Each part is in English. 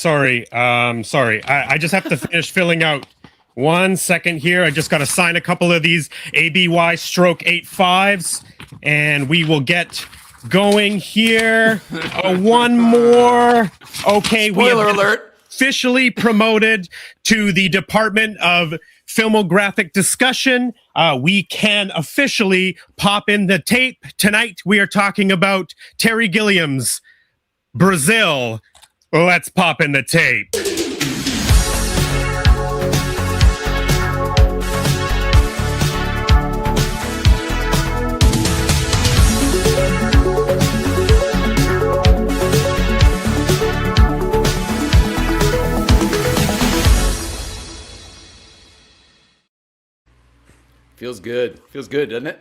Sorry. I just have to finish filling out. 1 second here. I just got to sign a couple of these ABY stroke 85s, and we will get going here. One more. Okay, Spoiler alert. Officially promoted to the Department of Filmographic Discussion. We can officially pop in the tape. Tonight, we are talking about Terry Gilliam's Brazil. Let's pop in the tape. Feels good. Feels good, doesn't it?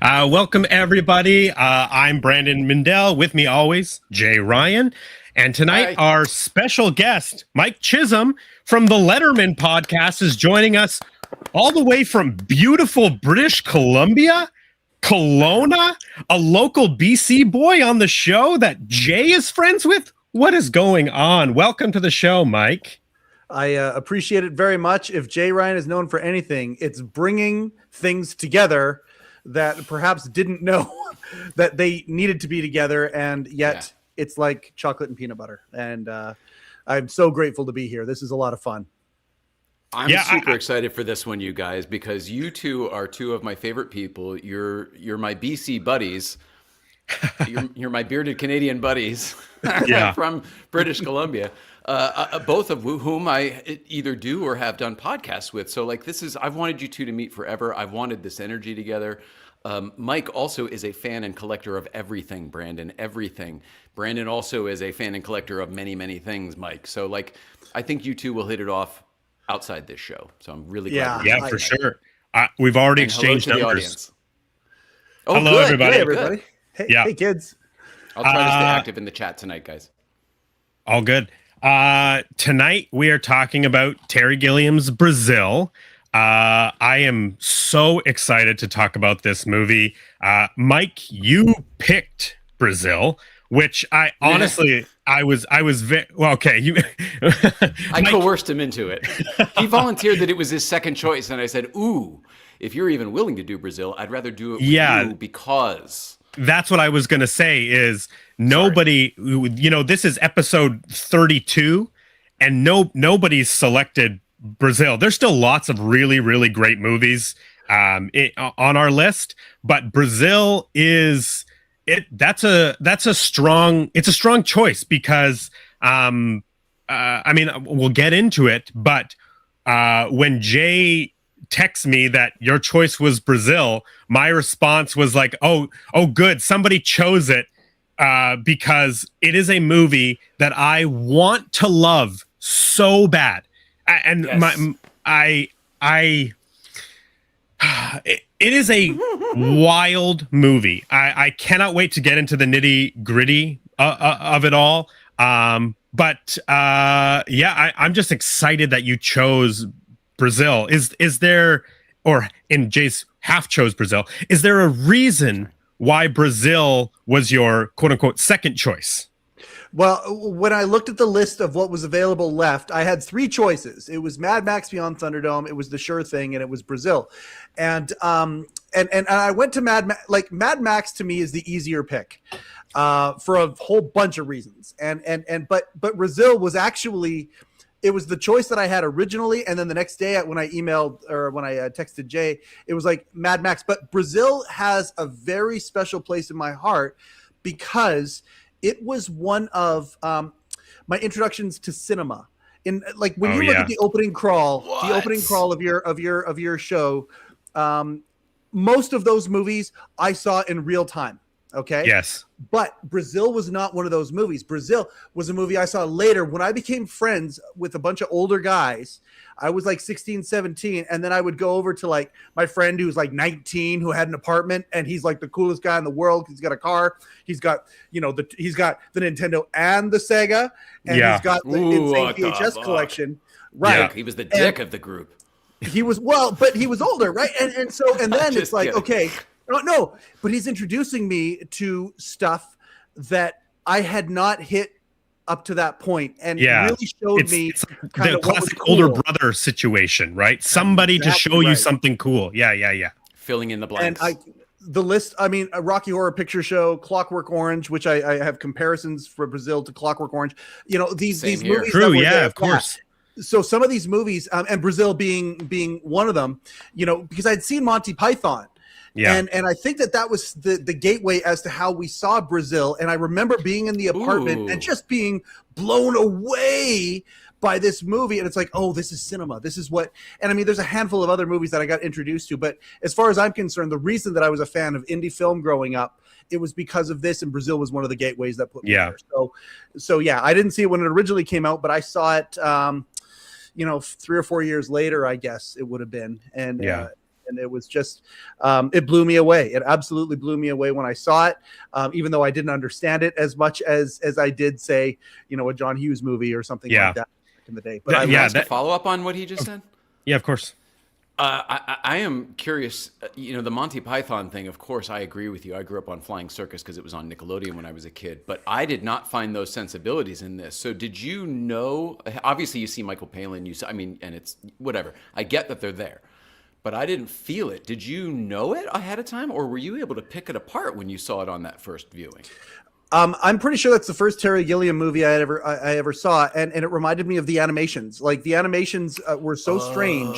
Welcome, everybody. I'm Brandon Mindell. With me always, Jay Ryan. And tonight, our special guest, Mike Chisholm from the Letterman Podcast, is joining us all the way from beautiful British Columbia, Kelowna, a local BC boy on the show that Jay is friends with. What is going on? Welcome to the show, Mike. I appreciate it very much. If Jay Ryan is known for anything, it's bringing things together that perhaps didn't know that they needed to be together, and yet it's like chocolate and peanut butter. And I'm so grateful to be here. This is a lot of fun. I'm super excited for this one, you guys, because you two are two of my favorite people. You're my BC buddies. You're my bearded Canadian buddies from British Columbia. Both of whom I either do or have done podcasts with. So I've wanted you two to meet forever. I've wanted this energy together. Mike also is a fan and collector of everything, Brandon, everything. Brandon also is a fan and collector of many, many things, Mike. So I think you two will hit it off outside this show. So I'm really glad. Yeah, for sure. We've already exchanged numbers. Audience. Oh, hello, good. everybody. Hey, everybody. Hey, kids. I'll try to stay active in the chat tonight, guys. All good. Tonight we are talking about Terry Gilliam's Brazil. I am so excited to talk about this movie. Mike, you picked Brazil, which I honestly, I was well, okay. I coerced him into it. He volunteered that it was his second choice, and I said, "Ooh, if you're even willing to do Brazil, I'd rather do it with you because." That's what I was going to say is nobody, this is episode 32 and nobody's selected Brazil. There's still lots of really, really great movies on our list, but Brazil is that's a strong choice because, we'll get into it, but when Jay text me that your choice was Brazil, my response was like, oh good, somebody chose it because it is a movie that I want to love so bad, and it is a wild movie. I cannot wait to get into the nitty gritty of it all, I'm just excited that you chose Brazil. Is there, or in Jay's half chose Brazil, is there a reason why Brazil was your quote unquote second choice? Well, when I looked at the list of what was available left, I had three choices. It was Mad Max Beyond Thunderdome, it was The Sure Thing, and it was Brazil. And I went to Mad Mad Max to me is the easier pick for a whole bunch of reasons. But Brazil was actually, it was the choice that I had originally, and then the next day when I emailed or when I texted Jay, it was like Mad Max. But Brazil has a very special place in my heart because it was one of my introductions to cinema. In when you look at the opening crawl, of your show, most of those movies I saw in real time. Okay. Yes. But Brazil was not one of those movies. Brazil was a movie I saw later when I became friends with a bunch of older guys. I was 16, 17. And then I would go over to my friend who's 19, who had an apartment, and he's the coolest guy in the world. He's got a car. He's got, he's got the Nintendo and the Sega, and he's got the insane VHS collection. Right. Yeah, he was the dick of the group. He was, but he was older. Right. And then it's kidding. Okay. No, but he's introducing me to stuff that I had not hit up to that point, and yeah, really showed me it's kind the of what was classic cool. older brother situation, right? Somebody to show you something cool. Yeah. Filling in the blanks. And the list, I mean, a Rocky Horror Picture Show, Clockwork Orange, which I have comparisons for Brazil to Clockwork Orange. You know, these movies. True, yeah, of course. So some of these movies, and Brazil being one of them, you know, because I'd seen Monty Python. Yeah. And I think that was the gateway as to how we saw Brazil. And I remember being in the apartment and just being blown away by this movie. And it's like, oh, this is cinema. This is what, and I mean, there's a handful of other movies that I got introduced to. But as far as I'm concerned, the reason that I was a fan of indie film growing up, it was because of this. And Brazil was one of the gateways that put me there. So yeah, I didn't see it when it originally came out, but I saw it, 3 or 4 years later, I guess it would have been. And and it was just, it blew me away. It absolutely blew me away when I saw it, even though I didn't understand it as much as I did, say, a John Hughes movie or something like that back in the day. But to follow up on what he just said? Yeah, of course. I am curious, the Monty Python thing, of course, I agree with you. I grew up on Flying Circus because it was on Nickelodeon when I was a kid, but I did not find those sensibilities in this. So did you know, obviously you see Michael Palin, and it's whatever. I get that they're there, but I didn't feel it. Did you know it ahead of time, or were you able to pick it apart when you saw it on that first viewing? I'm pretty sure that's the first Terry Gilliam movie I ever saw, and it reminded me of the animations. Like the animations were so strange,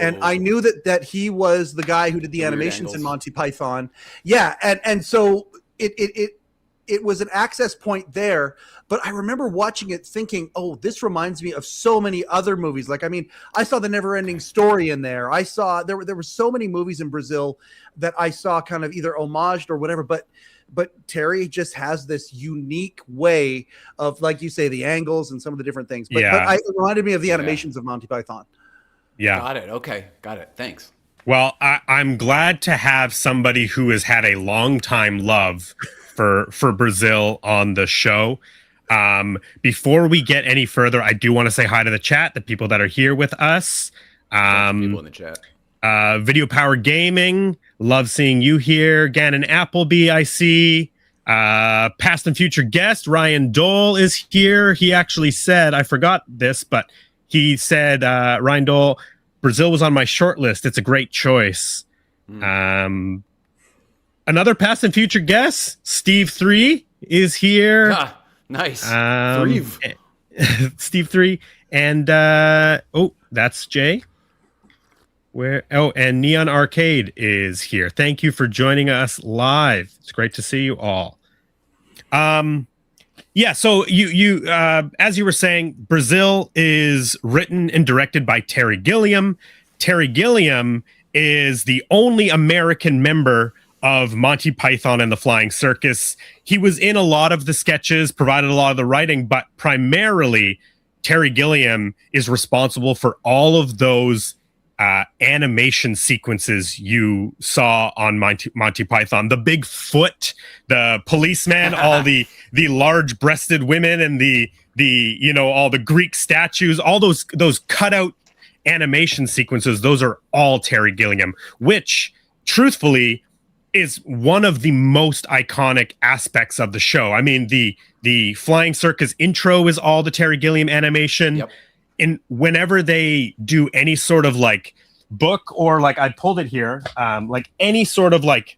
and I knew that he was the guy who did the animations in Monty Python. Yeah, and so it was an access point there. But I remember watching it thinking, oh, this reminds me of so many other movies. Like, I mean, I saw The Never-Ending Story in there. I saw there were so many movies in Brazil that I saw kind of either homaged or whatever. But Terry just has this unique way of, like you say, the angles and some of the different things. But it reminded me of the animations of Monty Python. Yeah. Got it. Okay. Got it. Thanks. Well, I'm glad to have somebody who has had a long time love for Brazil on the show. Before we get any further, I do want to say hi to the chat, the people that are here with us. People in the chat. Video Power Gaming, love seeing you here. Gannon Appleby, I see. Past and future guest Ryan Dole is here. He actually said, I forgot this, but he said, Ryan Dole, Brazil was on my short list. It's a great choice. Another past and future guest, Steve 3 is here. Nice. Steve 3. And that's Jay. And Neon Arcade is here. Thank you for joining us live. It's great to see you all. So you as you were saying, Brazil is written and directed by Terry Gilliam. Terry Gilliam is the only American member of Monty Python and the Flying Circus. He was in a lot of the sketches, provided a lot of the writing, but primarily Terry Gilliam is responsible for all of those animation sequences you saw on Monty Python. The big foot, the policeman, all the large-breasted women, and the all the Greek statues, all those cutout animation sequences. Those are all Terry Gilliam, which truthfully is one of the most iconic aspects of the show. I mean, the Flying Circus intro is all the Terry Gilliam animation. Yep. And whenever they do any sort of like book, or like I pulled it here, like any sort of like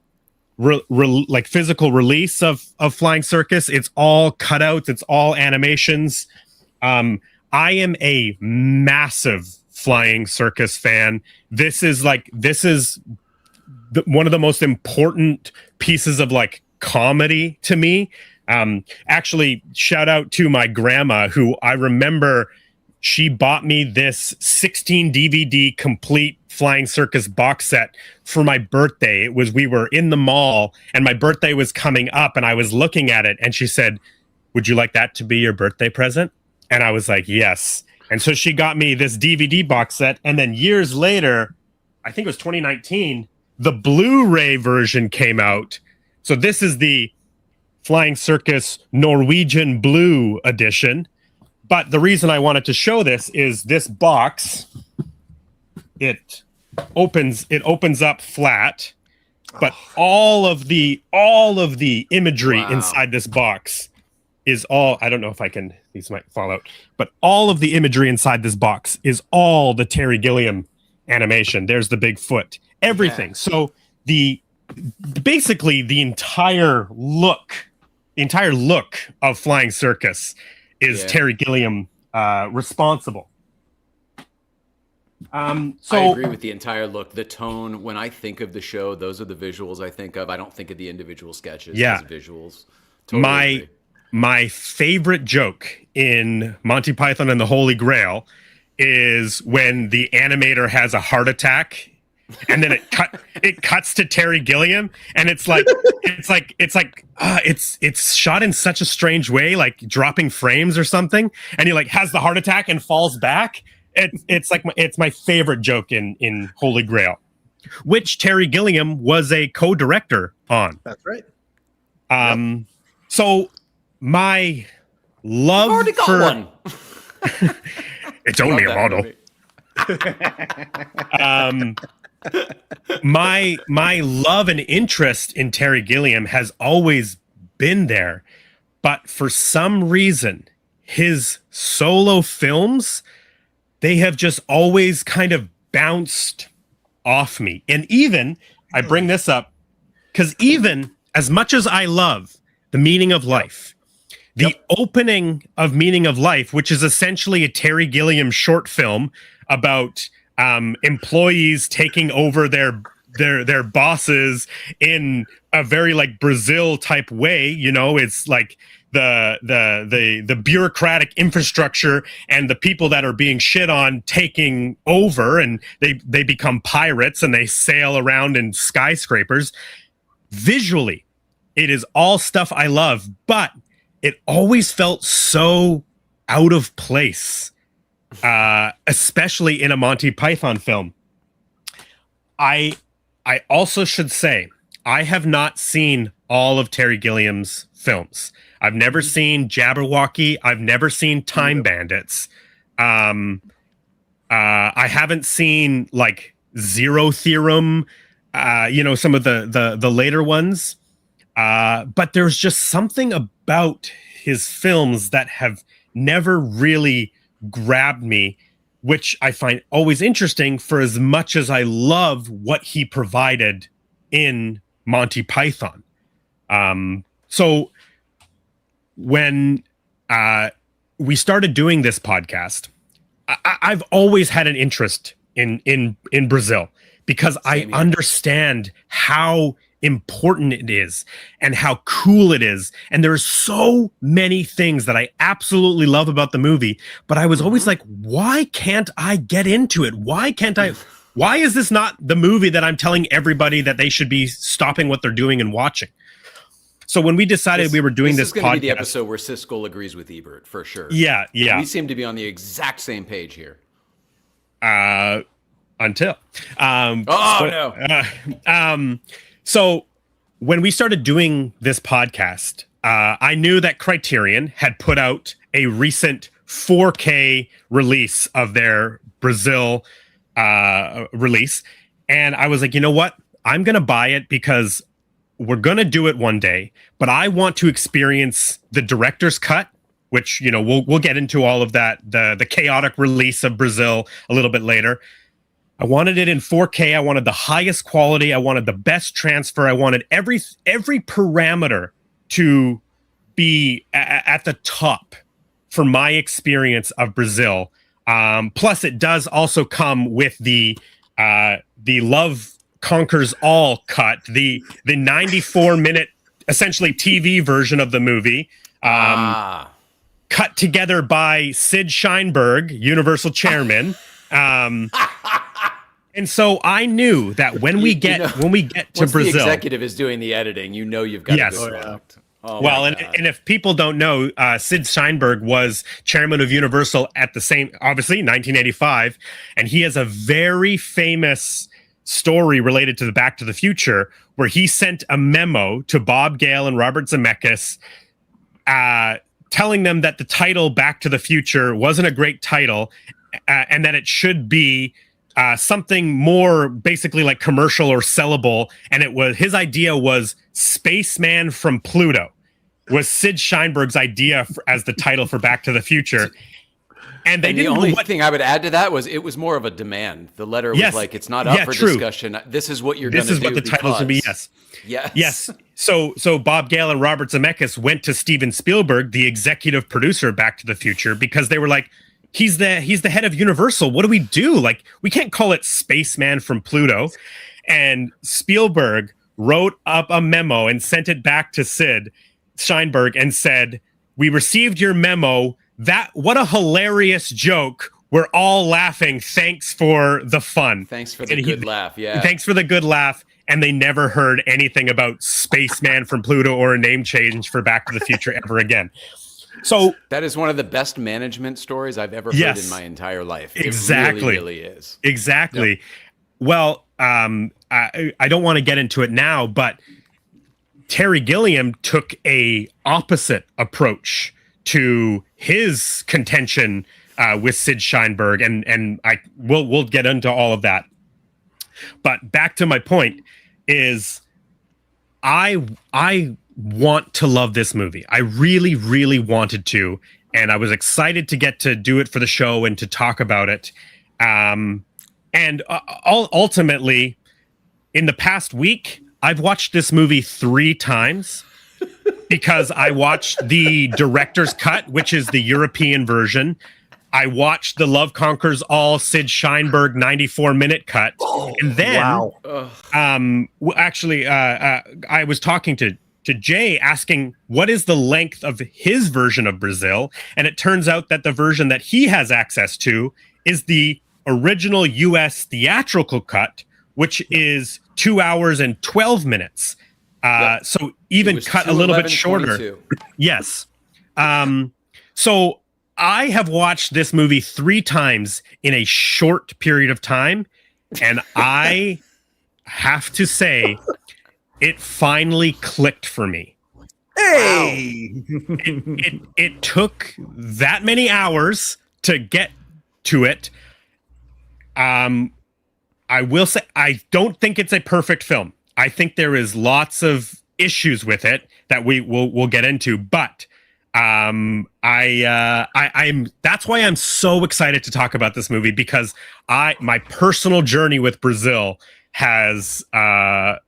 like physical release of Flying Circus, it's all cutouts, it's all animations. I am a massive Flying Circus fan. This is one of the most important pieces of like comedy to me. Actually, shout out to my grandma, who I remember she bought me this 16 DVD complete Flying Circus box set for my birthday. We were in the mall and my birthday was coming up and I was looking at it and she said, "Would you like that to be your birthday present?" And I was like, yes. And so she got me this DVD box set. And then years later, I think it was 2019, the Blu-ray version came out. So this is the Flying Circus Norwegian Blue edition. But the reason I wanted to show this is this box. It opens up flat, but all of the imagery inside this box is all, I don't know if I can, these might fall out, but all of the imagery inside this box is all the Terry Gilliam animation. There's the big foot, everything. Yeah. So basically the entire look of Flying Circus is Terry Gilliam responsible. So I agree with the entire look, the tone. When I think of the show, those are the visuals I think of. I don't think of the individual sketches as visuals. Totally agree. My favorite joke in Monty Python and the Holy Grail is when the animator has a heart attack, and then it cuts to Terry Gilliam, and it's shot in such a strange way, like dropping frames or something, and he like has the heart attack and falls back. It's my favorite joke in Holy Grail, which Terry Gilliam was a co-director on. That's right. So my love already got for one. It's only a model. My love and interest in Terry Gilliam has always been there, but for some reason, his solo films, they have just always kind of bounced off me. And even, I bring this up, because even as much as I love The Meaning of Life, the opening of Meaning of Life, which is essentially a Terry Gilliam short film about employees taking over their bosses in a very like Brazil type way, you know, it's like the bureaucratic infrastructure and the people that are being shit on taking over, and they become pirates and they sail around in skyscrapers. Visually, it is all stuff I love, but it always felt so out of place, especially in a Monty Python film. I also should say, I have not seen all of Terry Gilliam's films. I've never seen Jabberwocky. I've never seen Time Bandits. I haven't seen like Zero Theorem, some of the later ones. But there's just something about his films that have never really grabbed me, which I find always interesting for as much as I love what he provided in Monty Python. So when we started doing this podcast, I've always had an interest in Brazil, because I understand how important it is and how cool it is. And there are so many things that I absolutely love about the movie, but I was always like, why can't I get into it? Why is this not the movie that I'm telling everybody that they should be stopping what they're doing and watching? So when we decided we were doing this podcast, this is going to be the episode where Siskel agrees with Ebert for sure. Yeah. We seem to be on the exact same page here. Until no. So when we started doing this podcast, I knew that Criterion had put out a recent 4K release of their Brazil release. And I was like, you know what? I'm going to buy it because we're going to do it one day, but I want to experience the director's cut, which, you know, we'll get into all of that, the chaotic release of Brazil a little bit later. I wanted it in 4K. I wanted the highest quality. I wanted the best transfer. I wanted every parameter to be at the top for my experience of Brazil. Plus, it does also come with the Love Conquers All cut, the 94-minute essentially TV version of the movie, cut together by Sid Sheinberg, Universal chairman. And so I knew that when we get to Brazil, the executive is doing the editing, you know you've got a good product. Oh, well, and if people don't know, Sid Sheinberg was chairman of Universal at the same, obviously, 1985, and he has a very famous story related to the Back to the Future, where he sent a memo to Bob Gale and Robert Zemeckis, telling them that the title Back to the Future wasn't a great title, and that it should be something more basically like commercial or sellable. And his idea was Spaceman from Pluto. was Sid Sheinberg's idea as the title for Back to the Future. And the only thing I would add to that was it was more of a demand. The letter was like, it's not up for discussion. This is what you're going to do. This is what the titles would be. Yes. So Bob Gale and Robert Zemeckis went to Steven Spielberg, the executive producer of Back to the Future, because they were like, he's the head of Universal. What do we do? Like, we can't call it Spaceman from Pluto. And Spielberg wrote up a memo and sent it back to Sid Sheinberg and said, "We received your memo. What a hilarious joke. We're all laughing. Thanks for the fun." Thanks for the good laugh. Yeah. Thanks for the good laugh. And they never heard anything about Spaceman from Pluto or a name change for Back to the Future ever again. So that is one of the best management stories I've ever heard in my entire life. Exactly. It really is. Exactly. Yep. Well, I don't want to get into it now, but Terry Gilliam took a opposite approach to his contention with Sid Sheinberg, and we'll get into all of that. But back to my point is, I want to love this movie. I really, really wanted to, and I was excited to get to do it for the show and to talk about it. And ultimately, in the past week, I've watched this movie 3 times. Because I watched the director's cut, which is the European version. I watched the Love Conquers All Sid Sheinberg 94-minute cut. And then, I was talking to Jay asking what is the length of his version of Brazil. And it turns out that the version that he has access to is the original US theatrical cut, which is 2 hours and 12 minutes. So even cut a little bit shorter. Yes. So I have watched this movie 3 times in a short period of time. And I have to say, it finally clicked for me. Hey! It took that many hours to get to it. I will say, I don't think it's a perfect film. I think there is lots of issues with it that we'll get into, but I'm that's why I'm so excited to talk about this movie, because my personal journey with Brazil has like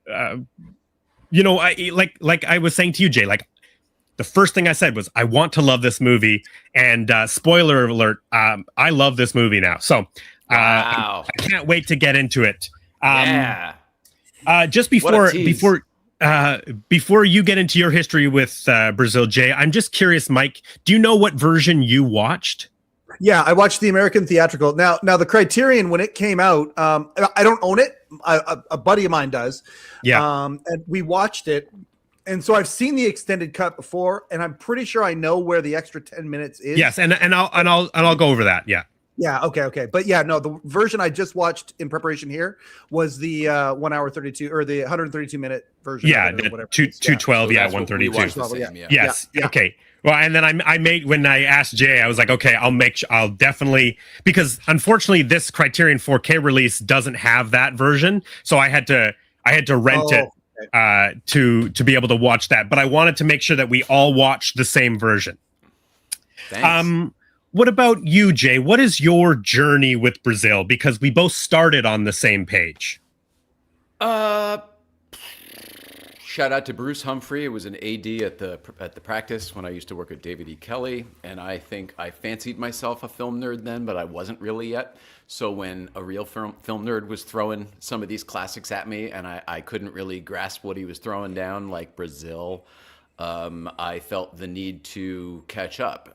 I was saying to you, Jay, like the first thing I said was I want to love this movie, and spoiler alert, I love this movie now. So I can't wait to get into it. Just before you get into your history with Brazil, Jay, I'm just curious, Mike, do you know what version you watched? Yeah, I watched the American theatrical. Now the Criterion, when it came out, I don't own it. A buddy of mine does. Yeah. And we watched it. And so I've seen the extended cut before, and I'm pretty sure I know where the extra 10 minutes is. Yes, and I'll go over that. Yeah. Yeah. Okay. But yeah, no, the version I just watched in preparation here was the 1 hour 32 or the 132-minute version. Yeah. The 212. Yeah. 132. Yes. Yeah. Okay. Well, and then I made, when I asked Jay, I was like, okay, I'll definitely, because unfortunately this Criterion 4K release doesn't have that version. So I had to rent it to be able to watch that. But I wanted to make sure that we all watched the same version. Thanks. What about you, Jay? What is your journey with Brazil? Because we both started on the same page. Shout out to Bruce Humphrey. It was an AD at the practice when I used to work at David E. Kelley, and I think I fancied myself a film nerd then, but I wasn't really yet. So when a real film nerd was throwing some of these classics at me, and I couldn't really grasp what he was throwing down, like Brazil, I felt the need to catch up.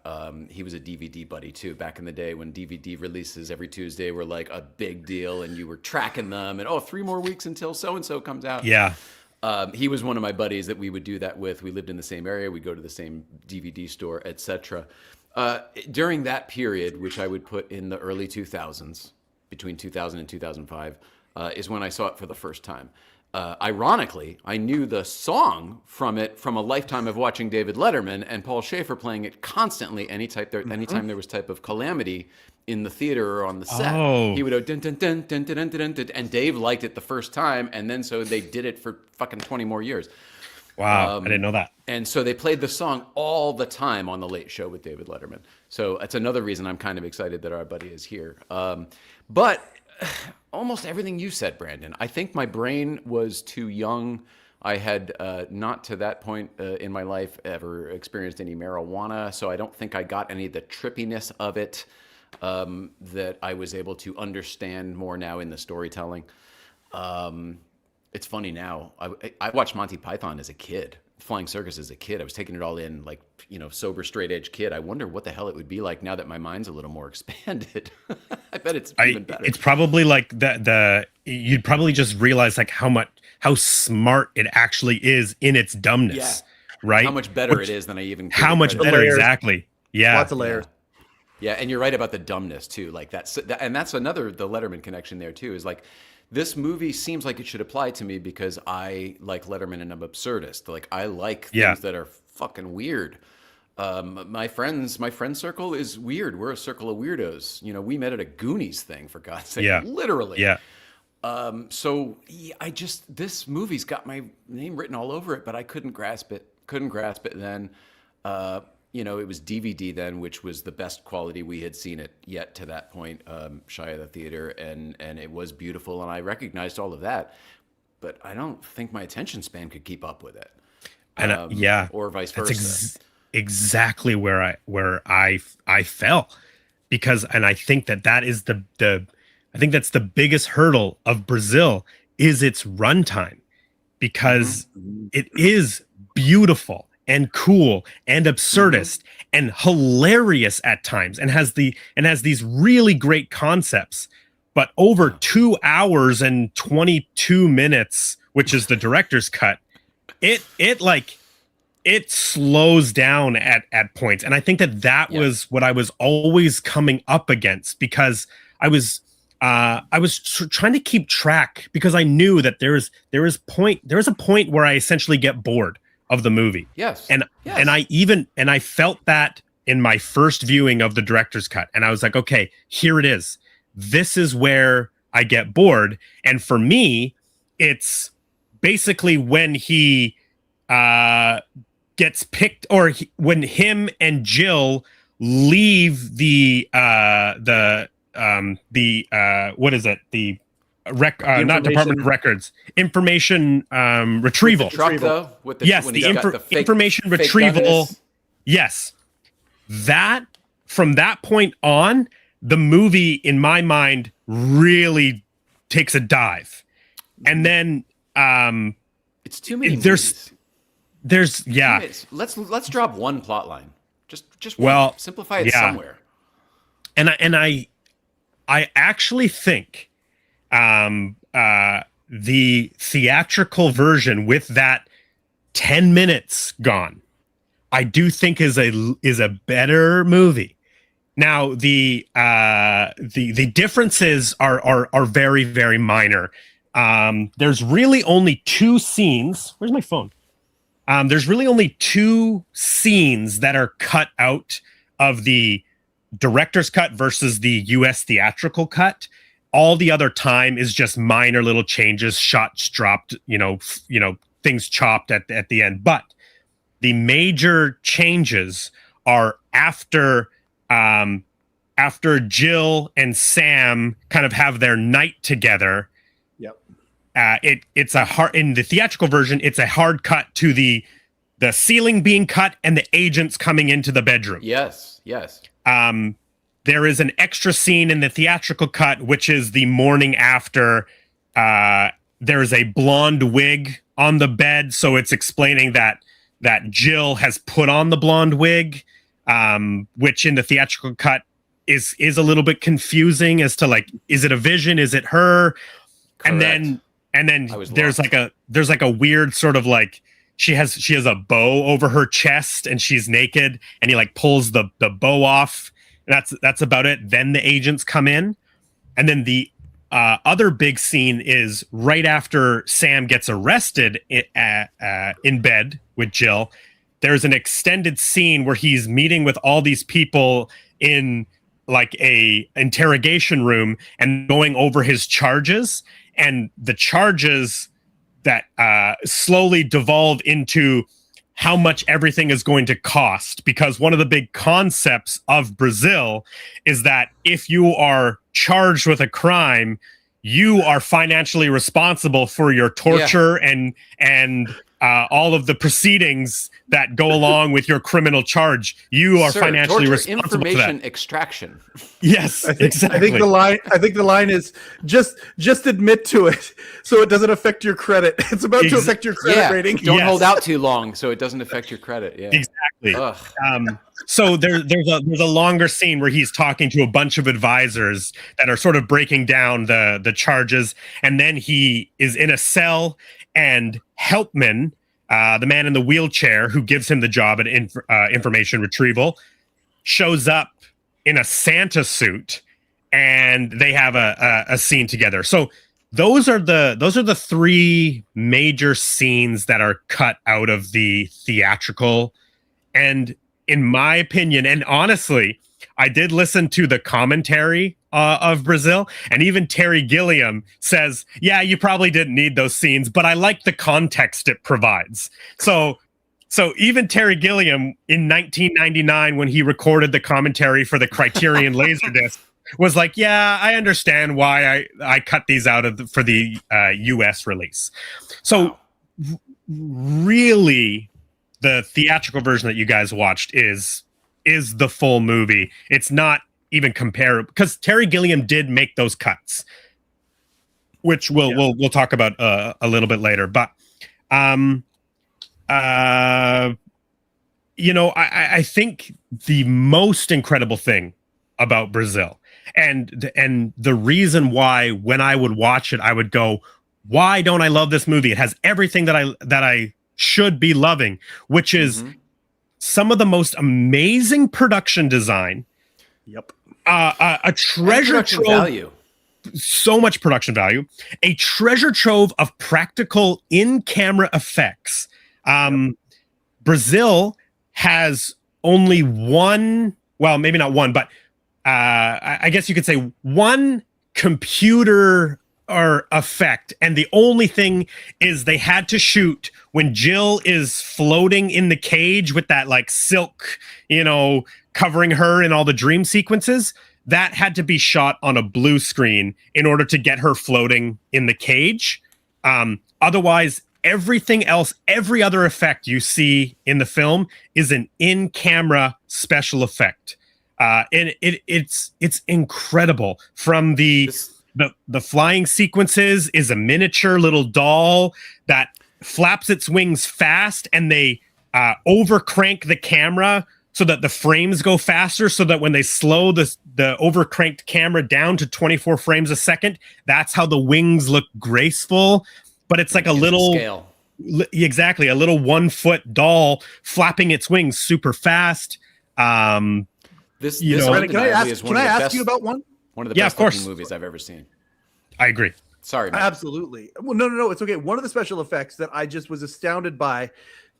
He was a DVD buddy too, back in the day when DVD releases every Tuesday were like a big deal, and you were tracking them, and 3 more weeks until so-and-so comes out. Yeah. He was one of my buddies that we would do that with. We lived in the same area. We'd go to the same DVD store, etc. During that period, which I would put in the early 2000s, between 2000 and 2005, is when I saw it for the first time. Ironically, I knew the song from it from a lifetime of watching David Letterman and Paul Schaefer playing it constantly anytime there was type of calamity in the theater or on the set. He would go dun, dun, dun, dun, dun, dun, dun, dun, and Dave liked it the first time, and then so they did it for fucking 20 more years. Wow, I didn't know that. And so they played the song all the time on The Late Show with David Letterman. So that's another reason I'm kind of excited that our buddy is here. But almost everything you said, Brandon, I think my brain was too young. I had not to that point in my life ever experienced any marijuana, so I don't think I got any of the trippiness of it that I was able to understand more now in the storytelling. It's funny now. I watched Monty Python as a kid, Flying Circus as a kid. I was taking it all in, like, sober, straight edge kid. I wonder what the hell it would be like now that my mind's a little more expanded. I bet it's even better. It's probably like you'd probably just realize like how smart it actually is in its dumbness, right? How much better it is than I even. How much better, exactly? Yeah, lots of layers. Yeah, and you're right about the dumbness too. Like that's another the Letterman connection there too. Is like, this movie seems like it should apply to me because I like Letterman and I'm absurdist. Like, I like things that are fucking weird. My friend circle is weird. We're a circle of weirdos. We met at a Goonies thing, for God's sake. Yeah. Literally. Yeah. So this movie's got my name written all over it, but I couldn't grasp it. Then. It was DVD then, which was the best quality we had seen it yet to that point, shy of the theater, and it was beautiful, and I recognized all of that, but I don't think my attention span could keep up with it. And or vice versa. That's exactly where I fell, because, and I think that is I think that's the biggest hurdle of Brazil is its runtime, because it is beautiful and cool and absurdist and hilarious at times, and has these really great concepts, but over 2 hours and 22 minutes, which is the director's cut, it slows down at points. And I think that was what I was always coming up against, because I was trying to keep track, because I knew that there was a point where I essentially get bored of the movie. Yes. And I felt that in my first viewing of the director's cut. And I was like, okay, here it is. This is where I get bored. And for me, it's basically when he gets picked, or when him and Jill leave the what is it? The not Department of Records, information retrieval. With the truck, though, with the, yes, the information retrieval. Yes, that from that point on, the movie, in my mind, really takes a dive, and then it's too many. There's Let's drop one plot line. Just one. Simplify it somewhere. And I actually think the theatrical version with that 10 minutes gone, I do think is a better movie. Now the differences are very, very minor. There's really only 2 scenes. Where's my phone? There's really only 2 scenes that are cut out of the director's cut versus the US theatrical cut. All the other time is just minor little changes, shots dropped, things chopped at the end. But the major changes are after Jill and Sam kind of have their night together. Yep. It's a hard, in the theatrical version, it's a hard cut to the ceiling being cut and the agents coming into the bedroom. Yes. There is an extra scene in the theatrical cut, which is the morning after. There's a blonde wig on the bed, so it's explaining that Jill has put on the blonde wig, which in the theatrical cut is a little bit confusing as to, like, is it a vision? Is it her? Correct. And then there's like a weird sort of, like, she has a bow over her chest and she's naked, and he like pulls the bow off. That's about it. Then the agents come in, and then the other big scene is right after Sam gets arrested in bed with Jill. There's an extended scene where he's meeting with all these people in like a interrogation room and going over his charges, and the charges slowly devolve into how much everything is going to cost, because one of the big concepts of Brazil is that if you are charged with a crime, you are financially responsible for your torture and all of the proceedings that go along with your criminal charge. You are financially responsible for that. Information extraction. Yes, exactly. I think the line is just admit to it, so it doesn't affect your credit. It's about to affect your credit rating. Don't hold out too long, so it doesn't affect your credit. Yeah, exactly. So there's a longer scene where he's talking to a bunch of advisors that are sort of breaking down the charges, and then he is in a cell, and Helpman, the man in the wheelchair who gives him the job at information retrieval, shows up in a Santa suit, and they have a scene together. So those are the three major scenes that are cut out of the theatrical. And in my opinion, and honestly, I did listen to the commentary of Brazil, and even Terry Gilliam says, yeah, you probably didn't need those scenes, but I like the context it provides. So even Terry Gilliam in 1999, when he recorded the commentary for the Criterion Laserdisc, was like, yeah, I understand why I cut these out for the US release. So really, the theatrical version that you guys watched is the full movie. It's not even comparable, because Terry Gilliam did make those cuts, which we'll talk about a little bit later. But I think the most incredible thing about Brazil, and the reason why when I would watch it, I would go, why don't I love this movie? It has everything that I should be loving, which is some of the most amazing production design. Yep. A treasure trove. Value. So much production value. A treasure trove of practical in-camera effects. Brazil has only one, well, maybe not one, but I guess you could say one computer or effect, and the only thing is they had to shoot when Jill is floating in the cage with that like silk, covering her in all the dream sequences. That had to be shot on a blue screen in order to get her floating in the cage. Otherwise, everything else, every other effect you see in the film is an in-camera special effect. And it's incredible. From the flying sequences is a miniature little doll that flaps its wings fast, and they overcrank the camera so that the frames go faster, so that when they slow the overcranked camera down to 24 frames a second, that's how the wings look graceful. But it's like a little scale. Exactly, a little 1 foot doll flapping its wings super fast. Can I ask you about one? One of the best looking movies I've ever seen. I agree. Sorry, Matt. Absolutely. Well, no, it's okay. One of the special effects that I just was astounded by,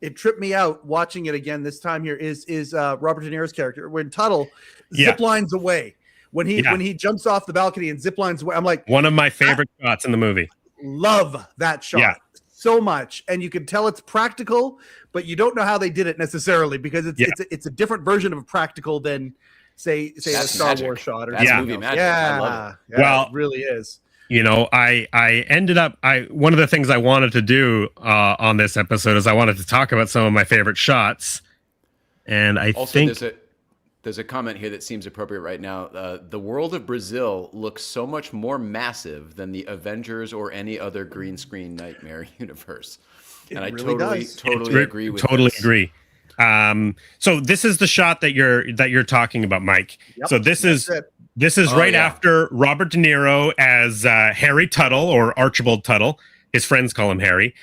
it tripped me out watching it again this time here, is Robert De Niro's character when Tuttle zip lines away. When he jumps off the balcony and zip lines away, I'm like, one of my favorite shots in the movie. Love that shot so much, and you can tell it's practical, but you don't know how they did it necessarily, because it's a different version of a practical than say a Star Wars shot or movie magic. I love it. Well, it really is. I ended up one of the things I wanted to do on this episode is I wanted to talk about some of my favorite shots, and I think there's a comment here that seems appropriate right now. The world of Brazil looks so much more massive than the Avengers or any other green screen nightmare universe. And I totally agree with this. Agree. So this is the shot that you're talking about, Mike. Yep, so this is after Robert De Niro as Harry Tuttle, or Archibald Tuttle. His friends call him Harry.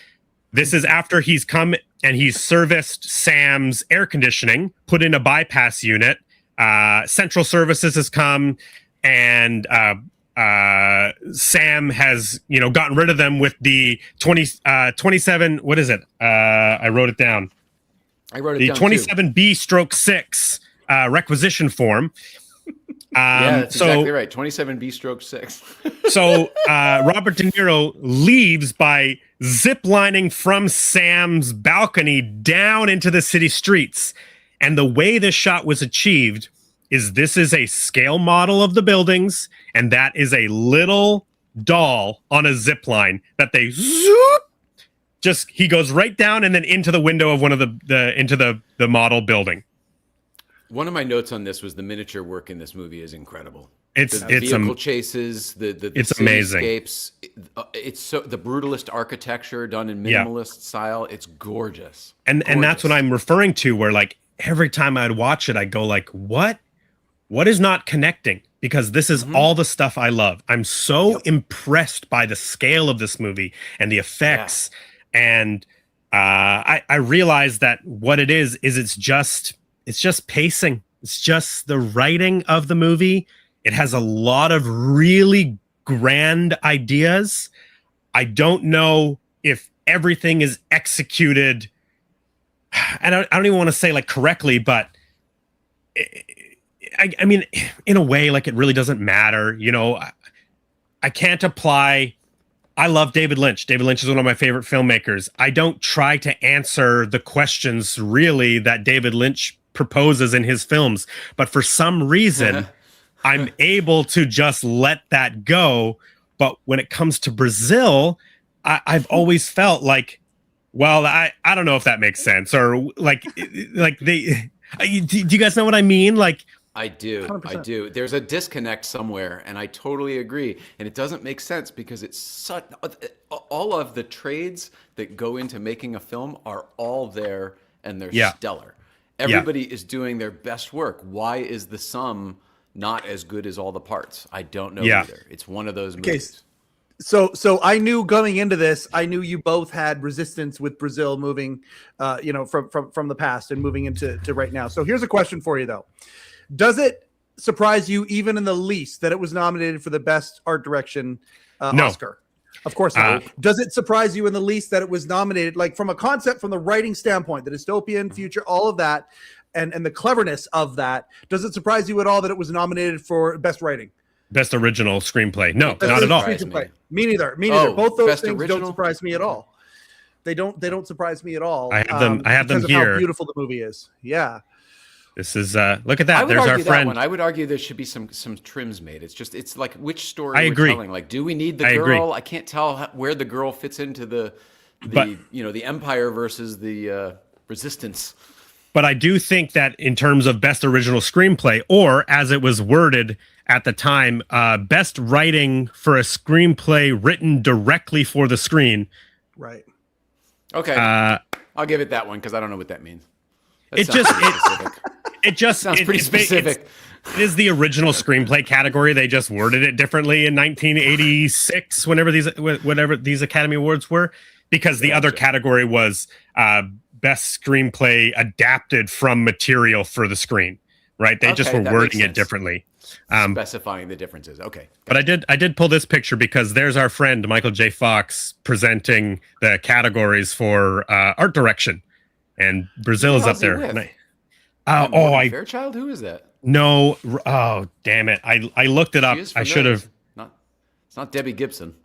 This is after he's come and he's serviced Sam's air conditioning, put in a bypass unit. Central Services has come, and Sam has gotten rid of them with the 27. What is it? I wrote it down. The 27B/6 requisition form. That's exactly right. 27B stroke 6. So Robert De Niro leaves by ziplining from Sam's balcony down into the city streets. And the way this shot was achieved is this is a scale model of the buildings, and that is a little doll on a zip line that they zoop. He goes right down and then into the window of one of into the model building. One of my notes on this was the miniature work in this movie is incredible. It's vehicle chases, it's amazing. It's so the brutalist architecture done in minimalist style. It's gorgeous. And that's what I'm referring to, where like every time I'd watch it, I'd go like, what is not connecting? Because this is all the stuff I love. I'm so impressed by the scale of this movie and the effects. And I realized that what it is it's just pacing. It's just the writing of the movie. It has a lot of really grand ideas. I don't know if everything is executed. I don't even want to say like correctly, but I mean, in a way, like it really doesn't matter. You know, I can't apply. I love David Lynch. David Lynch is one of my favorite filmmakers. I don't try to answer the questions really that David Lynch proposes in his films, but for some reason, I'm able to just let that go. But when it comes to Brazil, I've always felt like, well, I don't know if that makes sense, or like do you guys know what I mean? Like, I do. 100%. I do. There's a disconnect somewhere, and I totally agree. And it doesn't make sense because it's such, all of the trades that go into making a film are all there, and they're stellar. Everybody is doing their best work. Why is the sum not as good as all the parts? I don't know either. It's one of those movies. So I knew going into this, I knew you both had resistance with Brazil moving, from the past and moving into right now. So here's a question for you though. Does it surprise you even in the least that it was nominated for the best art direction Oscar? Of course not. Does it surprise you in the least that it was nominated, like from a concept, from the writing standpoint, the dystopian future, all of that, and the cleverness of that? Does it surprise you at all that it was nominated for best writing? Best original screenplay? No, not at all. Me neither. Both those things don't surprise me at all. They don't surprise me at all. I have them here. How beautiful the movie is. Yeah. This is look at that. There's our friend. I would argue there should be some trims made. It's like which story I agree. We're telling. Like, do we need the girl? Agree. I can't tell where the girl fits into the empire versus the resistance. But I do think that in terms of best original screenplay, or as it was worded at the time, best writing for a screenplay written directly for the screen. Right. Okay. I'll give it that one because I don't know what that means. It just sounds pretty specific. It is the original screenplay category. They just worded it differently in 1986, whenever these Academy Awards were, because the other category was best screenplay adapted from material for the screen. Right? They just were wording it differently. Specifying the differences. Okay. But I did pull this picture because there's our friend Michael J. Fox presenting the categories for art direction. And Brazil is up there. Fairchild? Who is that? No. Oh, damn it. I looked it up. I should have. It's not Debbie Gibson.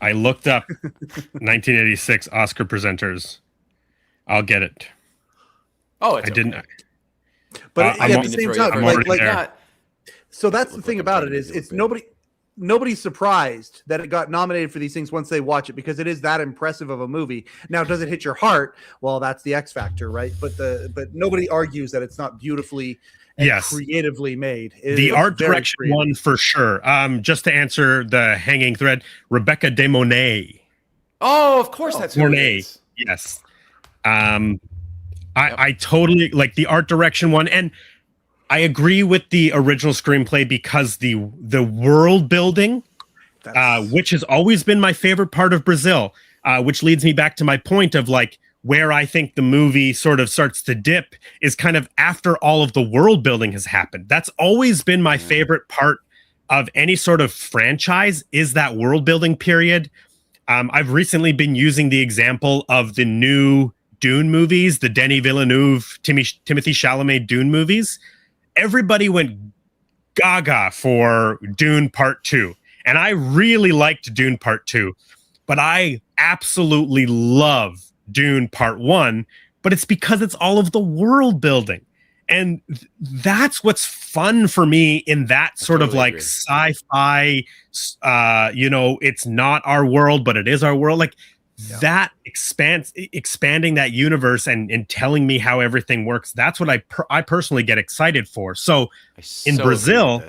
I looked up 1986 Oscar presenters. I'll get it. Oh, I didn't. But at the same time, so that's the thing like about it is it's nobody's surprised that it got nominated for these things once they watch it because it is that impressive of a movie. Now, does it hit your heart? Well, that's the X factor, right? But nobody argues that it's not beautifully and creatively made. The art direction one for sure. Just to answer the hanging thread, Rebecca De Mornay. Oh, of course, that's who it is. Yes. I totally like the art direction one, and I agree with the original screenplay because the world building, which has always been my favorite part of Brazil, which leads me back to my point of like where I think the movie sort of starts to dip is kind of after all of the world building has happened. That's always been my favorite part of any sort of franchise is that world building period. I've recently been using the example of the new Dune movies, the Denis Villeneuve, Timothy Chalamet Dune movies. Everybody went gaga for Dune Part 2. And I really liked Dune Part 2, but I absolutely love Dune Part 1, but it's because it's all of the world building. And that's what's fun for me in that sort of like sci-fi, it's not our world, but it is our world. Like that expanding that universe and telling me how everything works. That's what I personally get excited for. So in Brazil,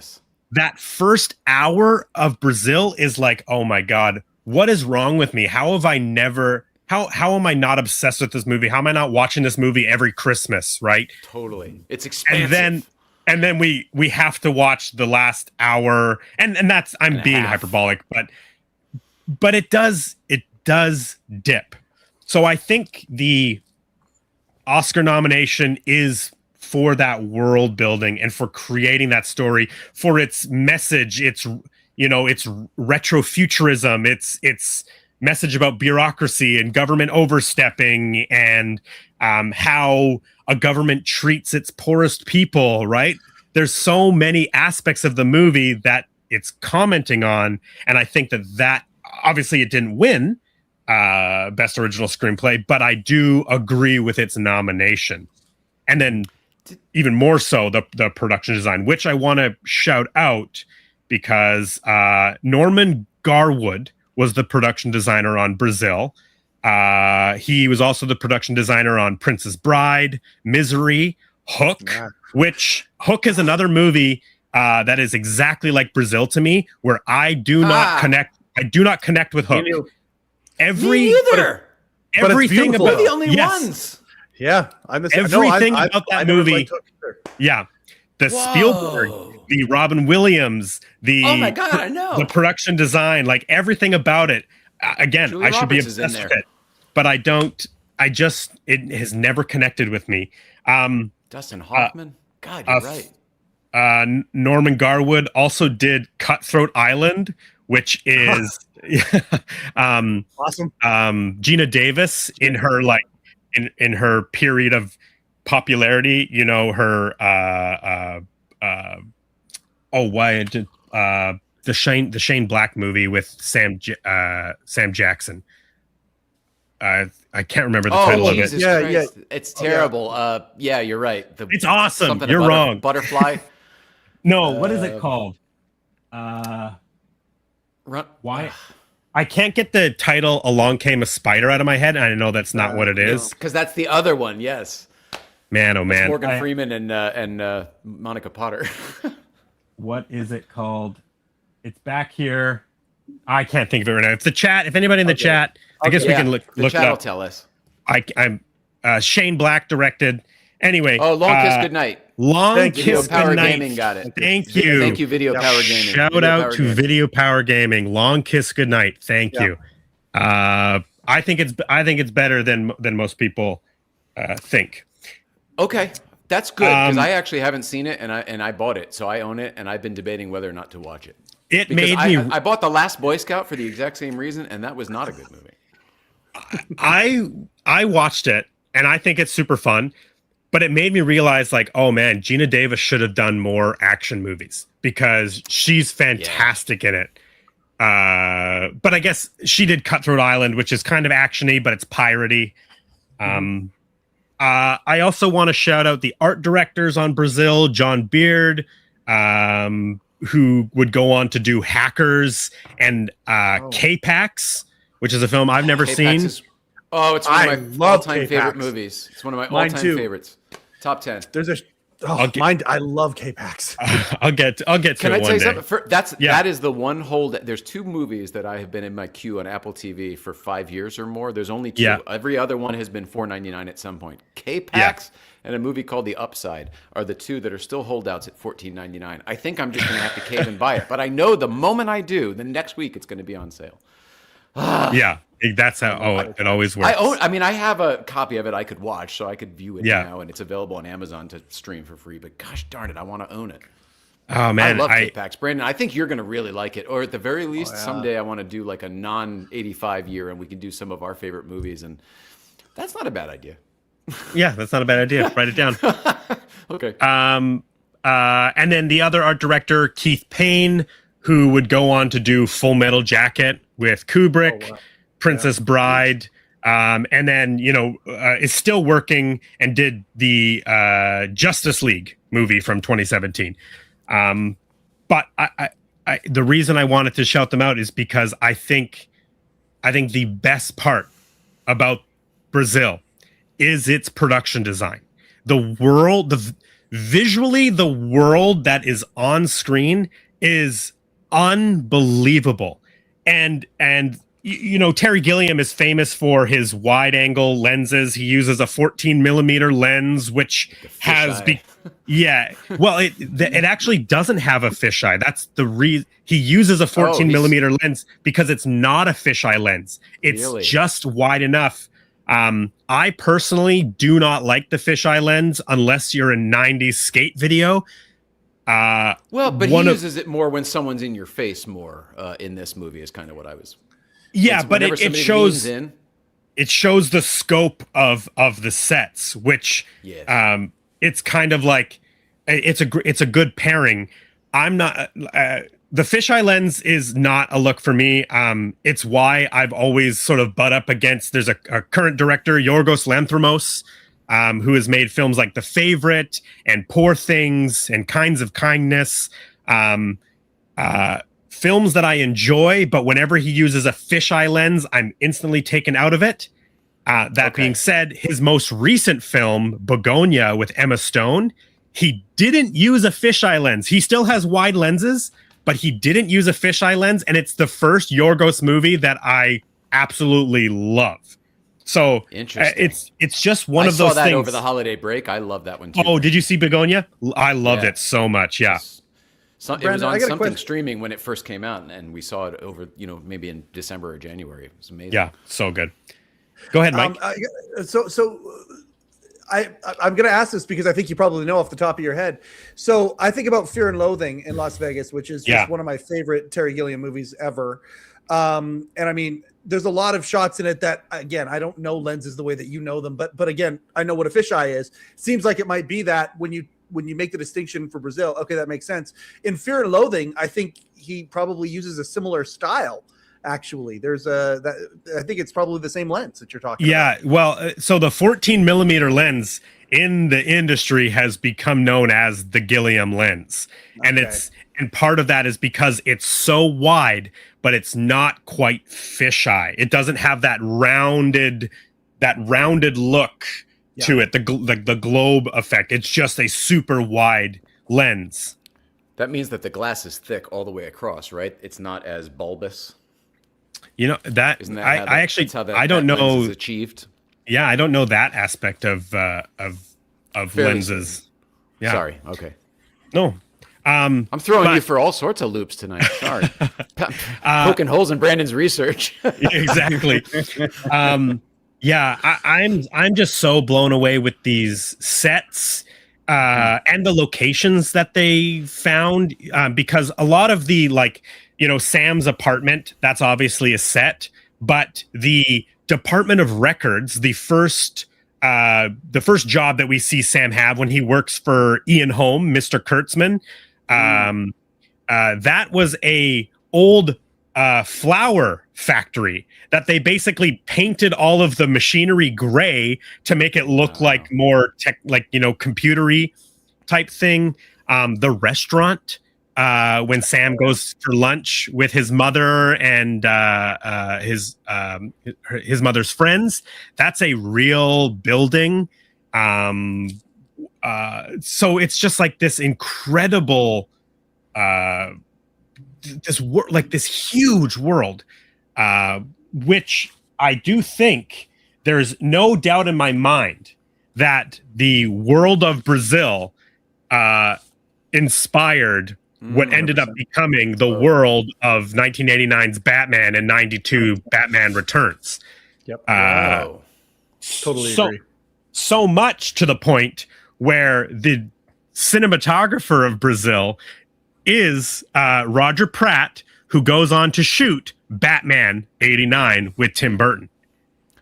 that first hour of Brazil is like, oh my God, what is wrong with me? How have I never... How am I not obsessed with this movie? How am I not watching this movie every Christmas, right? Totally. It's expansive. And then we have to watch the last hour, and that's I'm being hyperbolic, but it does dip. So I think the Oscar nomination is for that world building and for creating that story, for its message, it's retrofuturism, it's message about bureaucracy and government overstepping and how a government treats its poorest people, right? There's so many aspects of the movie that it's commenting on. And I think that obviously it didn't win Best Original Screenplay, but I do agree with its nomination. And then even more so, the production design, which I want to shout out because Norman Garwood was the production designer on Brazil. He was also the production designer on Princess Bride, Misery, Hook, which Hook is another movie that is exactly like Brazil to me, where I do not connect. I do not connect with Hook. Me either. Everything about we're the only ones. Yeah, I'm the same. Everything about that movie. Yeah, the Spielberg, the Robin Williams, oh my God, I know the production design, like everything about it. Again, Julia I should Roberts be obsessed with it, but I don't. It has never connected with me. Dustin Hoffman. God, you're right. Norman Garwood also did Cutthroat Island, which is awesome. Gina Davis in her in her period of popularity, her the Shane Black movie with Sam Jackson. I can't remember the title of it. Yeah, it's terrible. Yeah, you're right. It's awesome. You're wrong. Butterfly. No, what is it called? Why? I can't get the title "Along Came a Spider" out of my head, and I know that's not what it is. Because that's the other one. Yes. Man, oh man. That's Morgan Freeman and Monica Potter. What is it called? It's back here. I can't think of it right now. It's the chat. If anybody in the chat, I guess we can look it chat up. Will tell us. I'm Shane Black directed. Anyway. Oh, Long Kiss Goodnight. Long Kiss Power Goodnight. Gaming got it. Thank you. Thank you, Video Power Gaming. Shout out to Video Power Gaming. Long Kiss Goodnight. Thank you. I think it's better than most people think. Okay, that's good because I actually haven't seen it and I bought it, so I own it, and I've been debating whether or not to watch it. I bought The Last Boy Scout for the exact same reason, and that was not a good movie. I watched it, and I think it's super fun. But it made me realize, like, oh man, Gina Davis should have done more action movies because she's fantastic in it. But I guess she did Cutthroat Island, which is kind of actiony, but it's piratey. I also want to shout out the art directors on Brazil, John Beard, who would go on to do Hackers and K-Pax, which is a film I've never seen. It's one of my all-time favorite movies. It's one of my all-time favorites. Top 10. I love K-Pax. I'll get to it. Can I tell you something? That is the one hold. There's two movies that I have been in my queue on Apple TV for 5 years or more. There's only two. Yeah. Every other one has been $4.99 at some point. K-Pax and a movie called The Upside are the two that are still holdouts at $14.99. I think I'm just going to have to cave and buy it. But I know the moment I do, the next week it's going to be on sale. Yeah. That's how it always works. I have a copy of it I could watch, so I could view it now, and it's available on Amazon to stream for free. But gosh darn it, I want to own it. Oh man, I love K-Pax. Brandon, I think you're going to really like it. Or at the very least, someday I want to do like a non-85 year, and we can do some of our favorite movies. And that's not a bad idea. Yeah, that's not a bad idea. Write it down. Okay. And then the other art director, Keith Payne, who would go on to do Full Metal Jacket with Kubrick, Princess Bride, and then, is still working and did the Justice League movie from 2017. But the reason I wanted to shout them out is because I think the best part about Brazil is its production design. Visually, the world that is on screen is unbelievable. And Terry Gilliam is famous for his wide angle lenses. He uses a 14 millimeter lens, which has it actually doesn't have a fisheye. That's the reason he uses a 14 millimeter lens, because it's not a fisheye lens. It's just wide enough. I personally do not like the fisheye lens unless you're a 90s skate video. But he uses it more when someone's in your face more in this movie is kind of what I was. Yeah, but it shows the scope of the sets, which it's kind of like it's a good pairing. I'm not the fisheye lens is not a look for me. It's why I've always sort of butt up against. There's a current director, Yorgos Lanthimos, who has made films like The Favorite and Poor Things and Kinds of Kindness. Films that I enjoy, but whenever he uses a fisheye lens, I'm instantly taken out of it. That being said, his most recent film, Begonia with Emma Stone, he didn't use a fisheye lens. He still has wide lenses, but he didn't use a fisheye lens, and it's the first Yorgos movie that I absolutely love. So it's just one of those things. I saw that over the holiday break. I love that one too. Oh, did you see Begonia? I loved it so much. Yeah. It was on something streaming when it first came out, and we saw it over, maybe in December or January. It was amazing. Yeah, so good. Go ahead, Mike. I'm going to ask this because I think you probably know off the top of your head. So I think about Fear and Loathing in Las Vegas, which is just one of my favorite Terry Gilliam movies ever. And I mean, there's a lot of shots in it that, again, I don't know lenses the way that you know them, but again, I know what a fisheye is. Seems like it might be that when you make the distinction for Brazil. Okay, that makes sense. In Fear and Loathing, I think he probably uses a similar style. Actually, I think it's probably the same lens that you're talking about. Yeah, well, so the 14 millimeter lens in the industry has become known as the Gilliam lens. And and part of that is because it's so wide, but it's not quite fisheye. It doesn't have that rounded look to it, the globe effect. It's just a super wide lens. That means that the glass is thick all the way across, right? It's not as bulbous. That isn't that I don't know. Lens is achieved. Yeah, I don't know that aspect of lenses. Yeah. Sorry. Okay. No. I'm throwing you for all sorts of loops tonight. Sorry. Poking holes in Brandon's research. Exactly. I'm just so blown away with these sets and the locations that they found, because a lot of the Sam's apartment, that's obviously a set, but the Department of Records, the first job that we see Sam have when he works for Ian Holm, Mr. Kurtzman, that was a old flour factory that they basically painted all of the machinery gray to make it look like more computery type thing. The restaurant, when Sam goes for lunch with his mother and his mother's friends, that's a real building. So it's just like this incredible, this huge world, which I do think there's no doubt in my mind that the world of Brazil inspired what ended up becoming the world of 1989's Batman and 92 Batman Returns. Yep. Totally agree. So much to the point where the cinematographer of Brazil is Roger Pratt, who goes on to shoot Batman '89 with Tim Burton.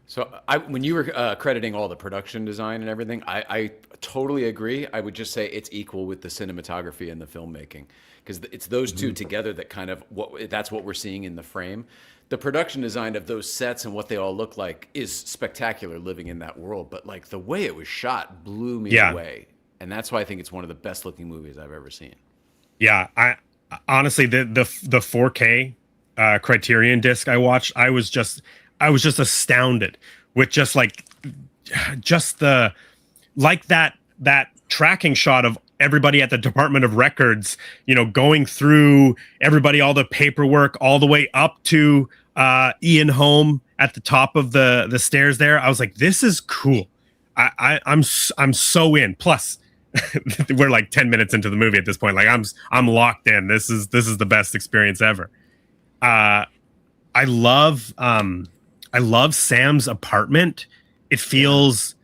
So when you were crediting all the production design and everything, I totally agree. I would just say it's equal with the cinematography and the filmmaking, because it's those two together that kind of that's what we're seeing in the frame. The production design of those sets and what they all look like is spectacular living in that world. But like the way it was shot blew me away. And that's why I think it's one of the best looking movies I've ever seen. Yeah. I honestly, the 4K Criterion disc I watched, I was just astounded with just that tracking shot of everybody at the Department of Records, going through everybody, all the paperwork, all the way up to Ian Holm at the top of the stairs there. I was like, this is cool. I'm so in. Plus, we're like 10 minutes into the movie at this point. Like I'm locked in. This is the best experience ever. I love Sam's apartment. It feels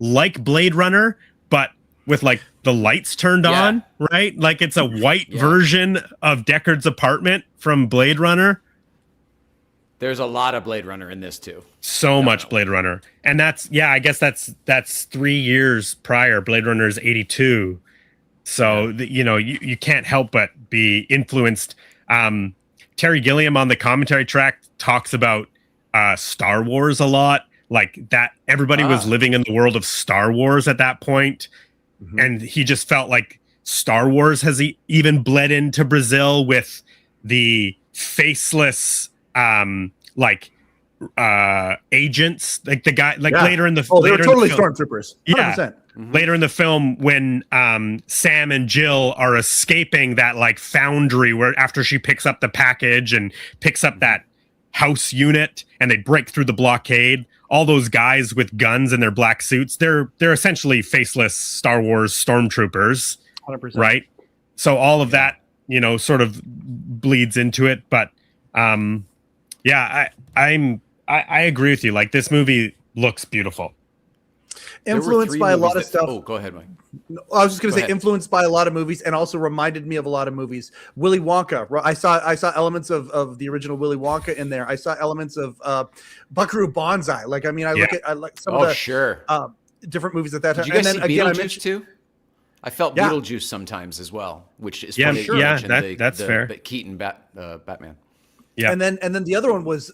like Blade Runner, but with like the lights turned on, right? Like it's a white version of Deckard's apartment from Blade Runner. There's a lot of Blade Runner in this too. So much Blade Runner. And I guess that's 3 years prior. Blade Runner is 82. So, you can't help but be influenced. Terry Gilliam on the commentary track talks about Star Wars a lot. Like that everybody was living in the world of Star Wars at that point. Mm-hmm. And he just felt like Star Wars has even bled into Brazil with the faceless agents, like the guy, later in the they were totally stormtroopers. 100%. Yeah. Mm-hmm. Later in the film, when Sam and Jill are escaping that like foundry, where after she picks up the package and picks up that house unit, and they break through the blockade, all those guys with guns in their black suits, they're essentially faceless Star Wars stormtroopers, 100%. Right? So all of that, sort of bleeds into it, but. I agree with you. Like this movie looks beautiful. Influenced by a lot of stuff. Oh, go ahead, Mike. I was just going to say influenced by a lot of movies, and also reminded me of a lot of movies. Willy Wonka. I saw elements of the original Willy Wonka in there. I saw elements of Buckaroo Banzai. Like, I mean, I like some of the different movies at that time. Did you guys see Beetlejuice too? I felt Yeah. Beetlejuice sometimes as well, which is Yeah, funny. sure. Yeah, that's fair. But Keaton Batman. Yeah. And then the other one was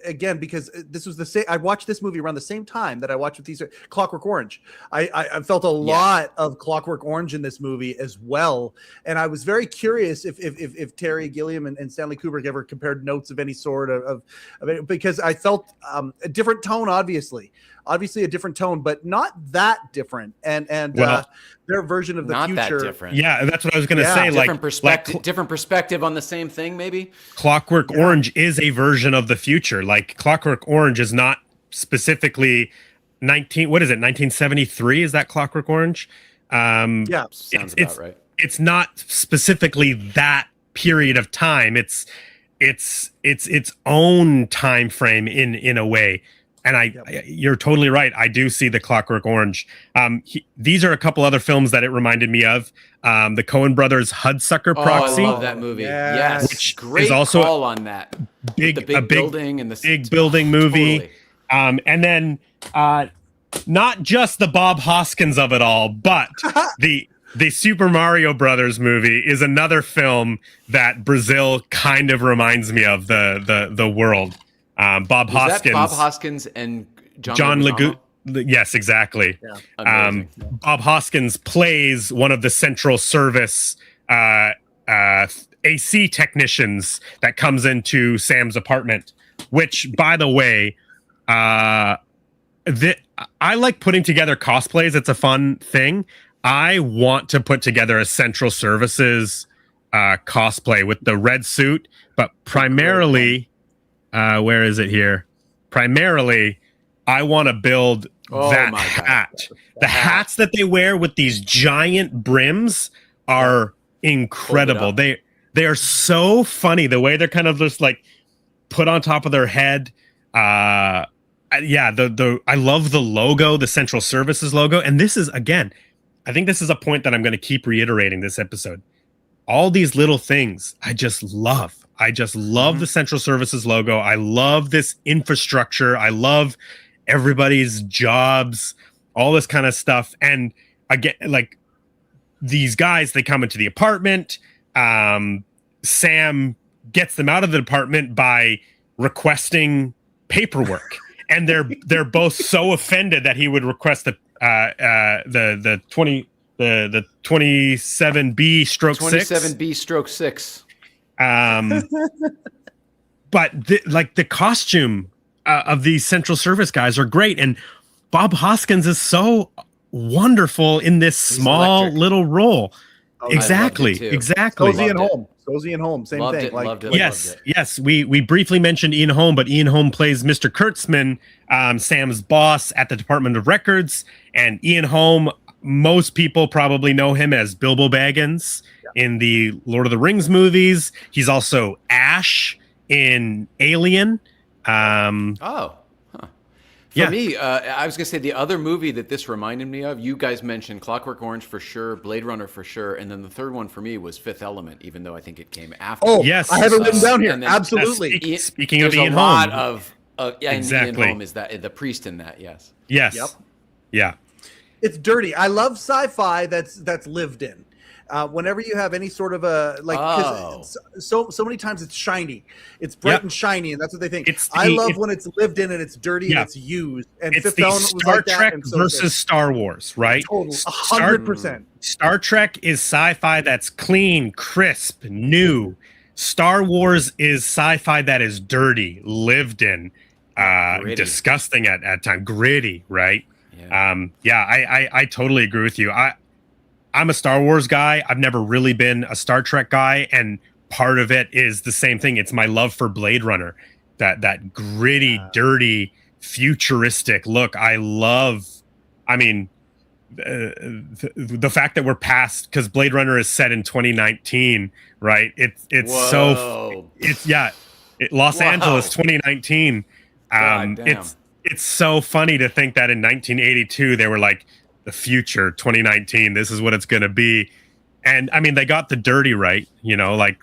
again, because this was the same. I watched this movie around the same time that I watched with these Clockwork Orange. I felt a lot of Clockwork Orange in this movie as well, and I was very curious if Terry Gilliam and Stanley Kubrick ever compared notes of any sort of it, because I felt a different tone, obviously a different tone, but not that different. And their version of the not future. That different. Yeah, that's what I was going to say. Different perspective on the same thing, maybe. Clockwork Orange is a version of the future. Like Clockwork Orange is not specifically 1973? Is that Clockwork Orange? Sounds about right. It's not specifically that period of time. It's its own time frame in a way. And you're totally right. I do see the Clockwork Orange. These are a couple other films that it reminded me of. The Coen Brothers Hudsucker Proxy. I love that movie. Yes, which great is also call on that. Big building and the big building movie. Totally. And then not just the Bob Hoskins of it all, but the Super Mario Brothers movie is another film that Brazil kind of reminds me of the world. Bob Hoskins. That Bob Hoskins and John Leguizamo. Yes, exactly. Yeah. Bob Hoskins plays one of the Central Service AC technicians that comes into Sam's apartment. Which, by the way, I like putting together cosplays. It's a fun thing. I want to put together a Central Services cosplay with the red suit, but primarily. Where is it here? Primarily, I want to build that hat. The hats that they wear with these giant brims are incredible. They are so funny. The way they're kind of just like put on top of their head. I love the logo, the Central Services logo. And this is, again, I think this is a point that I'm going to keep reiterating this episode. all these little things I just love. The Central Services logo. I love this infrastructure. I love everybody's jobs, all this kind of stuff. And I get like these guys, they come into the apartment. Sam gets them out of the apartment by requesting paperwork. And they're both so offended that he would request the 27B stroke 6. 27B stroke 6. But the costume of these Central Service guys are great, and Bob Hoskins is so wonderful in this small little role. Oh, exactly. Cozy and Home, same Loved thing. it, Like, loved it, Yes, loved it. yes. We briefly mentioned Ian Holm, but Ian Holm plays Mr. Kurtzman, Sam's boss at the Department of Records. And Ian Holm, most people probably know him as Bilbo Baggins in the Lord of the Rings movies. He's also Ash in Alien. For me, I was going to say the other movie that this reminded me of, you guys mentioned Clockwork Orange for sure, Blade Runner for sure, and then the third one for me was Fifth Element, even though I think it came after. Oh, yes. I have it written down here. And then- Absolutely. Speaking of There's Ian a lot Holm. of Exactly. Ian Holm is that the priest in that, yes. Yes. Yep. Yeah. It's dirty. I love sci-fi that's lived in. Whenever you have any sort of a so many times it's shiny, it's bright and shiny, and that's what they think. I love when it's lived in and it's dirty and it's used. And it's Fifth the Element was Star like Trek that, and so versus Star Wars, right? Total 100%. Star Trek is sci-fi that's clean, crisp, new. Star Wars is sci-fi that is dirty, lived in, disgusting at times, gritty, right? Yeah. I totally agree with you. I'm a Star Wars guy. I've never really been a Star Trek guy, and part of it is the same thing. It's my love for Blade Runner, that gritty, dirty, futuristic look. I love. I mean, the fact that we're past, because Blade Runner is set in 2019, right? It's Los Angeles 2019. It's so funny to think that in 1982 they were like, the future 2019, this is what it's going to be. And I mean, they got the dirty right, like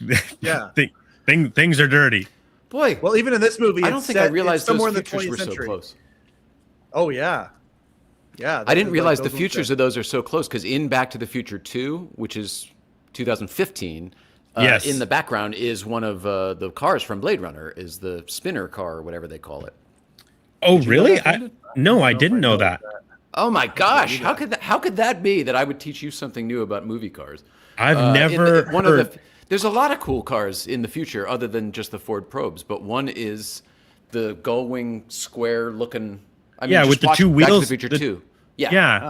things are dirty. Boy, well, even in this movie, I don't think I realized somewhere those in the futures 20th were century. so close. Oh yeah. I didn't realize the futures of those are so close, because in Back to the Future 2, which is 2015, in the background is one of the cars from Blade Runner, is the spinner car or whatever they call it. Oh, really? I didn't know that. Oh my gosh! How could that be that I would teach you something new about movie cars? I've never heard. There's a lot of cool cars in the future other than just the Ford Probes, but one is the gull-wing square looking. I mean, with the two wheels. Back to the Future 2.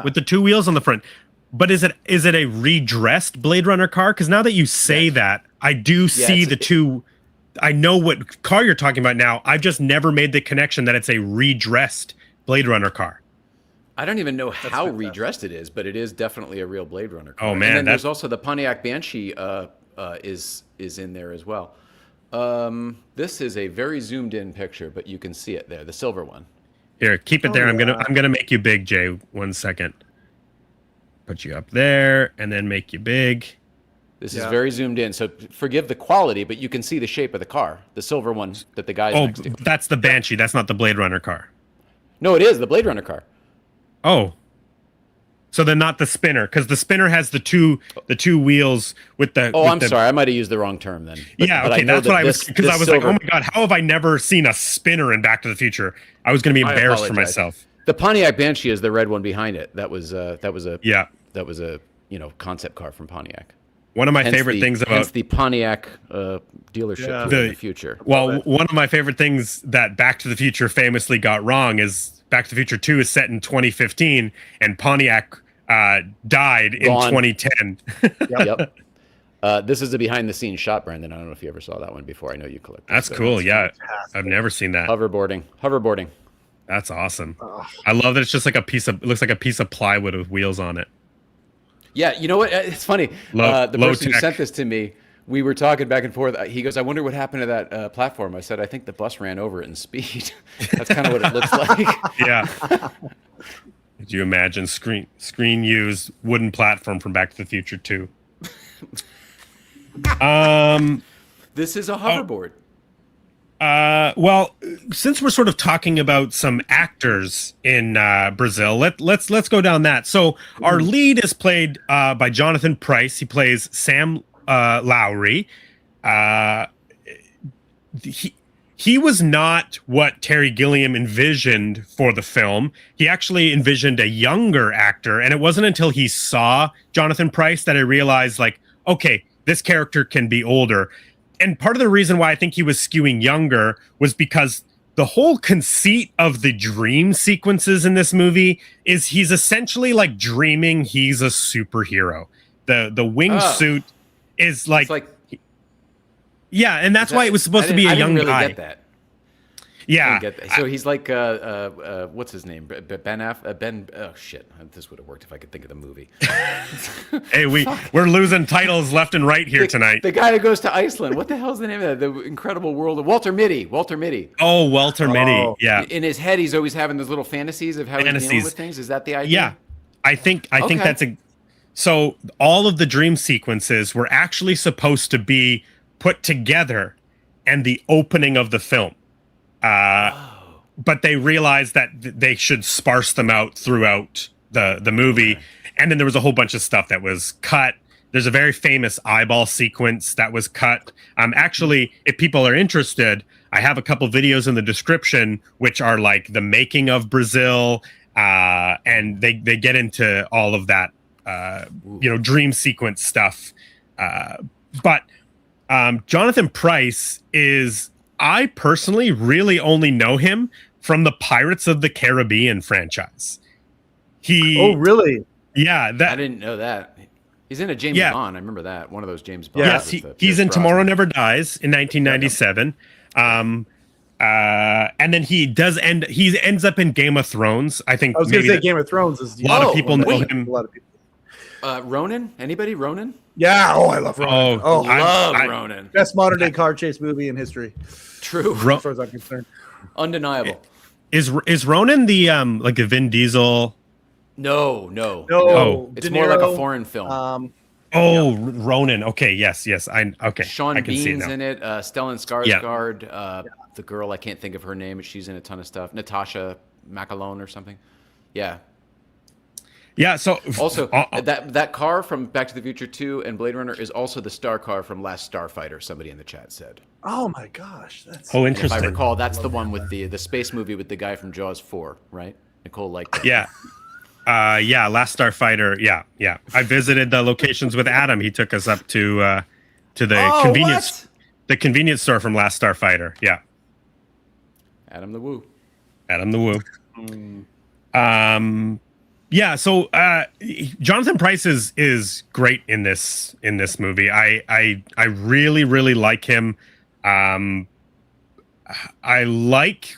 With the two wheels on the front. But is it a redressed Blade Runner car? Because now that you say that, I do see the two. I know what car you're talking about now. I've just never made the connection that it's a redressed Blade Runner car. I don't even know how redressed it is, but it is definitely a real Blade Runner car. Oh man! And then there's also the Pontiac Banshee is in there as well. This is a very zoomed in picture, but you can see it there, the silver one. Here, keep it there. I'm gonna make you big, Jay. 1 second. Put you up there, and then make you big. This is very zoomed in, so forgive the quality, but you can see the shape of the car, the silver one that the guy's next to. That's the Banshee. That's not the Blade Runner car. No, it is the Blade Runner car. Oh, so they're not the spinner, because the spinner has the two wheels with the. Oh, I'm sorry, I might have used the wrong term then. But that's what I was, because I was like, oh my god, how have I never seen a spinner in Back to the Future? I was going to be embarrassed for myself. The Pontiac Banshee is the red one behind it. That was a concept car from Pontiac. One of my favorite things about the Pontiac dealership in the future. Well, one of my favorite things that Back to the Future famously got wrong is Back to the Future 2 is set in 2015, and Pontiac died in 2010. Yep. This is a behind-the-scenes shot, Brandon. I don't know if you ever saw that one before. I know you collect. That's cool. Fantastic. I've never seen that. Hoverboarding. That's awesome. I love that it's just like it looks like a piece of plywood with wheels on it. Yeah, you know what? It's funny. The person who sent this to me, we were talking back and forth. He goes, I wonder what happened to that platform. I said, I think the bus ran over it in speed. That's kind of what it looks like. Yeah. Could you imagine screen used wooden platform from Back to the Future 2? This is a hoverboard. Well, since we're sort of talking about some actors in Brazil, let's go down that. So our lead is played by Jonathan Pryce. He plays Sam Lowry. He was not what Terry Gilliam envisioned for the film. He actually envisioned a younger actor, and it wasn't until he saw Jonathan Pryce that I realized, like, okay, this character can be older. And part of the reason why I think he was skewing younger was because the whole conceit of the dream sequences in this movie is he's essentially like dreaming he's a superhero. The wingsuit is like yeah, and that's why it was supposed to be a young guy. Get that. Yeah. Get that. So he's like what's his name? Ben. Oh shit! This would have worked if I could think of the movie. Hey, we're losing titles left and right here tonight. The guy who goes to Iceland. What the hell's the name of that? The Incredible World of Walter Mitty. Walter Mitty. Oh, Walter Mitty. Yeah. In his head, he's always having those little fantasies of how he's dealing with things. Is that the idea? Yeah, I think that's so. All of the dream sequences were actually supposed to be put together and the opening of the film. But they realized that they should sparse them out throughout the movie. Okay. And then there was a whole bunch of stuff that was cut. There's a very famous eyeball sequence that was cut. Actually, if people are interested, I have a couple videos in the description, which are like the making of Brazil. And they get into all of that, dream sequence stuff. But Jonathan Pryce I personally really only know him from the Pirates of the Caribbean franchise. Oh, really? Yeah. I didn't know that. He's in a James Bond. I remember that. One of those James Bond. Yes, he's in Tomorrow Never Dies in 1997. And then he ends up in Game of Thrones. I think I was going to say Game of Thrones is a lot of people know him. A lot of people. Ronin? Anybody? Ronin? Yeah. Oh, I love Ronin. I love Ronin. Best modern day car chase movie in history. True. As far as I'm concerned. Undeniable. Is Ronin the like a Vin Diesel? No. It's more like a foreign film. Ronin. Okay. Yes. Sean I can see it Bean's now. in it. Stellan Skarsgård. The girl, I can't think of her name, but she's in a ton of stuff. Natasha McAlone or something. Yeah. Yeah. So also, that car from Back to the Future 2 and Blade Runner is also the star car from Last Starfighter. Somebody in the chat said. Oh my gosh, that's interesting. If I recall, that's the one with the space movie with the guy from Jaws 4, right? Nicole liked that. Yeah. Last Starfighter. Yeah. I visited the locations with Adam. He took us up to the convenience store from Last Starfighter. Yeah. Adam the Woo. Yeah, so Jonathan Pryce is great in this movie. I really, really like him. I like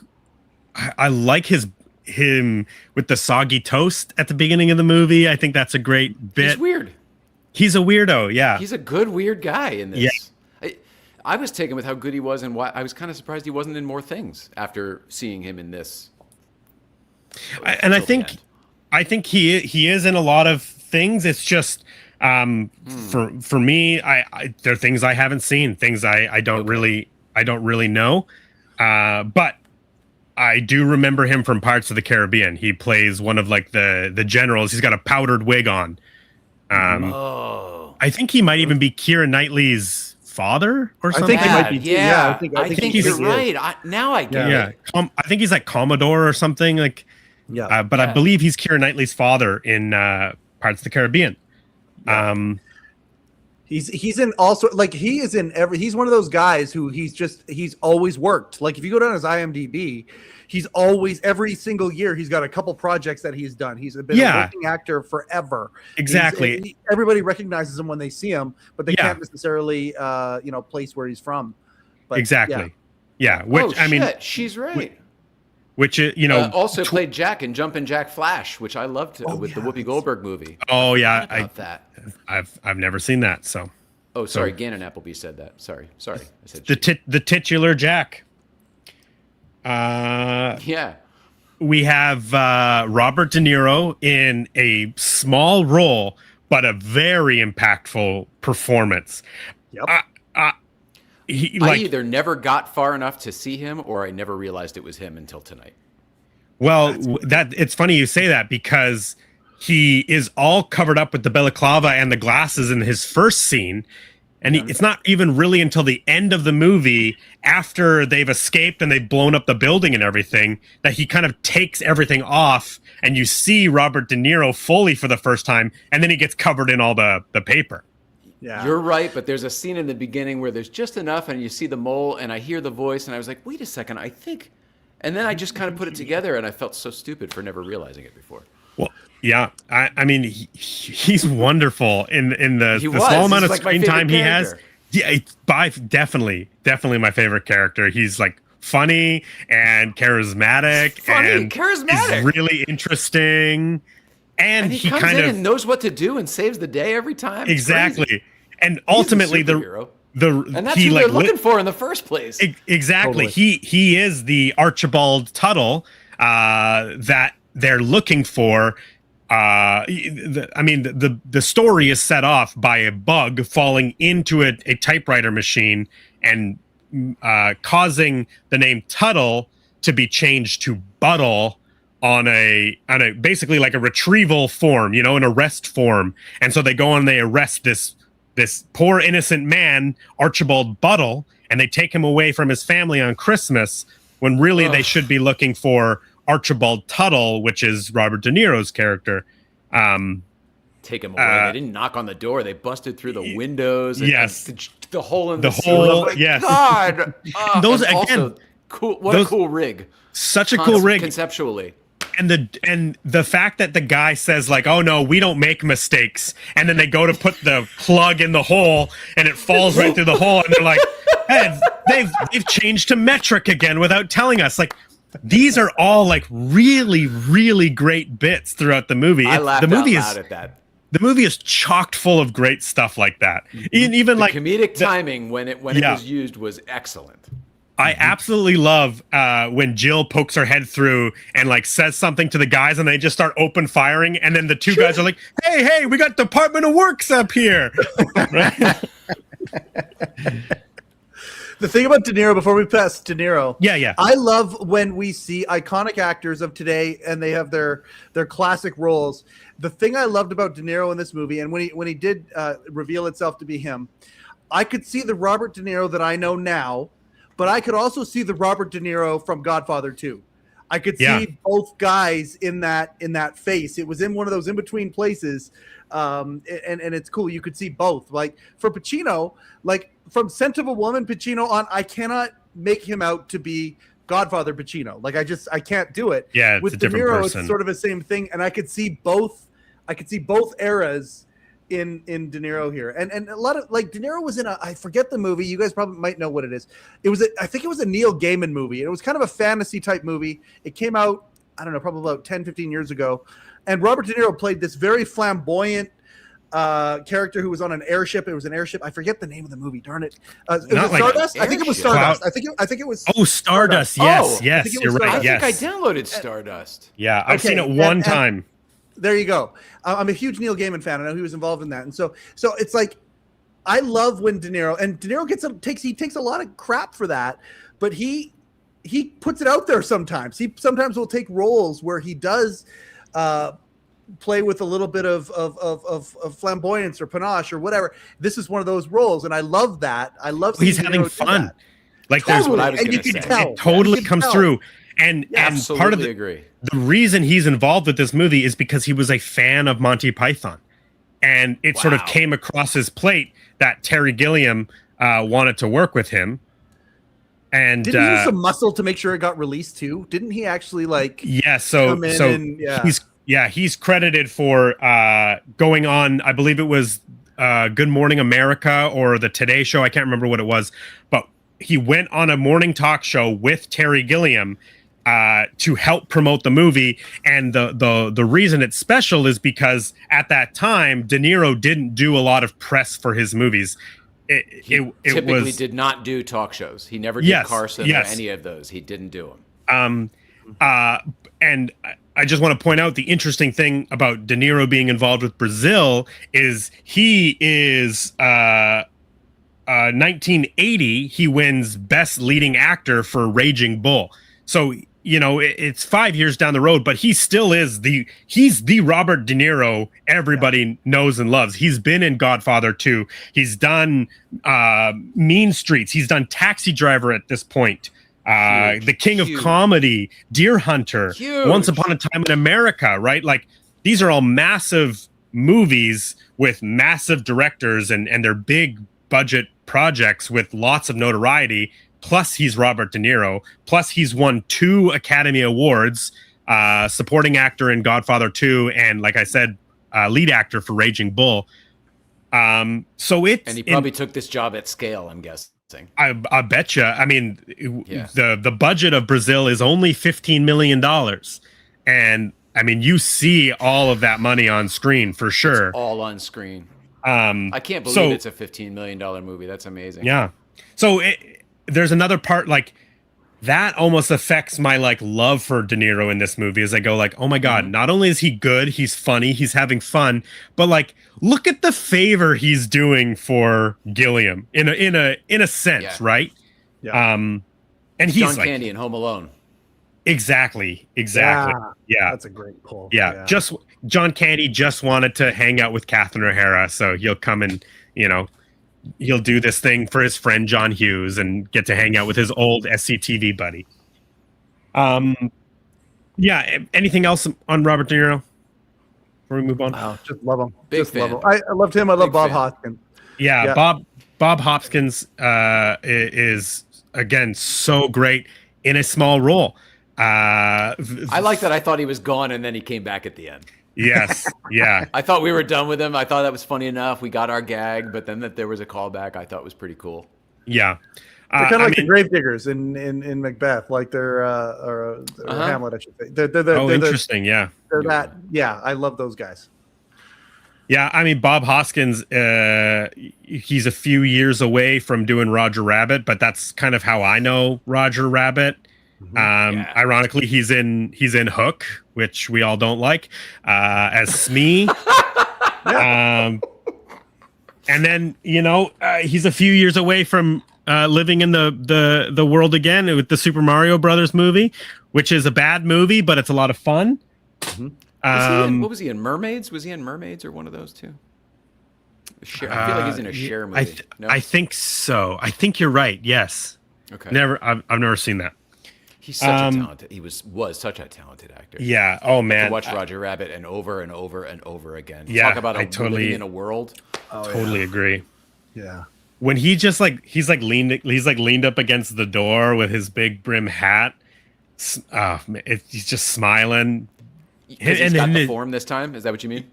him with the soggy toast at the beginning of the movie. I think that's a great bit. He's weird. He's a weirdo, yeah. He's a good weird guy in this. Yeah. I was taken with how good he was, and why I was kind of surprised he wasn't in more things after seeing him in this. I think he is in a lot of things. It's just for me, there are things I haven't seen, things I don't really know. But I do remember him from Pirates of the Caribbean. He plays one of like the generals. He's got a powdered wig on. I think he might even be Keira Knightley's father or something. I think he might be. Yeah, I think you're right. Now I get it. I think he's like Commodore or something like. Yeah, but I believe he's Keira Knightley's father in Pirates of the Caribbean. Yeah. He's in also like he is in he's one of those guys who he's always worked. Like if you go down his IMDb, he's always every single year he's got a couple projects that he's done. He's been a working actor forever. Exactly. Everybody recognizes him when they see him, but they can't necessarily place where he's from. But, exactly. Yeah. Which I mean, she's right. Which also played Jack in Jumpin' Jack Flash, which I loved the Whoopi Goldberg movie. Oh yeah, I've never seen that. So. Oh, sorry, Gannon Appleby said that. Sorry. I said the titular Jack. Yeah. We have Robert De Niro in a small role, but a very impactful performance. Yep. I either never got far enough to see him, or I never realized it was him until tonight. Well, it's funny you say that, because he is all covered up with the balaclava and the glasses in his first scene. And it's not even really until the end of the movie, after they've escaped and they've blown up the building and everything, that he kind of takes everything off, and you see Robert De Niro fully for the first time, and then he gets covered in all the paper. Yeah, you're right, but there's a scene in the beginning where there's just enough, and you see the mole, and I hear the voice, and I was like, wait a second, I think... And then I just kind of put it together, and I felt so stupid for never realizing it before. Well, yeah, I mean, he's wonderful in the small amount of screen time he has. Yeah, definitely my favorite character. He's like funny and charismatic, charismatic, is really interesting, and he comes kind in of and knows what to do and saves the day every time. Exactly, and ultimately and that's who they're looking for in the first place. Exactly, totally. He is the Archibald Tuttle that they're looking for. The story is set off by a bug falling into a typewriter machine and causing the name Tuttle to be changed to Buttle on a basically like a retrieval form, an arrest form. And so they go and they arrest this poor innocent man, Archibald Buttle, and they take him away from his family on Christmas, when really they should be looking for Archibald Tuttle, which is Robert De Niro's character. Take him away. They didn't knock on the door. They busted through the windows. And the hole in the hole. Yes. God. Those again. Also, cool. What a cool rig. Such a cool rig conceptually. And the fact that the guy says like, "Oh no, we don't make mistakes," and then they go to put the plug in the hole and it falls right through the hole, and they're like, "Hey, they've changed to metric again without telling us." Like, these are all like really, really great bits throughout the movie. I laughed out loud at that. The movie is chocked full of great stuff like that. Even like comedic timing when it was used was excellent. I absolutely love when Jill pokes her head through and like says something to the guys, and they just start open firing, and then the two guys are like, "Hey, we got Department of Works up here." The thing about De Niro, before we pass De Niro, yeah, I love when we see iconic actors of today and they have their classic roles. The thing I loved about De Niro in this movie, and when he did reveal itself to be him, I could see the Robert De Niro that I know now, but I could also see the Robert De Niro from Godfather 2. I could see both guys in that face. It was in one of those in between places, and it's cool. You could see both. Like for Pacino, like from Scent of a Woman, Pacino on, I cannot make him out to be Godfather Pacino. Like I can't do it. Yeah, it's with a De different Niro, person. It's sort of the same thing, and I could see both eras in De Niro here, and a lot of like De Niro was in I forget the movie. You guys probably might know what it is. I think it was a Neil Gaiman movie. It was kind of a fantasy type movie. It came out, I don't know, probably about 10, 15 years ago. And Robert De Niro played this very flamboyant character who was on an airship. It was an airship. I forget the name of the movie. Darn it! It was Stardust. I think it was Stardust. I think it was. Oh, Stardust. Yes, you're right. I think I downloaded Stardust. Yeah, I've seen it one time. There you go. I'm a huge Neil Gaiman fan. I know he was involved in that, and so it's like I love when De Niro takes a lot of crap for that, but he puts it out there sometimes. He sometimes will take roles where he does play with a little bit of flamboyance or panache or whatever. This is one of those roles, and I love that. I love he's having fun. Like there's what I was and you can tell. It totally comes through. And part of the reason he's involved with this movie is because he was a fan of Monty Python, and it sort of came across his plate that Terry Gilliam wanted to work with him. And didn't he use some muscle to make sure it got released too? Didn't he actually like? Yeah. He's credited for going on. I believe it was Good Morning America or the Today Show. I can't remember what it was, but he went on a morning talk show with Terry Gilliam to help promote the movie. And the reason it's special is because at that time, De Niro didn't do a lot of press for his movies. It typically did not do talk shows. He never did Carson or any of those. He didn't do them. And I just want to point out the interesting thing about De Niro being involved with Brazil is he is 1980, he wins Best Leading Actor for Raging Bull. So, it's 5 years down the road, but he still is he's the Robert De Niro everybody knows and loves. He's been in Godfather 2. He's done Mean Streets. He's done Taxi Driver at this point. The King of Comedy, Deer Hunter, Once Upon a Time in America, right? Like, these are all massive movies with massive directors and they're big budget projects with lots of notoriety. Plus, he's Robert De Niro. Plus, he's won 2 Academy Awards, supporting actor in Godfather 2, and like I said, lead actor for Raging Bull. And he probably took this job at scale, I'm guessing. I bet you. I mean, the budget of Brazil is only $15 million, and I mean, you see all of that money on screen for sure. It's all on screen. I can't believe it's a $15 million movie. That's amazing. Yeah. So there's another part like that almost affects my like love for De Niro in this movie as I go like, oh my God, not only is he good, he's funny, he's having fun, but like, look at the favor he's doing for Gilliam in a sense, right? Yeah. And he's John Candy in Home Alone. Exactly. Yeah. That's a great pull. Yeah. Just John Candy just wanted to hang out with Catherine O'Hara, so he'll come and, he'll do this thing for his friend John Hughes and get to hang out with his old SCTV buddy. Yeah. Anything else on Robert De Niro before we move on? Oh, just love him. Love him. I loved him. I love Bob Hoskins. Yeah. Bob Hoskins is again so great in a small role. I like that. I thought he was gone and then he came back at the end. Yes. Yeah. I thought we were done with him. I thought that was funny enough. We got our gag, but then that there was a callback, I thought was pretty cool. Yeah. They're kind of like the gravediggers in Macbeth, like they're Hamlet, I should say. They're interesting. Yeah. They're that. Yeah. I love those guys. Yeah. I mean, Bob Hoskins, he's a few years away from doing Roger Rabbit, but that's kind of how I know Roger Rabbit. Ironically, he's in Hook, which we all don't like, as Smee. And then he's a few years away from living in the world again with the Super Mario Brothers movie, which is a bad movie, but it's a lot of fun. What was he in? Mermaids? Was he in Mermaids or one of those two? I feel like he's in a Cher movie. I think so. I think you're right. Yes. Okay. I've never seen that. He's such a talented. He was such a talented actor. Yeah. Oh man. To watch Roger Rabbit and over and over and over again. Yeah. Talk about living in a world. Totally agree. Yeah. When he just he's leaned up against the door with his big brim hat. He's just smiling. He's got the form this time. Is that what you mean?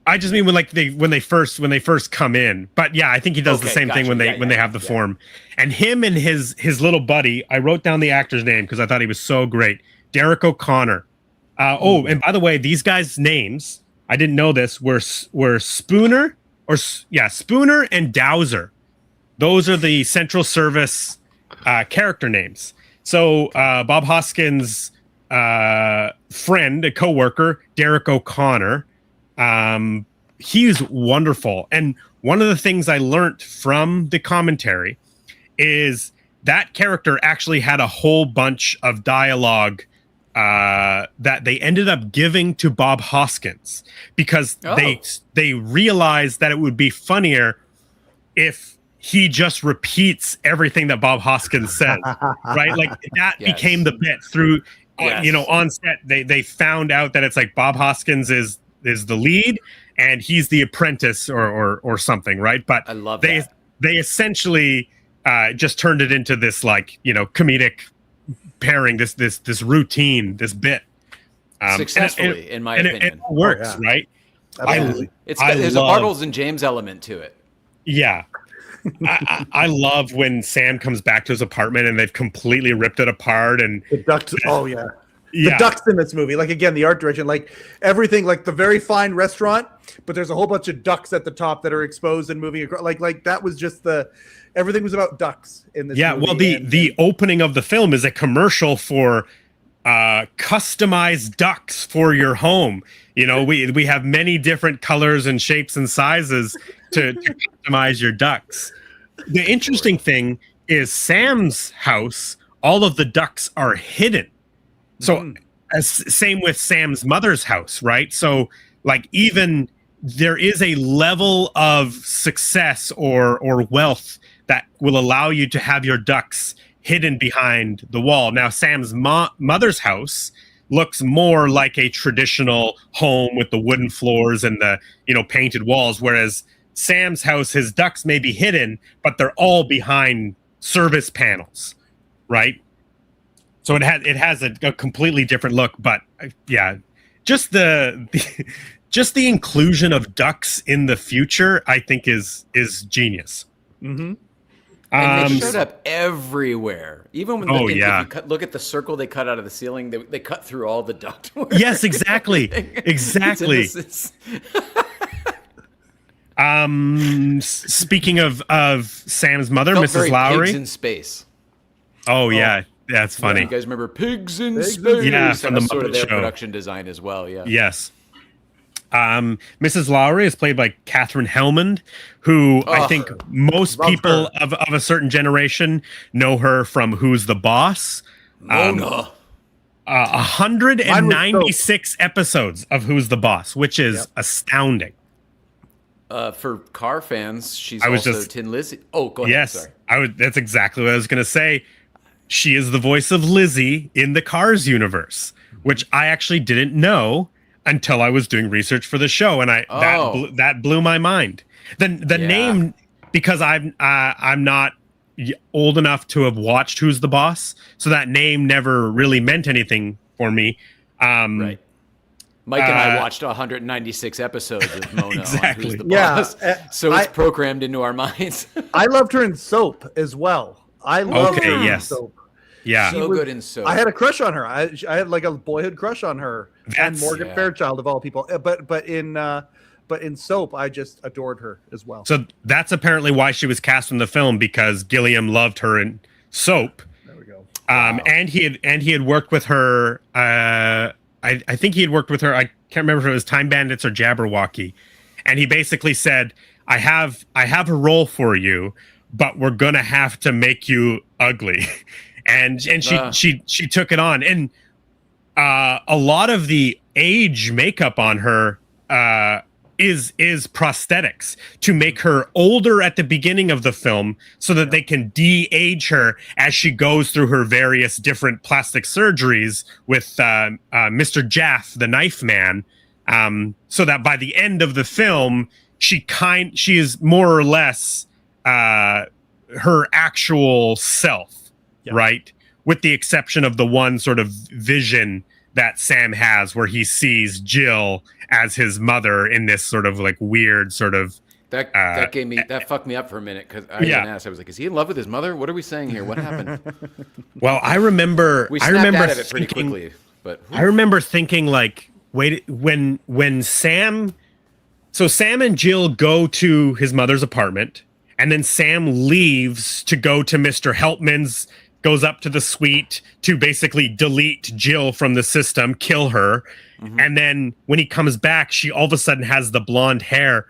I just mean when they first come in. But yeah, I think he does the same thing when they have the form. And him and his little buddy, I wrote down the actor's name because I thought he was so great. Derek O'Connor. And by the way, these guys' names, I didn't know this, were Spooner Spooner and Dowser. Those are the Central Service character names. So Bob Hoskins' friend, a coworker, Derek O'Connor. He's wonderful. And one of the things I learned from the commentary is that character actually had a whole bunch of dialogue that they ended up giving to Bob Hoskins because they realized that it would be funnier if he just repeats everything that Bob Hoskins says, right? Like that became the bit through, on set, they found out that it's like Bob Hoskins is the lead and he's the apprentice or something, right? But I love that. They essentially just turned it into this comedic pairing, this routine, this bit. Successfully, in my opinion. It works, right? Absolutely. There's a Bartles and James element to it. Yeah. I love when Sam comes back to his apartment and they've completely ripped it apart and the ducks. Oh yeah. The ducks in this movie, like again, the art direction, like everything, like the very fine restaurant, but there's a whole bunch of ducks at the top that are exposed and moving across. Like that was just everything was about ducks in this. Yeah, movie. Well, the opening of the film is a commercial for customized ducks for your home. We have many different colors and shapes and sizes to customize your ducks. The interesting thing is Sam's house, all of the ducks are hidden. So same with Sam's mother's house, right? So like even there is a level of success or wealth that will allow you to have your ducks hidden behind the wall. Now, Sam's mother's house looks more like a traditional home with the wooden floors and the, painted walls, whereas Sam's house, his ducks may be hidden, but they're all behind service panels, right? So it has a completely different look, but yeah, just the inclusion of ducks in the future, I think is genius. Mm-hmm. And they showed up everywhere. Even when if you look at the circle they cut out of the ceiling, they cut through all the ductwork. Yes, exactly. Exactly. Speaking of Sam's mother, Mrs. Lowry. Pigs in Space. Oh yeah, that's funny. You guys remember Pigs in Space? Yeah, from the sort of their show. production design as well. Yeah. Yes. Mrs. Lowry is played by Katherine Helmond, who I think most people of a certain generation know her from Who's the Boss. 196 episodes of Who's the Boss, which is astounding. For car fans, she's also Tin Lizzie. Oh, go ahead. Yes, sorry. That's exactly what I was going to say. She is the voice of Lizzie in the Cars universe, which I actually didn't know until I was doing research for the show, and that blew my mind. The name, because I'm not old enough to have watched Who's the Boss, so that name never really meant anything for me. Right. Mike and I watched 196 episodes of Mona on Who's the Boss, so it's programmed into our minds. I loved her in Soap as well. I loved her in Soap. Yeah, so good in Soap. I had a crush on her. I had like a boyhood crush on her. And Morgan Fairchild of all people. But in Soap, I just adored her as well. So that's apparently why she was cast in the film, because Gilliam loved her in Soap. There we go. Wow. And he had worked with her. I think he had worked with her. I can't remember if it was Time Bandits or Jabberwocky. And he basically said, I have a role for you, but we're gonna have to make you ugly. and she took it on. And a lot of the age makeup on her is prosthetics to make her older at the beginning of the film so that they can de-age her as she goes through her various different plastic surgeries with Mr. Jaff, the knife man, so that by the end of the film, she is more or less her actual self, right? With the exception of the one sort of vision that Sam has where he sees Jill as his mother in this sort of like weird sort of that fucked me up for a minute, because I even asked, I was like, is he in love with his mother? What are we saying here? What happened? Well, I remember out of it pretty quickly, but I remember thinking like, wait, when Sam and Jill go to his mother's apartment, and then Sam leaves to go to Mr. Helpman's, goes up to the suite to basically delete Jill from the system, kill her. Mm-hmm. And then when he comes back, she all of a sudden has the blonde hair.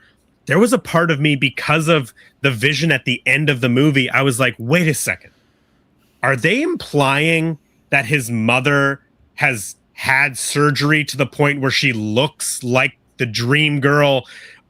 There was a part of me, because of the vision at the end of the movie, I was like, wait a second. Are they implying that his mother has had surgery to the point where she looks like the dream girl,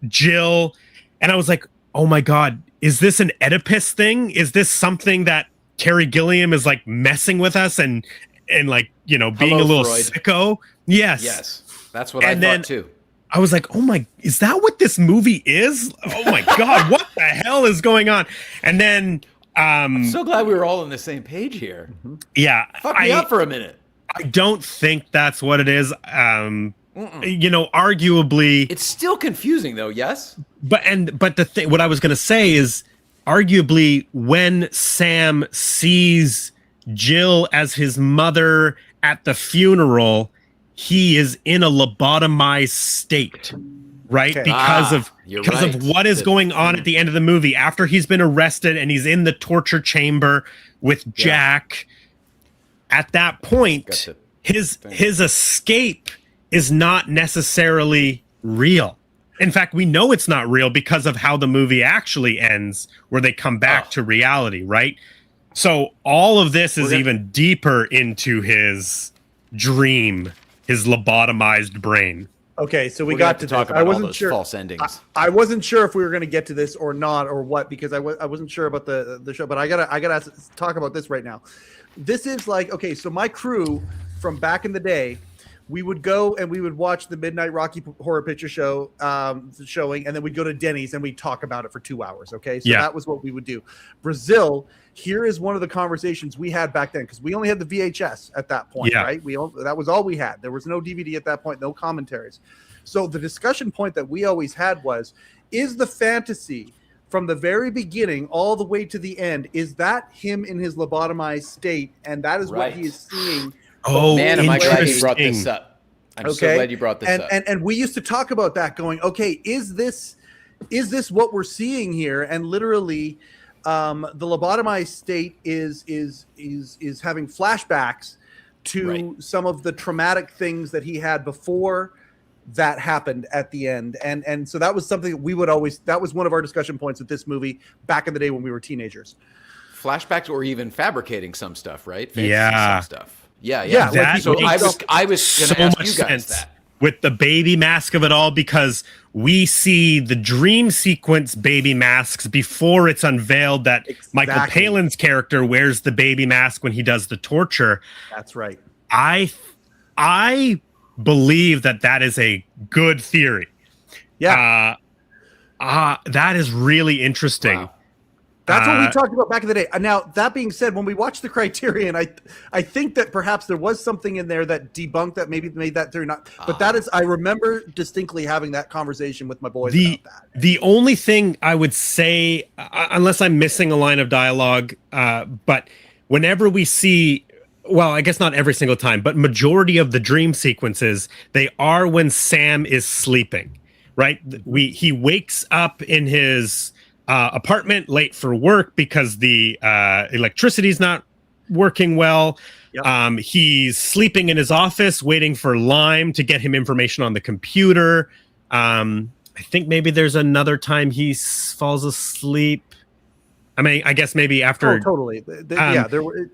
Jill? And I was like, oh my God, is this an Oedipus thing? Is this something that Terry Gilliam is like messing with us and like, being a little Freud. Sicko? Yes. That's what I thought too. I was like, oh my, is that what this movie is? Oh my God, what the hell is going on? And then I'm so glad we were all on the same page here. Yeah. Fuck me up for a minute. I don't think that's what it is. Arguably it's still confusing though, yes? But the thing, what I was gonna say is, arguably, when Sam sees Jill as his mother at the funeral, he is in a lobotomized state, right? Okay. Because of what is going on at the end of the movie. After he's been arrested and he's in the torture chamber with Jack, at that point, his escape is not necessarily real. In fact, we know it's not real because of how the movie actually ends, where they come back to reality, right? So all of this is even deeper into his dream, his lobotomized brain. Okay, so we got to talk about all those false endings. I wasn't sure if we were going to get to this or not, or what, because I wasn't sure about the show. But I gotta talk about this right now. This is like, okay, so my crew from back in the day, we would go and we would watch the Midnight Rocky Horror Picture Show showing, and then we'd go to Denny's and we'd talk about it for 2 hours. Okay, so that was what we would do. Brazil. Here is one of the conversations we had back then, because we only had the VHS at that point, right? That was all we had. There was no DVD at that point, no commentaries. So the discussion point that we always had was, is the fantasy from the very beginning all the way to the end, is that him in his lobotomized state? And that is what he is seeing. Oh, man, am I glad you brought this up. I'm so glad you brought this up. And we used to talk about that going, okay, is this what we're seeing here? And literally the lobotomized state is having flashbacks to some of the traumatic things that he had before that happened at the end. And so that was something that we would always, that was one of our discussion points with this movie back in the day when we were teenagers. Flashbacks, or even fabricating some stuff, right? Some stuff. Yeah. That so I was going to ask you guys that. With the baby mask of it all, because we see the dream sequence baby masks before it's unveiled that Michael Palin's character wears the baby mask when he does the torture. That's right. I believe that is a good theory. Yeah. That is really interesting. Wow. That's what we talked about back in the day. Now, that being said, when we watched the Criterion, I think that perhaps there was something in there that debunked that, maybe made that theory not. But that is, I remember distinctly having that conversation with my boys about that. The only thing I would say, unless I'm missing a line of dialogue, but whenever we see, well, I guess not every single time, but majority of the dream sequences, they are when Sam is sleeping, right? He wakes up in his apartment late for work because the electricity's not working well. Yep. He's sleeping in his office waiting for Lime to get him information on the computer. I think maybe there's another time he falls asleep. I mean, I guess maybe after. Oh, totally. There were.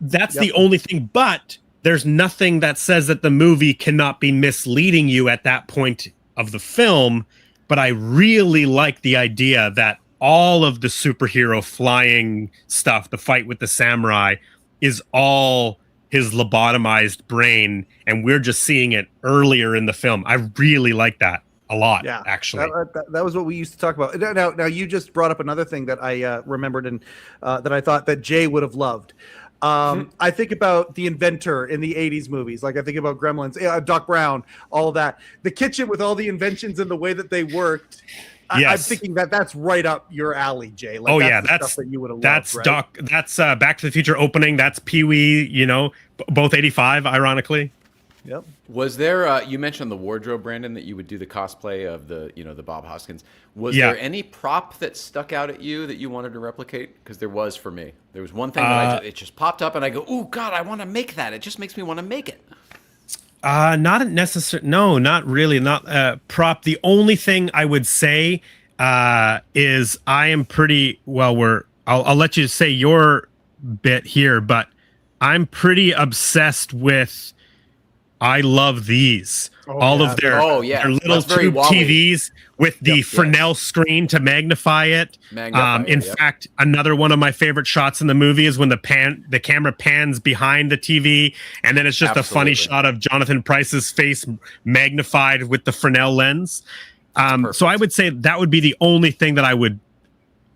That's the only thing. But there's nothing that says that the movie cannot be misleading you at that point of the film. But I really like the idea that all of the superhero flying stuff, the fight with the samurai, is all his lobotomized brain, and we're just seeing it earlier in the film. I really like that a lot, actually. That was what we used to talk about. Now you just brought up another thing that I remembered, and that I thought that Jay would have loved. I think about the inventor in the 80s movies. Like I think about Gremlins, Doc Brown, all of that. The kitchen with all the inventions and the way that they worked. I'm thinking that's right up your alley, Jay. Like, that's stuff that you would have loved, right? That's Back to the Future opening. That's Pee-wee, both 85, ironically. Yep. Was there, you mentioned the wardrobe, Brandon, that you would do the cosplay of the Bob Hoskins. Was there any prop that stuck out at you that you wanted to replicate? Because there was for me. There was one thing that it just popped up and I go, oh God, I want to make that. It just makes me want to make it. Not necessarily. No, not really. Not prop. The only thing I would say is I am pretty well. I'll let you say your bit here, but I'm pretty obsessed with. I love these. All of their little tube TVs with the Fresnel screen to magnify it. In fact, another one of my favorite shots in the movie is when the camera pans behind the TV, and then it's just a funny shot of Jonathan Pryce's face magnified with the Fresnel lens. So I would say that would be the only thing that I would,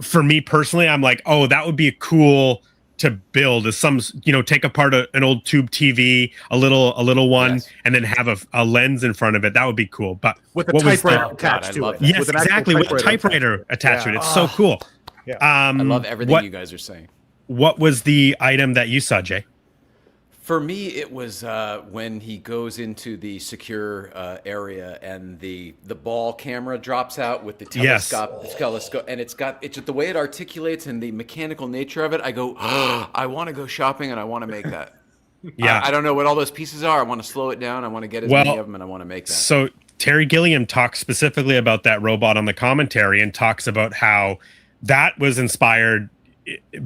for me personally, I'm like, oh, that would be a cool to build, is some, take apart an old tube TV, a little one, and then have a lens in front of it. That would be cool. But with a typewriter attached to it. Yes, exactly. With a typewriter attached to it. It's so cool. Yeah. I love everything you guys are saying. What was the item that you saw, Jay? For me, it was when he goes into the secure area and the ball camera drops out with the telescope, and it's just the way it articulates and the mechanical nature of it. I go, I want to go shopping and I want to make that. I don't know what all those pieces are. I want to slow it down. I want to get as many of them, and I want to make that. So Terry Gilliam talks specifically about that robot on the commentary and talks about how that was inspired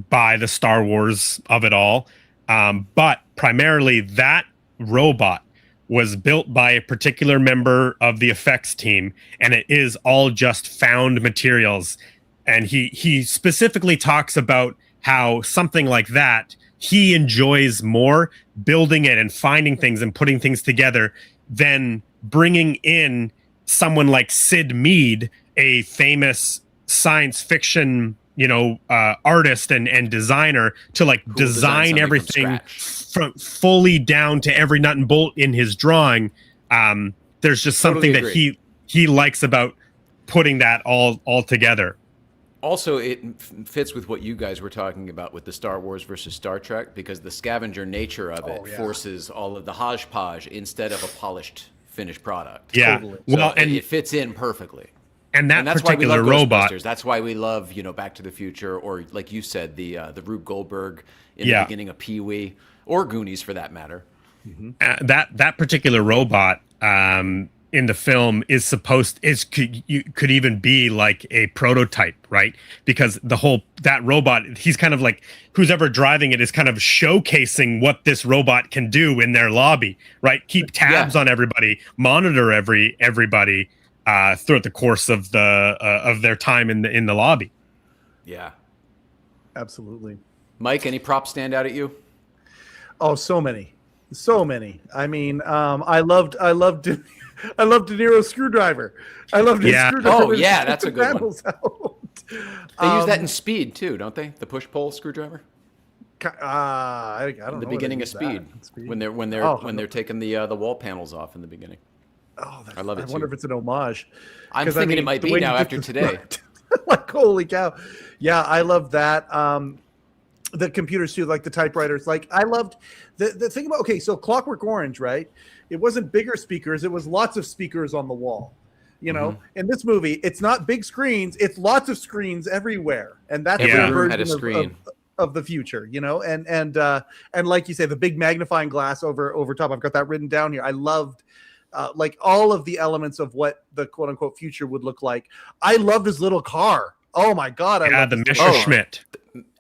by the Star Wars of it all. But primarily that robot was built by a particular member of the effects team, and it is all just found materials. And he specifically talks about how something like that, he enjoys more building it and finding things and putting things together than bringing in someone like Sid Mead, a famous science fiction, artist and designer, to like design everything from fully down to every nut and bolt in his drawing. There's just something that he likes about putting that all together. Also, it fits with what you guys were talking about with the Star Wars versus Star Trek, because the scavenger nature of it forces all of the hodgepodge instead of a polished finished product. Yeah, totally. Well, and it fits in perfectly. And that's why particular we love robot. Ghostbusters. That's why we love, Back to the Future, or like you said, the Rube Goldberg in the beginning of Pee-wee, or Goonies for that matter. Mm-hmm. That particular robot in the film could even be like a prototype, right? Because that robot, he's kind of like, who's ever driving it is kind of showcasing what this robot can do in their lobby, right? Keep tabs on everybody, monitor everybody throughout the course of their time in the lobby. Yeah, absolutely. Mike, any props stand out at you? Oh, so many. I mean, I loved De Niro's screwdriver. I loved his screwdriver. Oh yeah, that's a good one. They use that in Speed too, don't they? The push-pull screwdriver. I don't know. The beginning of Speed, when they're taking the wall panels off in the beginning. Oh, I love it. I wonder if it's an homage. I'm thinking it might be now after today. Like, holy cow. Yeah, I love that. The computers too, like the typewriters. Like, I loved the thing about, so Clockwork Orange, right? It wasn't bigger speakers. It was lots of speakers on the wall. In this movie, it's not big screens. It's lots of screens everywhere. And that's the version of the future, and like you say, the big magnifying glass over top. I've got that written down here. I loved like all of the elements of what the quote unquote future would look like. I loved his little car. Oh my God. The Messerschmitt.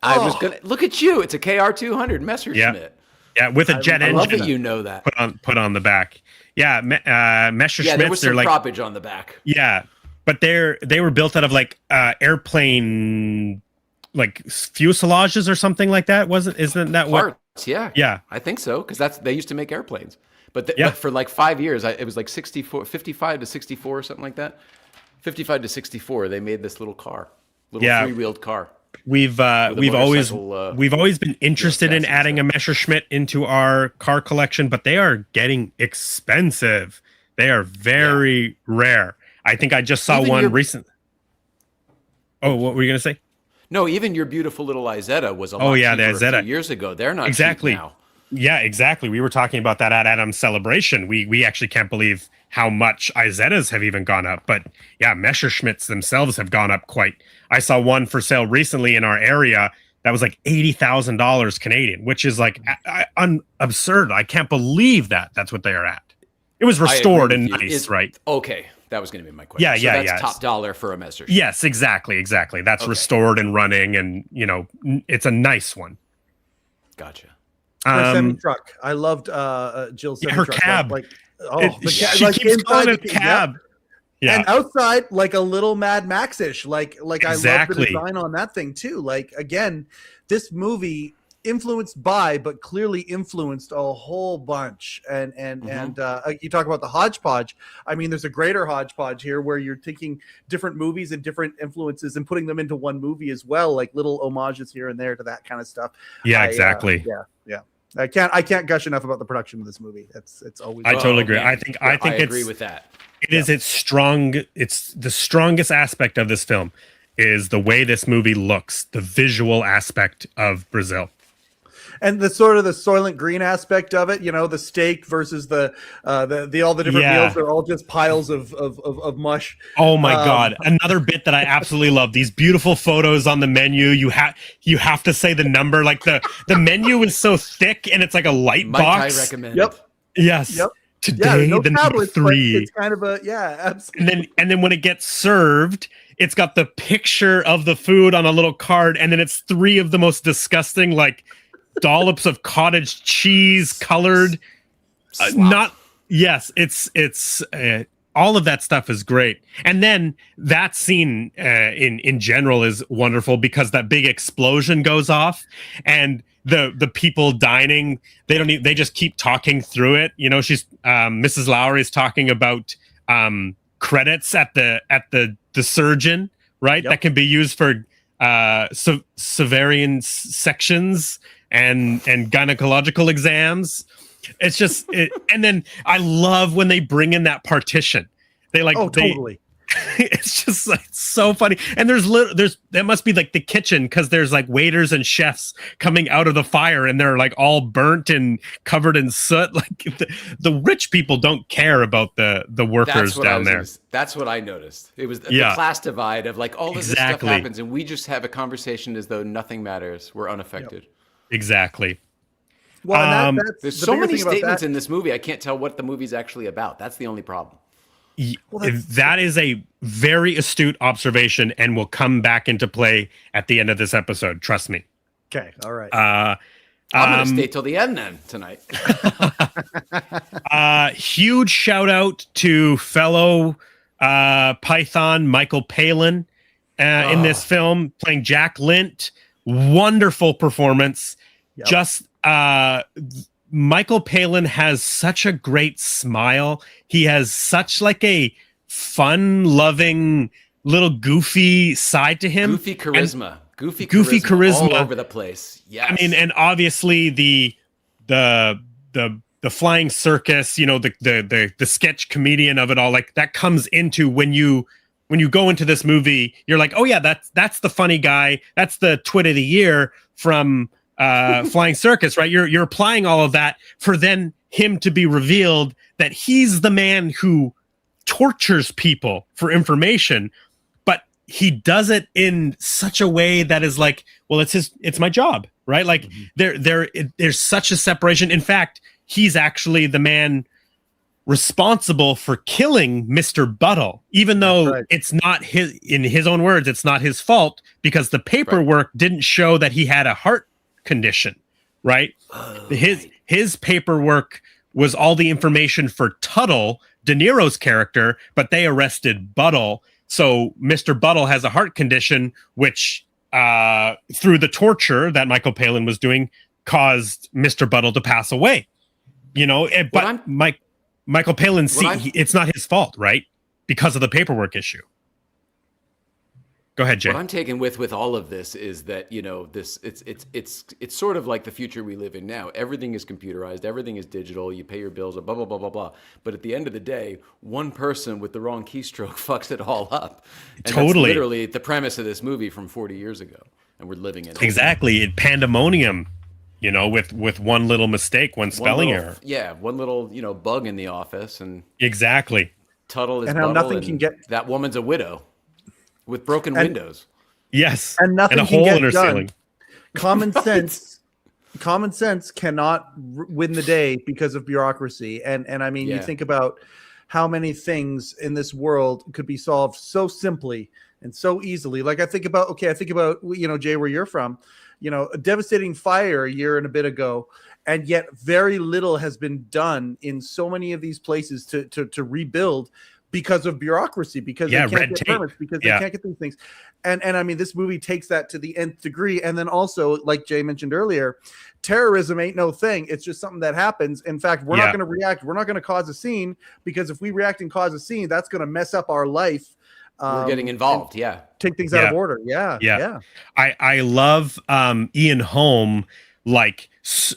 I was going to look at you. It's a KR200 Messerschmitt. Yeah. With a jet engine. I love that you know that. Put on the back. Yeah. Messerschmitts. Yeah, there was some proppage on the back. Yeah. But they were built out of like airplane, like fuselages or something like that. Isn't that parts? What? Yeah. I think so. Cause they used to make airplanes. But for like 5 years, it was like 55 to 64 or something like that. 55 to 64, they made this little car, three-wheeled car. We've always been interested in adding a Messerschmitt into our car collection, but they are getting expensive. They are very rare. I think I just saw one recently. Oh, what were you gonna say? No, even your beautiful little Izetta was a lot cheaper the Izetta. A few years ago. They're not exactly cheap now. Yeah, exactly. We were talking about that at Adam's celebration. We actually can't believe how much Izettas have even gone up. But yeah, Messerschmitts themselves have gone up quite. I saw one for sale recently in our area that was like $80,000 Canadian, which is like absurd. I can't believe that's what they are at. It was restored and nice, right? Okay, that was going to be my question. Yeah, that's top dollar for a Messerschmitt. Yes, exactly. That's restored and running, and it's a nice one. Gotcha. Her semi-truck. I loved Jill's semi-truck. Her cab. She keeps calling it cab. Yeah. And outside, like a little Mad Max-ish. Like exactly. I love the design on that thing too. Like, again, this movie influenced by, but clearly influenced a whole bunch. And you talk about the hodgepodge. I mean, there's a greater hodgepodge here where you're taking different movies and different influences and putting them into one movie as well, like little homages here and there to that kind of stuff. Yeah, exactly. Yeah. I can't gush enough about the production of this movie. It's always. I totally agree. Man. I think I agree with that. It is its strong. It's the strongest aspect of this film is the way this movie looks, the visual aspect of Brazil. And the sort of the Soylent Green aspect of it, the steak versus the all the different meals, they're all just piles of mush. Oh my God. Another bit that I absolutely love, these beautiful photos on the menu. You have to say the number, like the menu is so thick and it's like a light box. I recommend. Yep. Yes. Yep. today, no the tablets, number 3. It's kind of absolutely. And then when it gets served, it's got the picture of the food on a little card, and then it's 3 of the most disgusting, like, dollops of cottage cheese colored. It's all of that stuff is great. And then that scene in general is wonderful because that big explosion goes off, and the people dining, they just keep talking through it. You know, she's Mrs. Lowry is talking about credits at the surgeon, right? Yep. That can be used for cesarean sections and gynecological exams. It's just and then I love when they bring in that partition. Totally. It's just like so funny. And there's that must be like the kitchen, because there's like waiters and chefs coming out of the fire, and they're like all burnt and covered in soot. Like the rich people don't care about the workers down there. That's what I noticed. It was the class divide of like all of this stuff happens, and we just have a conversation as though nothing matters. We're unaffected. Yep. Exactly. Well, there's so many statements in this movie. I can't tell what the movie's actually about. That's the only problem. That is a very astute observation, and will come back into play at the end of this episode. Trust me. Okay. All right. I'm going to stay till the end then tonight. Huge shout out to fellow Python Michael Palin in this film, playing Jack Lint. Wonderful performance. Yep. Just Michael Palin has such a great smile. He has such like a fun-loving, little goofy side to him. Goofy charisma. Goofy charisma all over the place. Yes. I mean, and obviously the flying circus, you know, the sketch comedian of it all, like that comes into when you go into this movie, you're like, oh yeah, that's the funny guy. That's the twit of the year from Flying Circus, right? You're applying all of that for then him to be revealed that he's the man who tortures people for information, but he does it in such a way that is like, well, it's my job, right? Like there's such a separation. In fact, he's actually the man responsible for killing Mr. Buttle, even though it's not his, in his own words, it's not his fault, because the paperwork didn't show that he had a heart condition, right? His paperwork was all the information for Tuttle, De Niro's character, but they arrested Buttle. So Mr. Buttle has a heart condition, which through the torture that Michael Palin was doing caused Mr. Buttle to pass away. You know, but Michael Palin, it's not his fault, right? Because of the paperwork issue. Go ahead, Jay. What I'm taking with all of this is that, you know, it's sort of like the future we live in now. Everything is computerized, everything is digital. You pay your bills, blah blah blah blah blah. But at the end of the day, one person with the wrong keystroke fucks it all up. And totally. That's literally the premise of this movie from 40 years ago, and we're living in it. Exactly, pandemonium. You know, with one little mistake, one spelling error. Yeah, one little bug in the office, and exactly. Tuttle is and how Buttle, nothing can get. That woman's a widow. With broken windows. Yes. And nothing and a can hole get in her done. ceiling. Common sense cannot win the day because of bureaucracy. And I mean, you think about how many things in this world could be solved so simply and so easily. Like I think about, Jay, where you're from, a devastating fire a year and a bit ago. And yet very little has been done in so many of these places to rebuild because of bureaucracy, because they can't get permits, because they can't get these things. And I mean, this movie takes that to the nth degree. And then also, like Jay mentioned earlier, terrorism ain't no thing. It's just something that happens. In fact, we're not going to react. We're not going to cause a scene, because if we react and cause a scene, that's going to mess up our life. We're getting involved. Take things out of order. Yeah. I love Ian Holm. Like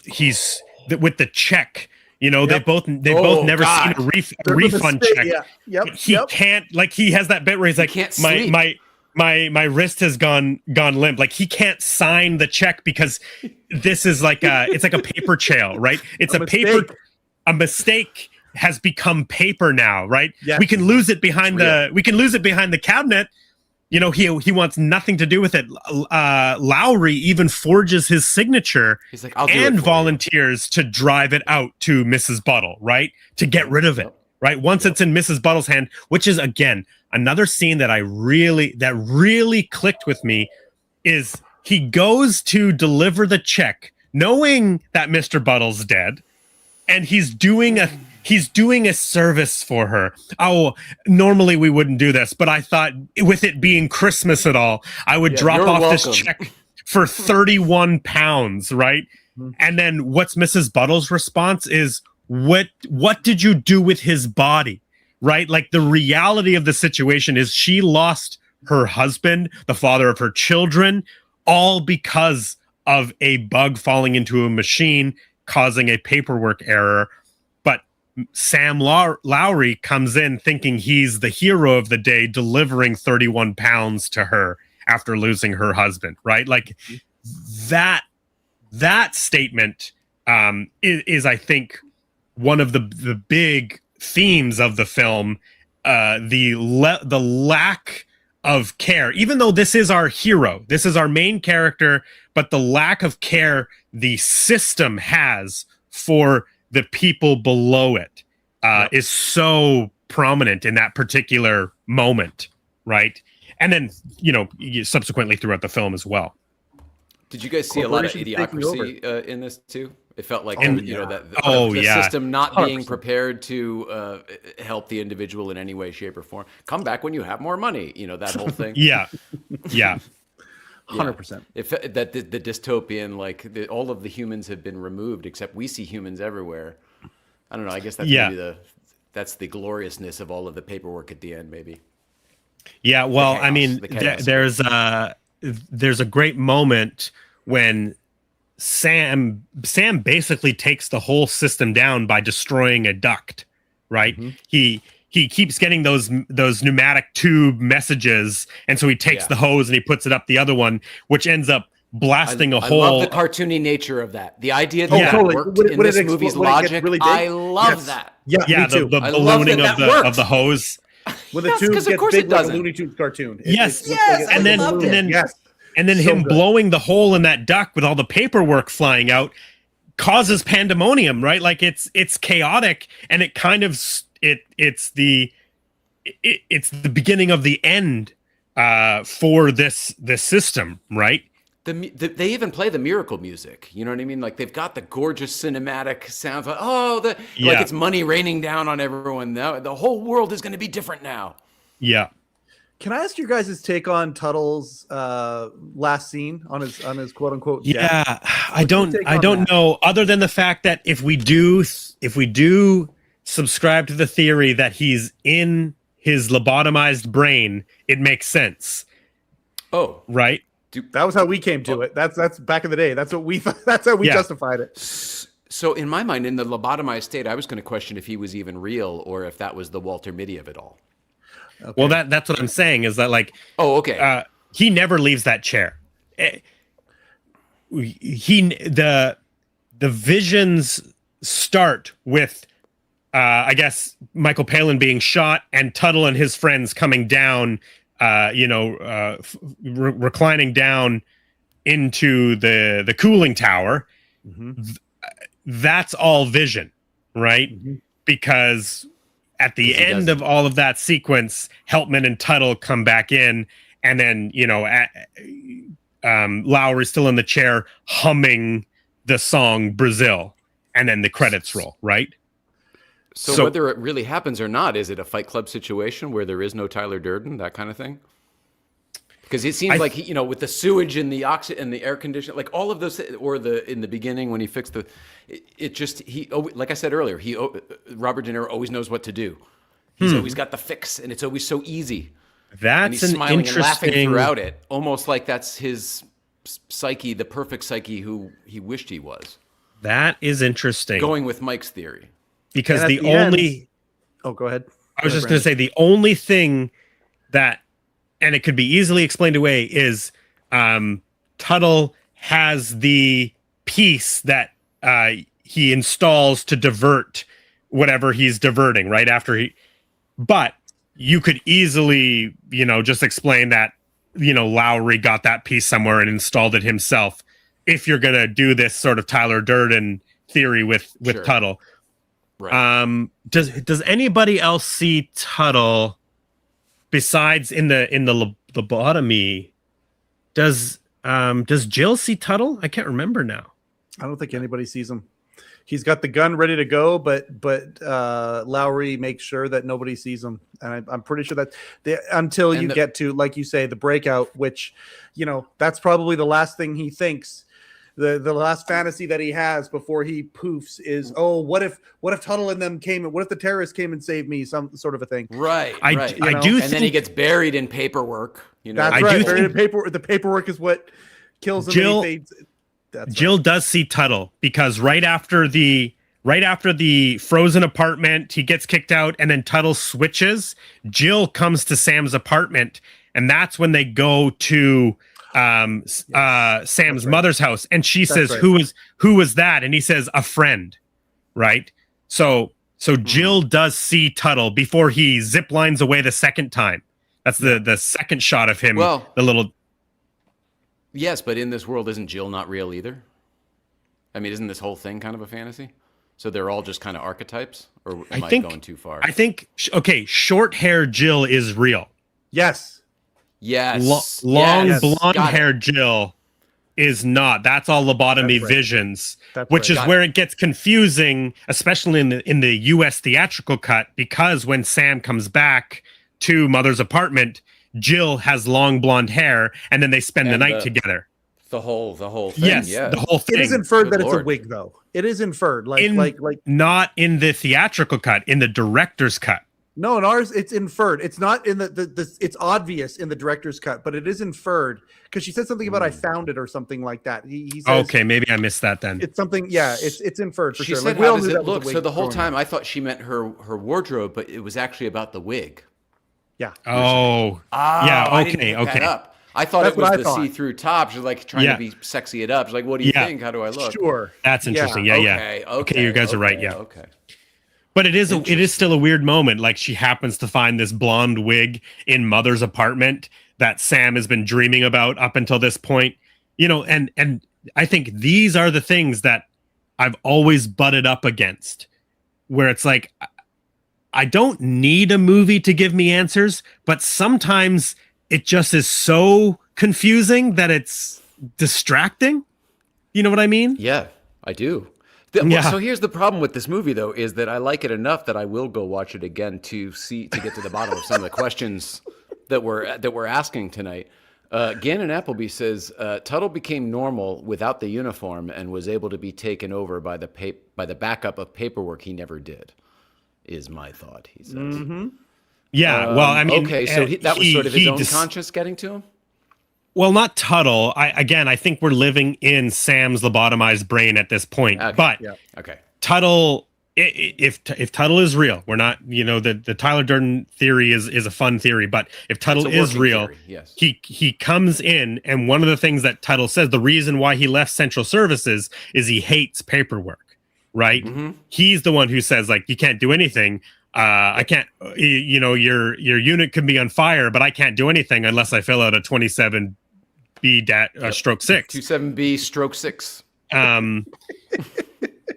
he's with the check. They both never seen a refund check. He can't, like, he has that bit where he's like, my wrist has gone limp. Like he can't sign the check because this is like it's like a paper trail, right? It's a mistake has become paper now, right? Yes. We can lose it behind the cabinet, he wants nothing to do with it. Lowry even forges his signature. He's like, I'll do and it for volunteers to drive it out to Mrs. Buttle, right? To get rid of it, right? Once it's in Mrs. Buttle's hand, which is, again, another scene that really clicked with me, is he goes to deliver the check knowing that Mr. Buttle's dead, and he's doing a service for her. Oh, normally we wouldn't do this, but I thought with it being Christmas at all, I would drop off this check for 31 pounds, right? Mm-hmm. And then what's Mrs. Buttle's response is, what did you do with his body? Right? Like, the reality of the situation is she lost her husband, the father of her children, all because of a bug falling into a machine, causing a paperwork error. But Sam Lowry comes in thinking he's the hero of the day, delivering 31 pounds to her after losing her husband, right? Like, that statement is, I think, one of the big themes of the film, the lack of care. Even though this is our hero, this is our main character, but the lack of care the system has for the people below it is so prominent in that particular moment, right? And then, subsequently throughout the film as well. Did you guys see a lot of idiocracy in this too? It felt like the system not being prepared to help the individual in any way, shape, or form. Come back when you have more money. That whole thing. Yeah. 100%. That the dystopian, all of the humans have been removed, except we see humans everywhere. I don't know. I guess that's maybe that's the gloriousness of all of the paperwork at the end, maybe. Yeah. Well, I mean, there's a great moment when Sam basically takes the whole system down by destroying a duct, right? Mm-hmm. He keeps getting those pneumatic tube messages, and so he takes the hose and he puts it up the other one, which ends up blasting a hole. I love the cartoony nature of that. The idea that worked in this movie's logic, really I love that. Yeah, the ballooning of the hose. When the tube gets big like a Looney Tunes cartoon. And then him blowing the hole in that duct with all the paperwork flying out causes pandemonium, right? Like, it's chaotic, and it kind of it's the beginning of the end for this system, right? They even play the miracle music. You know what I mean? Like, they've got the gorgeous cinematic sounds. Like it's money raining down on everyone. Now the whole world is going to be different now. Yeah. Can I ask your guys' take on Tuttle's last scene on his quote unquote death? Yeah, I don't know, other than the fact that if we do subscribe to the theory that he's in his lobotomized brain, it makes sense. Oh, right. That was how we came to it. That's back in the day. That's what we thought. That's how we justified it. So in my mind, in the lobotomized state, I was going to question if he was even real or if that was the Walter Mitty of it all. Okay. Well, that's what I'm saying, is that, like, he never leaves that chair. The visions start with I guess Michael Palin being shot and Tuttle and his friends coming down, reclining down into the cooling tower. Mm-hmm. That's all vision, right? Mm-hmm. Because at the end of all of that sequence, Helpman and Tuttle come back in, and then, Lowry's still in the chair humming the song Brazil, and then the credits roll, right? So whether it really happens or not, is it a Fight Club situation where there is no Tyler Durden, that kind of thing? Because it seems like he, with the sewage and the oxygen and the air conditioning, like all of those, or in the beginning when he fixed like I said earlier, Robert De Niro always knows what to do. He's always got the fix, and it's always so easy. That's and he's smiling and laughing throughout it, almost like that's his psyche, the perfect psyche who he wished he was. That is interesting. Going with Mike's theory. Because go ahead. I was just going to say the only thing that, and it could be easily explained away, is Tuttle has the piece that he installs to divert whatever he's diverting right after but you could easily, just explain that Lowry got that piece somewhere and installed it himself. If you're gonna do this sort of Tyler Durden theory with Sure. Tuttle, Right. Does anybody else see Tuttle besides in the lobotomy? Does Jill see Tuttle? I can't remember now. I don't think anybody sees him. He's got the gun ready to go, but Lowry makes sure that nobody sees him, and I'm pretty sure that until you get to, like you say, the breakout, which that's probably the last thing he thinks. The last fantasy that he has before he poofs is, oh, what if Tuttle and them came, and what if the terrorists came and saved me, some sort of a thing. Right. I do, and then he gets buried in paperwork. That's right. Buried in paper. The paperwork is what kills him. Jill does see Tuttle because right after the frozen apartment, he gets kicked out, and then Tuttle switches. Jill comes to Sam's apartment, and that's when they go to Sam's mother's house, and she says, right. Who was that? And he says, a friend, right? So Jill does see Tuttle before he zip lines away the second time. That's the second shot of him. Well, the little. Yes, but in this world, isn't Jill not real either? I mean, isn't this whole thing kind of a fantasy? So they're all just kind of archetypes, or am I going too far? I think short hair Jill is real. Yes. Long blonde hair Jill is not. That's all lobotomy visions, which is where it gets confusing, especially in the US theatrical cut, because when Sam comes back to Mother's apartment, Jill has long blonde hair, and then they spend the night together. The whole thing. Yes, yeah. The whole thing. It is inferred that it's a wig, though. It is inferred, like not in the theatrical cut, in the director's cut. No, in ours it's inferred. It's not in the it's obvious in the director's cut, but it is inferred because she said something about I found it or something like that. He says, okay, maybe I missed that then. It's something, yeah. It's inferred for she sure. Said, how does it look? So the whole time I thought she meant her wardrobe, but it was actually about the wig. Yeah. Oh. Yeah. Okay. Okay. I thought it was the see-through top. She's like trying to be sexy it up. She's like, "What do you think? How do I look?" Sure. That's interesting. Yeah. Okay. You guys are right. Yeah. Okay. But it is still a weird moment. Like she happens to find this blonde wig in Mother's apartment that Sam has been dreaming about up until this point. And I think these are the things that I've always butted up against, where it's like, I don't need a movie to give me answers, but sometimes it just is so confusing that it's distracting. You know what I mean? Yeah, I do. So here's the problem with this movie, though, is that I like it enough that I will go watch it again to get to the bottom of some of the questions that we're asking tonight. Gannon Appleby says Tuttle became normal without the uniform and was able to be taken over by the backup of paperwork he never did. Is my thought, he says. Mm-hmm. Yeah, well, I mean, okay, so that was sort of his own conscience getting to him. Well, not Tuttle. I think we're living in Sam's lobotomized brain at this point. Okay. But okay, Tuttle, if Tuttle is real, we're not. The Tyler Durden theory is a fun theory, but if Tuttle is real, yes. he comes in, and one of the things that Tuttle says, the reason why he left Central Services is he hates paperwork. Right? Mm-hmm. He's the one who says, like, you can't do anything. I can't, your unit could be on fire, but I can't do anything unless I fill out a 27B stroke 6. 27B stroke 6.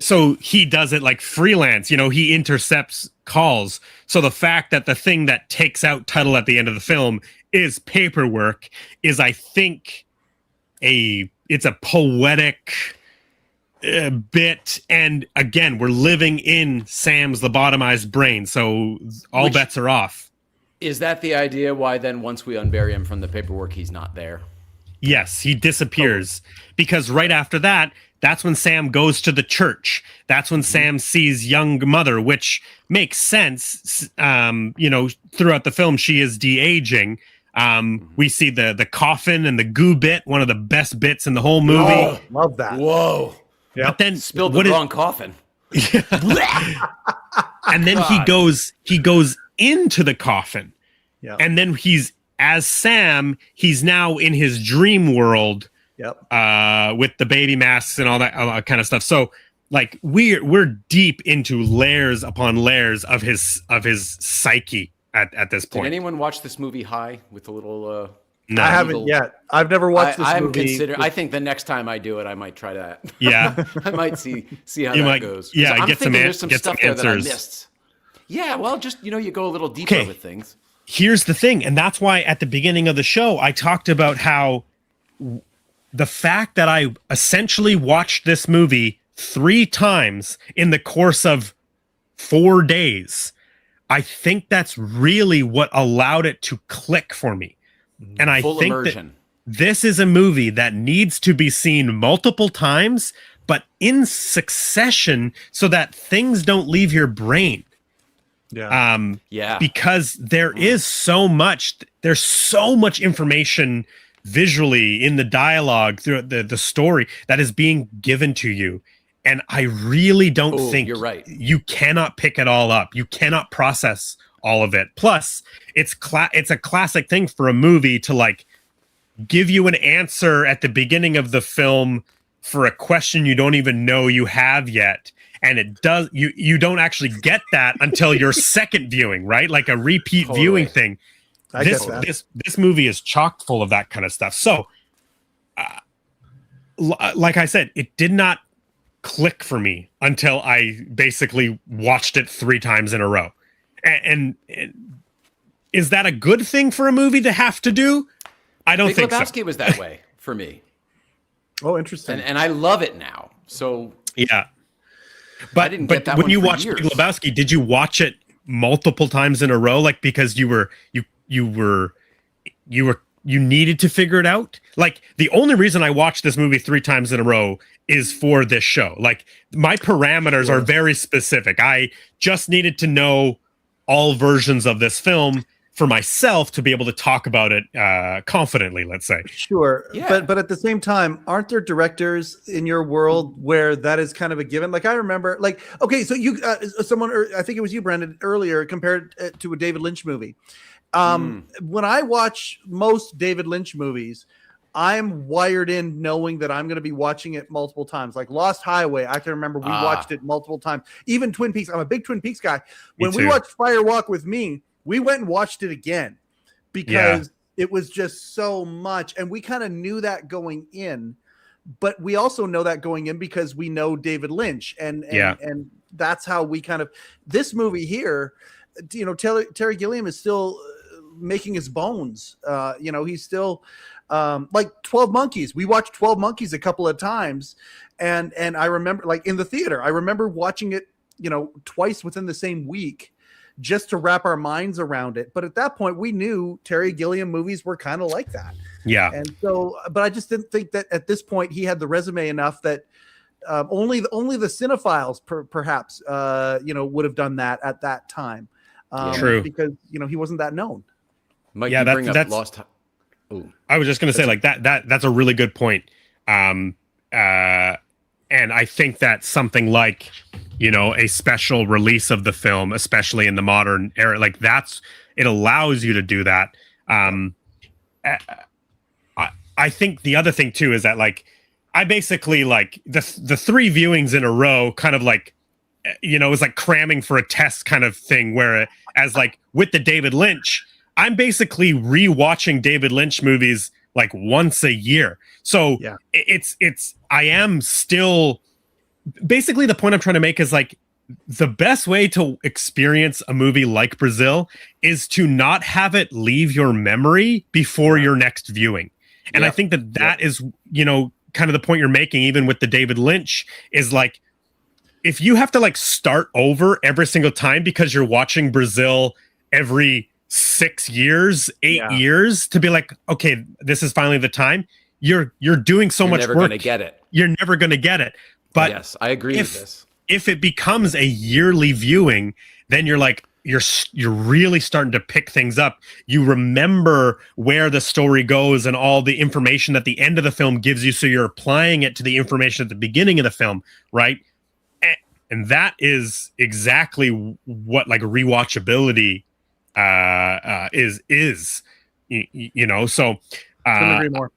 So he does it like freelance, he intercepts calls. So the fact that the thing that takes out Tuttle at the end of the film is paperwork is, I think, it's a poetic bit, and again, we're living in Sam's lobotomized brain, so all bets are off. Is that the idea why then once we unbury him from the paperwork, he's not there? Yes, he disappears because right after that, that's when Sam goes to the church. That's when Sam sees young mother, which makes sense. Throughout the film, she is de-aging. We see the coffin and the goo bit, one of the best bits in the whole movie. Oh, love that. Whoa. Yep. But then spilled the wrong coffin. And then he goes into the coffin. Yeah. And then as Sam, he's now in his dream world. Yep. With the baby masks and all that kind of stuff. So like we're deep into layers upon layers of his psyche at this point. Did anyone watch this movie high with a little No. I haven't yet. I've never watched this movie. I think the next time I do it, I might try that. Yeah. I might see how that goes. Yeah, I'm get thinking there's some get stuff some there that I answers. missed. Yeah, well, just, you go a little deeper with things. Here's the thing, and that's why at the beginning of the show, I talked about how the fact that I essentially watched this movie 3 times in the course of 4 days, I think that's really what allowed it to click for me. And I think immersion. That this is a movie that needs to be seen multiple times, but in succession so that things don't leave your brain. Because there's so much information visually in the dialogue through the story that is being given to you. And I really don't think you're right. You cannot pick it all up. You cannot process all of it. Plus, it's a classic thing for a movie to like give you an answer at the beginning of the film for a question you don't even know you have yet. And it does you don't actually get that until your second viewing, right? Like a repeat viewing thing. This movie is chock full of that kind of stuff. So, like I said, it did not click for me until I basically watched it 3 times in a row. And is that a good thing for a movie to have to do? I don't think so. Big Lebowski was that way for me. Oh, interesting. And I love it now. So yeah. But when you watched Big Lebowski, did you watch it multiple times in a row? Like because you needed to figure it out? Like the only reason I watched this movie 3 times in a row is for this show. Like my parameters are very specific. I just needed to know all versions of this film for myself to be able to talk about it confidently, let's say. Sure. Yeah. But at the same time, aren't there directors in your world where that is kind of a given? Like I remember, like, okay, so you, someone, or I think it was you, Brandon, earlier compared it to a David Lynch movie. When I watch most David Lynch movies, I'm wired in knowing that I'm going to be watching it multiple times. Like Lost Highway, I can remember we watched it multiple times. Even Twin Peaks, I'm a big Twin Peaks guy. When we watched Fire Walk with Me, we went and watched it again because it was just so much. And we kind of knew that going in, but we also know that going in because we know David Lynch. And that's how we kind of, this movie here, Terry Gilliam is still making his bones. He's still like 12 Monkeys. We watched 12 Monkeys a couple of times. And I remember like in the theater, I remember watching it, twice within the same week, just to wrap our minds around it. But at that point, we knew Terry Gilliam movies were kind of like that. Yeah. And so, but I just didn't think that at this point he had the resume enough that only the cinephiles perhaps, would have done that at that time. True. Because, he wasn't that known. Mike, that's Lost. I was just going to say like that's a really good point. And I think that something like, a special release of the film, especially in the modern era, like it allows you to do that. I think the other thing too is that like, I basically like the 3 viewings in a row kind of like, it was like cramming for a test kind of thing where as like with the David Lynch, I'm basically rewatching David Lynch movies like once a year. So I am still basically the point I'm trying to make is like the best way to experience a movie like Brazil is to not have it leave your memory before your next viewing. And I think that is, kind of the point you're making, even with the David Lynch, is like, if you have to like start over every single time because you're watching Brazil every 6 years, 8 years to be like, okay, this is finally the time. You're doing so much work. You're never going to get it. You're never going to get it. But yes, I agree with this. If it becomes a yearly viewing, then you're like, you're really starting to pick things up. You remember where the story goes and all the information that the end of the film gives you. So you're applying it to the information at the beginning of the film, right? And that is exactly what like rewatchability is. So couldn't agree more.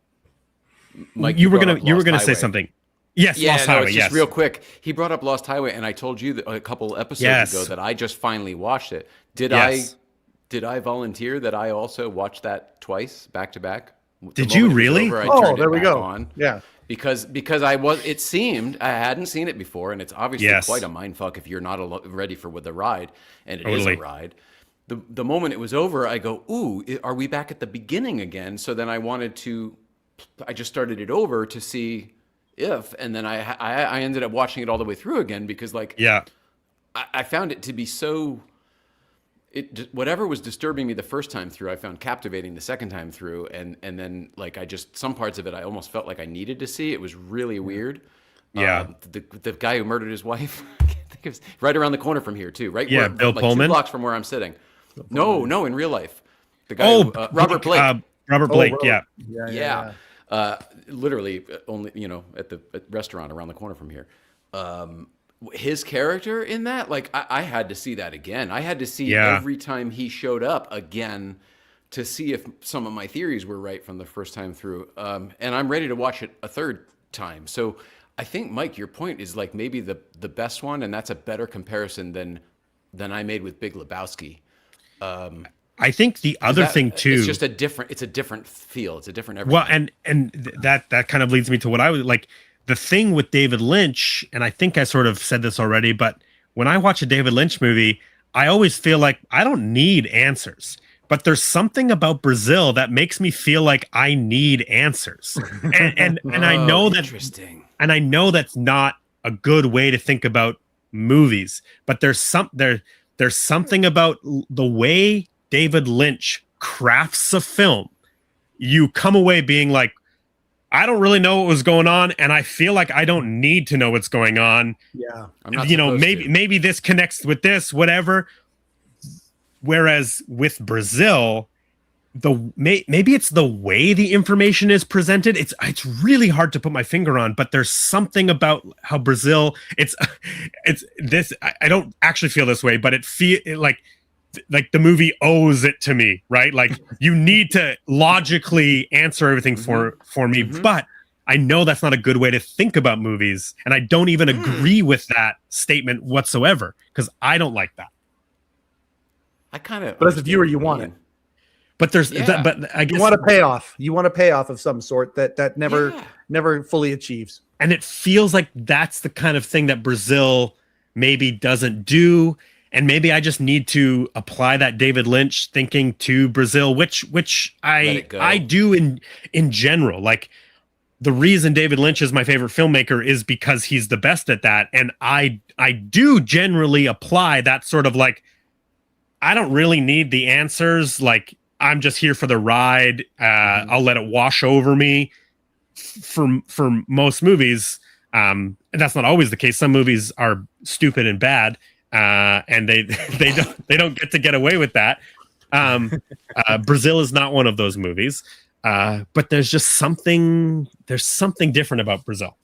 Mike, you were gonna say something. Yes, Lost Highway. Just real quick, he brought up Lost Highway, and I told you a couple episodes ago that I just finally watched it. Did I volunteer that I also watched that twice, back to back? Did you really? There we go. On. Yeah. Because it seemed I hadn't seen it before, and it's obviously quite a mindfuck if you're not ready for the ride, and it is a ride. The moment it was over, I go, ooh, are we back at the beginning again? So then I just started it over to see and then I ended up watching it all the way through again because I found it to be so. Whatever was disturbing me the first time through, I found captivating the second time through, and then like some parts of it I almost felt like I needed to see. It was really weird. Yeah, the guy who murdered his wife, I can't think of right around the corner from here too, right? Yeah, Bill Pullman. 2 blocks from where I'm sitting. No, in real life, the guy Robert Blake. Robert Blake. Yeah. Literally only at the restaurant around the corner from here. His character in that, like I had to see that again. I had to see every time he showed up again to see if some of my theories were right from the first time through. And I'm ready to watch it a third time. So I think, Mike, your point is like maybe the best one, and that's a better comparison than I made with Big Lebowski. I think the other thing too, it's just a different feel. It's a different everything. Well, and that kind of leads me to what I was like. The thing with David Lynch, and I think I sort of said this already, but when I watch a David Lynch movie, I always feel like I don't need answers. But there's something about Brazil that makes me feel like I need answers. And I know that interesting. And I know that's not a good way to think about movies, but there's something about the way David Lynch crafts a film. You come away being like, I don't really know what was going on, and I feel like I don't need to know what's going on. Yeah, maybe this connects with this, whatever. Whereas with Brazil, maybe it's the way the information is presented. It's really hard to put my finger on, but there's something about how Brazil. It's this. I don't actually feel this way, but it like the movie owes it to me, right? Like you need to logically answer everything for me, but I know that's not a good way to think about movies, and I don't even agree with that statement whatsoever because I don't like that. But as a viewer, you want it. But but I guess you want a payoff. You want a payoff of some sort that never fully achieves. And it feels like that's the kind of thing that Brazil maybe doesn't do. And maybe I just need to apply that David Lynch thinking to Brazil, which I do in general. Like the reason David Lynch is my favorite filmmaker is because he's the best at that. And I do generally apply that sort of like, I don't really need the answers. Like I'm just here for the ride. I'll let it wash over me for most movies. And that's not always the case. Some movies are stupid and bad. And they don't get away with that. Brazil is not one of those movies, but there's something different about Brazil.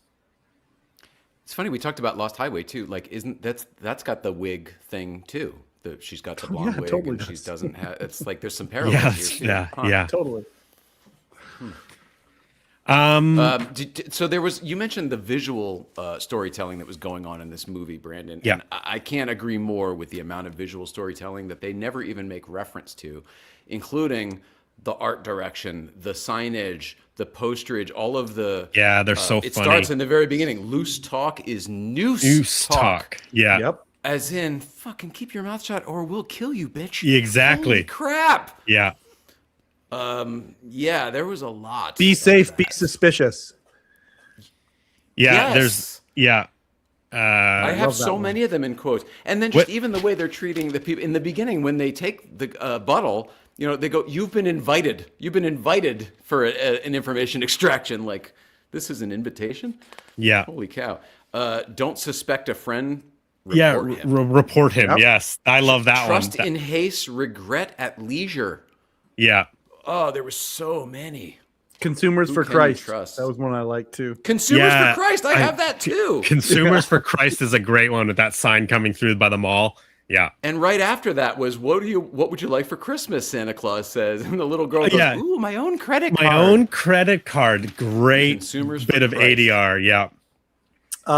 It's funny we talked about Lost Highway too. Like, that's got the wig thing too? She's got the blonde wig, totally and she doesn't have. It's like there's some parallels here too. Yeah, totally. So there was, you mentioned the visual storytelling that was going on in this movie, Brandon. Yeah. And I can't agree more with the amount of visual storytelling that they never even make reference to, including the art direction, the signage, the posterage, all of the. Yeah, they're so funny. It starts in the very beginning. Loose talk is noose talk. Yeah. Yep. As in, fucking keep your mouth shut or we'll kill you, bitch. Exactly. Holy crap. Yeah. Yeah, there was a lot. Be safe, be suspicious. Yeah, yes. I have so one. many of them in quotes. And then just even the way they're treating the people in the beginning when they take the bottle, they go, you've been invited for an information extraction. Like, this is an invitation? Yeah. Holy cow. Don't suspect a friend. Report him. Yep. Yes. I love that Trust one. in haste, regret at leisure. Yeah. Oh, there were so many. Consumers for Christ. That was one I liked too. Consumers for Christ. I have that too. Consumers for Christ is a great one with that sign coming through by the mall. Yeah. And right after that was, what would you like for Christmas? Santa Claus says. And the little girl goes, ooh, my own credit card. My own credit card. Great Consumers bit of Christ. ADR. Yeah.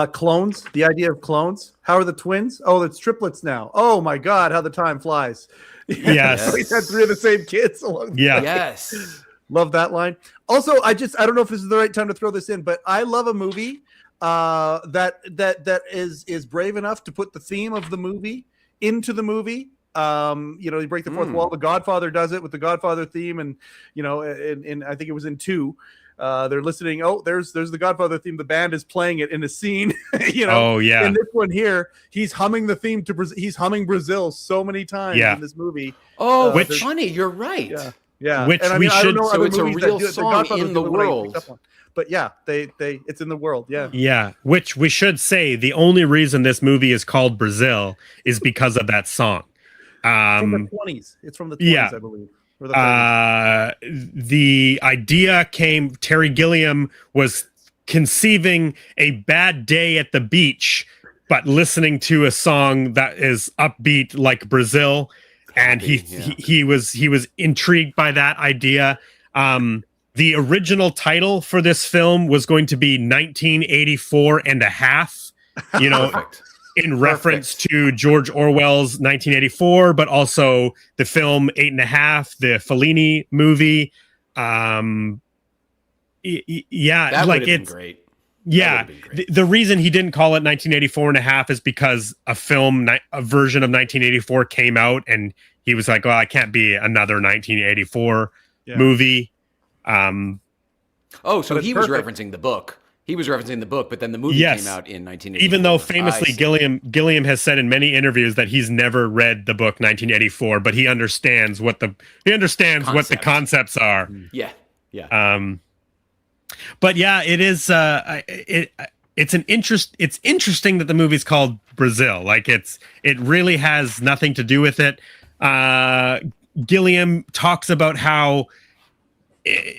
Clones. The idea of clones. How are the twins? Oh, it's triplets now. Oh my God, how the time flies. Yes. We had 3 of the same kids along the way. Yes. Love that line. Also, I don't know if this is the right time to throw this in, but I love a movie that is brave enough to put the theme of the movie into the movie. You break the fourth wall. The Godfather does it with the Godfather theme, and in I think it was in 2. They're listening. Oh, there's the Godfather theme. The band is playing it in a scene. Oh yeah. In this one here, he's humming the theme to Brazil. He's humming Brazil so many times in this movie. Oh, which funny. You're right. Yeah. Which we should. So it's a real song in the world. But yeah, it's in the world. Yeah. Yeah. Which we should say the only reason this movie is called Brazil is because of that song. From the 20s. It's from the 20s, I believe. Or the idea came. Terry Gilliam was conceiving a bad day at the beach, but listening to a song that is upbeat like Brazil, and he was intrigued by that idea. The original title for this film was going to be 1984 and a half. Perfect. In reference to George Orwell's 1984, but also the film 8.5, the Fellini movie. That would have been great. Yeah, the reason he didn't call it 1984 and a half is because a version of 1984 came out, and he was like, "Well, I can't be another 1984 movie." So he was referencing the book. He was referencing the book, but then the movie came out in 1984. Even though famously Gilliam has said in many interviews that he's never read the book 1984, but he understands what the concepts are. Yeah. But yeah, it is. It's interesting that the movie's called Brazil. Like it really has nothing to do with it. Gilliam talks about how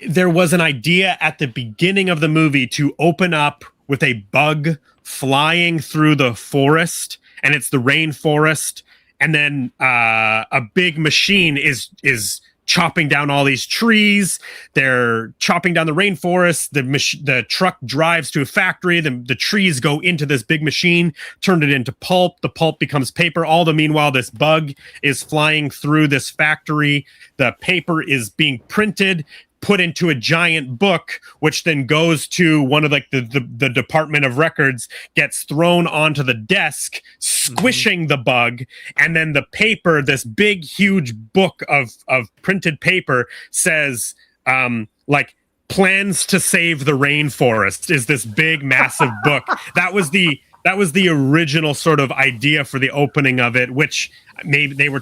there was an idea at the beginning of the movie to open up with a bug flying through the forest, and it's the rainforest, and then a big machine is chopping down all these trees. They're chopping down the rainforest. The truck drives to a factory. The trees go into this big machine, turn it into pulp. The pulp becomes paper. All the meanwhile, this bug is flying through this factory. The paper is being printed, put into a giant book, which then goes to one of the Department of Records, gets thrown onto the desk, squishing the bug, and then the paper, this big huge book of printed paper, says plans to save the rainforest, is this big massive book. That was the original sort of idea for the opening of it, which maybe they were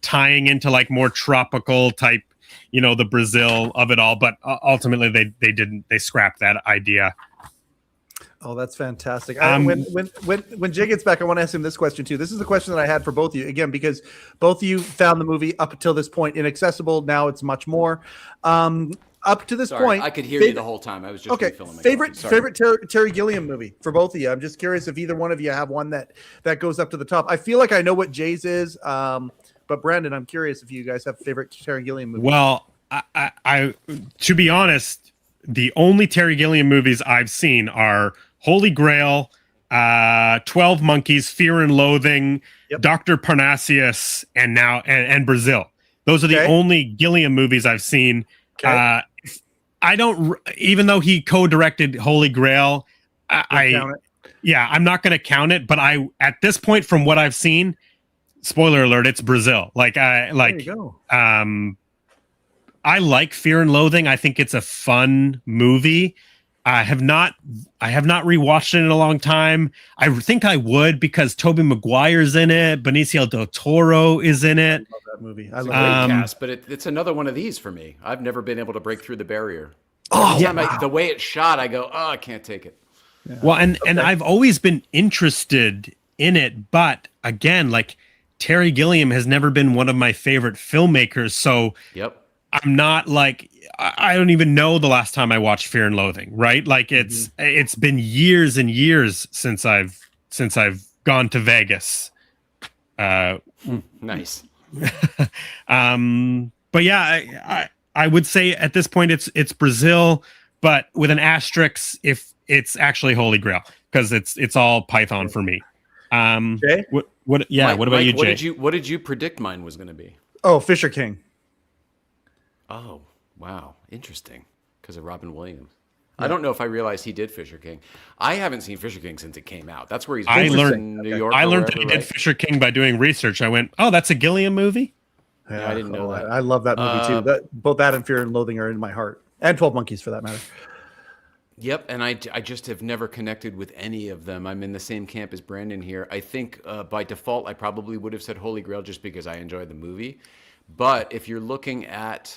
tying into like more tropical type, the Brazil of it all, but ultimately they scrapped that idea. Oh, that's fantastic. When Jay gets back, I want to ask him this question too. This is the question that I had for both of you, again, because both of you found the movie up until this point inaccessible. Now it's much more. Up to this point, I could hear you the whole time. I was just refilling. Favorite Terry Gilliam movie for both of you. I'm just curious if either one of you have one that goes up to the top. I feel like I know what Jay's is. But Brandon, I'm curious if you guys have a favorite Terry Gilliam movie. Well, I to be honest, the only Terry Gilliam movies I've seen are Holy Grail, 12 Monkeys, Fear and Loathing, Dr. Parnassus, and now and Brazil. Those are the only Gilliam movies I've seen. I don't, even though he co-directed Holy Grail, I'm not going to count it. But at this point, from what I've seen, spoiler alert, it's Brazil. There you go. I like Fear and Loathing. I think it's a fun movie. I have not rewatched it in a long time. I think I would because Tobey Maguire's in it. Benicio del Toro is in it. I love that movie. I love it. Cast, but it's another one of these for me. I've never been able to break through the barrier. The way it's shot, I go, I can't take it. Yeah. Well, and I've always been interested in it, but again, Terry Gilliam has never been one of my favorite filmmakers, so I'm not I don't even know the last time I watched Fear and Loathing, right? It's been years and years since I've gone to Vegas. Nice. But yeah, I would say at this point it's Brazil, but with an asterisk if it's actually Holy Grail, because it's all Python for me. Jay? What about you, Jay? What did you predict mine was going to be? Oh, Fisher King. Oh, wow. Interesting. because of Robin Williams. I don't know if I realized he did Fisher King. I haven't seen Fisher King since it came out. That's where he's in New York. I learned that he did Fisher King by doing research. I went, oh, that's a Gilliam movie? Yeah, I didn't know that. I love that movie too. Both that and Fear and Loathing are in my heart. And 12 Monkeys for that matter. Yep, and I just have never connected with any of them. I'm in the same camp as Brandon here. I think by default, I probably would have said Holy Grail just because I enjoyed the movie. But if you're looking at,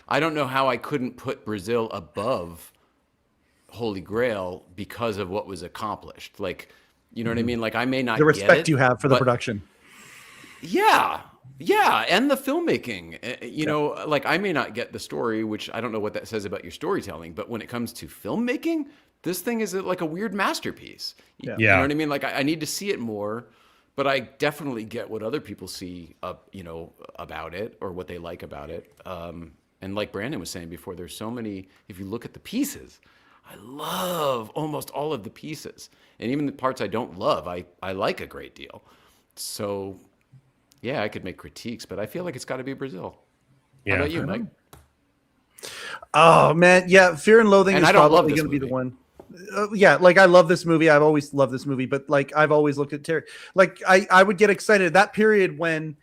I don't know how I couldn't put Brazil above Holy Grail because of what was accomplished. Like, you know what I mean? Like, I may not the respect get it, you have for the production. Yeah, and the filmmaking. Like, I may not get the story, which I don't know what that says about your storytelling, but when it comes to filmmaking, this thing is like a weird masterpiece. Yeah. You know what I mean? Like, I need to see it more. But I definitely get what other people see, about it or what they like about it. And like Brandon was saying before, there's so many. If you look at the pieces, I love almost all of the pieces, and even the parts I don't love, I like a great deal. So, yeah, I could make critiques, but I feel like it's got to be Brazil. Yeah. How about you, Mike? Oh man, yeah, Fear and Loathing is probably going to be the one. Like I love this movie. I've always loved this movie, but like I've always looked at Terry. Like I would get excited that period when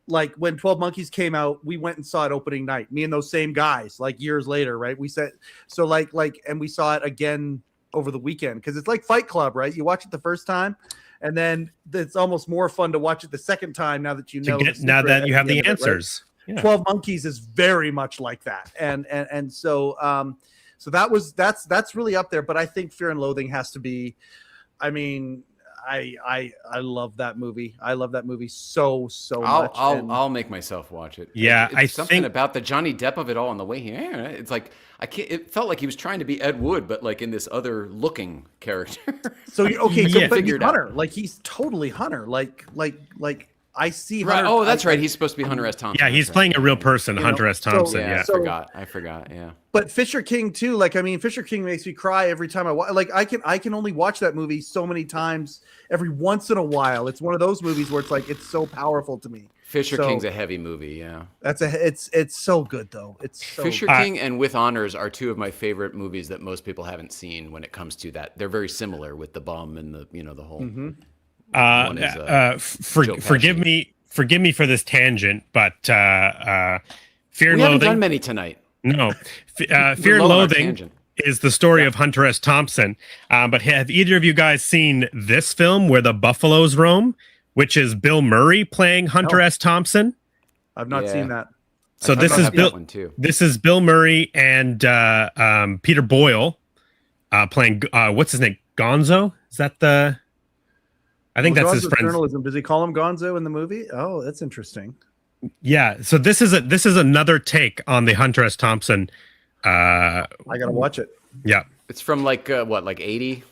12 Monkeys came out. We went and saw it opening night. Me and those same guys. Like years later, right? We said so. And we saw it again over the weekend because it's like Fight Club, right? You watch it the first time, and then it's almost more fun to watch it the second time now that you know. Now that you have the answers. Right? Yeah. 12 Monkeys is very much like that, and so. So that's really up there, but I think Fear and Loathing has to be. I mean, I love that movie. I love that movie so much. I'll make myself watch it. Yeah, it's something about the Johnny Depp of it all and the way it's like I can't. It felt like he was trying to be Ed Wood, but like in this other looking character. So but he's Hunter. Like he's totally Hunter. Like I see Hunter. Right. Oh, that's right. He's supposed to be Hunter S. Thompson. Yeah, he's playing a real person, Hunter S. Thompson. I forgot. Yeah. But Fisher King too. Like, I mean, Fisher King makes me cry every time I watch. Like, I can only watch that movie so many times. Every once in a while, it's one of those movies where it's like it's so powerful to me. Fisher King's a heavy movie. Yeah. It's so good though. It's so Fisher King and With Honors are two of my favorite movies that most people haven't seen. When it comes to that, they're very similar with the bum and the whole. Mm-hmm. Forgive me for this tangent, but Fear and Loathing. We haven't done many tonight. No, Fear and Loathing is the story of Hunter S. Thompson. But have either of you guys seen this film where the buffaloes roam, which is Bill Murray playing Hunter S. Thompson? I've not seen that. So this is Bill Murray and Peter Boyle playing what's his name? Gonzo? Is that the? I think that's his friend. Journalism. Does he call him Gonzo in the movie? Oh, that's interesting. Yeah. So this is another take on the Hunter S. Thompson. I gotta watch it. Yeah. It's from like 80,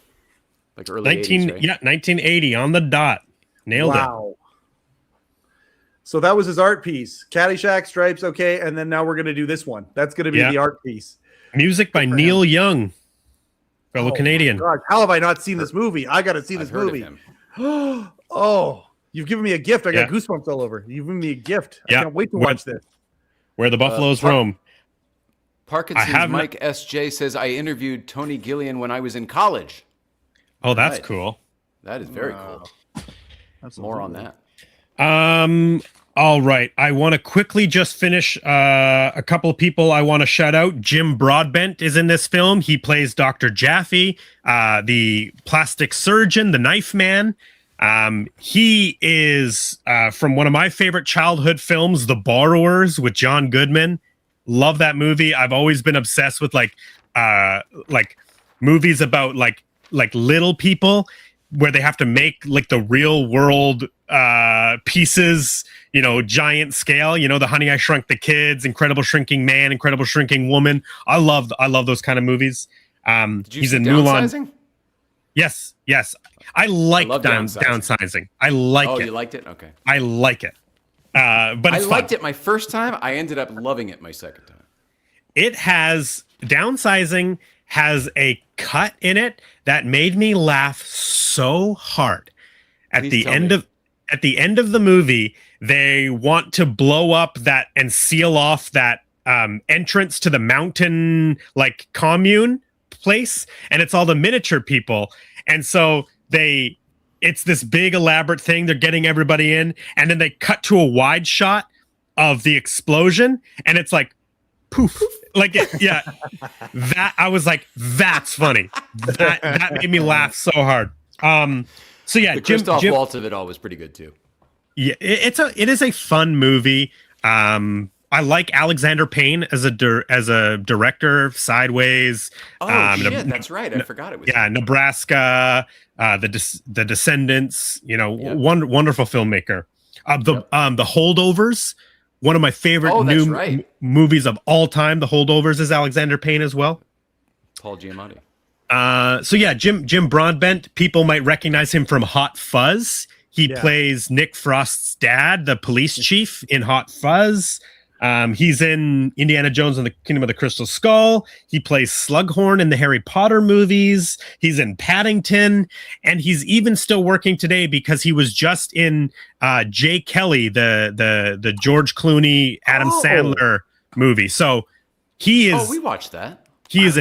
like early 80s, right? Yeah, 1980 on the dot. Nailed it. So that was his art piece. Caddyshack, Stripes, okay, and then now we're gonna do this one. That's gonna be the art piece. Music by Neil Young, fellow Canadian. God, how have I not seen this movie? I gotta see this movie. Oh, you've given me a gift. I got goosebumps all over. You've given me a gift. I can't wait to watch this. Where the buffaloes roam. Parkinson's Mike S.J. says, I interviewed Tony Gilliam when I was in college. Oh, that's cool. That is very cool. That's more on that. All right. I want to quickly just finish a couple of people I want to shout out. Jim Broadbent is in this film. He plays Dr. Jaffe, the plastic surgeon, the knife man. He is from one of my favorite childhood films, The Borrowers with John Goodman. Love that movie. I've always been obsessed with like movies about like little people where they have to make like the real world pieces, giant scale, the Honey, I Shrunk the Kids, Incredible Shrinking Man, Incredible Shrinking Woman. I love those kind of movies. Did you see Downsizing? Yes. I like downsizing. I like it. Oh, you liked it? Okay. I like it. But I liked it my first time. I ended up loving it my second time. Downsizing has a cut in it that made me laugh so hard. At the end of the movie, they want to blow up that and seal off that entrance to the mountain like commune place, and it's all the miniature people, and so it's this big elaborate thing. They're getting everybody in, and then they cut to a wide shot of the explosion, and it's like poof, like that I was like, that's funny. That made me laugh so hard. So yeah, the Christoph Waltz of it all was pretty good too. Yeah, it is a fun movie. I like Alexander Payne as a director. Sideways. Shit, that's right. I forgot it was. Yeah, Nebraska, the Descendants. Wonderful filmmaker. The Holdovers. One of my favorite movies of all time. The Holdovers is Alexander Payne as well. Paul Giamatti. So yeah, Jim Broadbent. People might recognize him from Hot Fuzz. He plays Nick Frost's dad, the police chief in Hot Fuzz. He's in Indiana Jones and the Kingdom of the Crystal Skull. He plays Slughorn in the Harry Potter movies. He's in Paddington, and he's even still working today because he was just in Jay Kelly, the George Clooney, Adam Sandler movie. So he is. Oh, we watched that. He is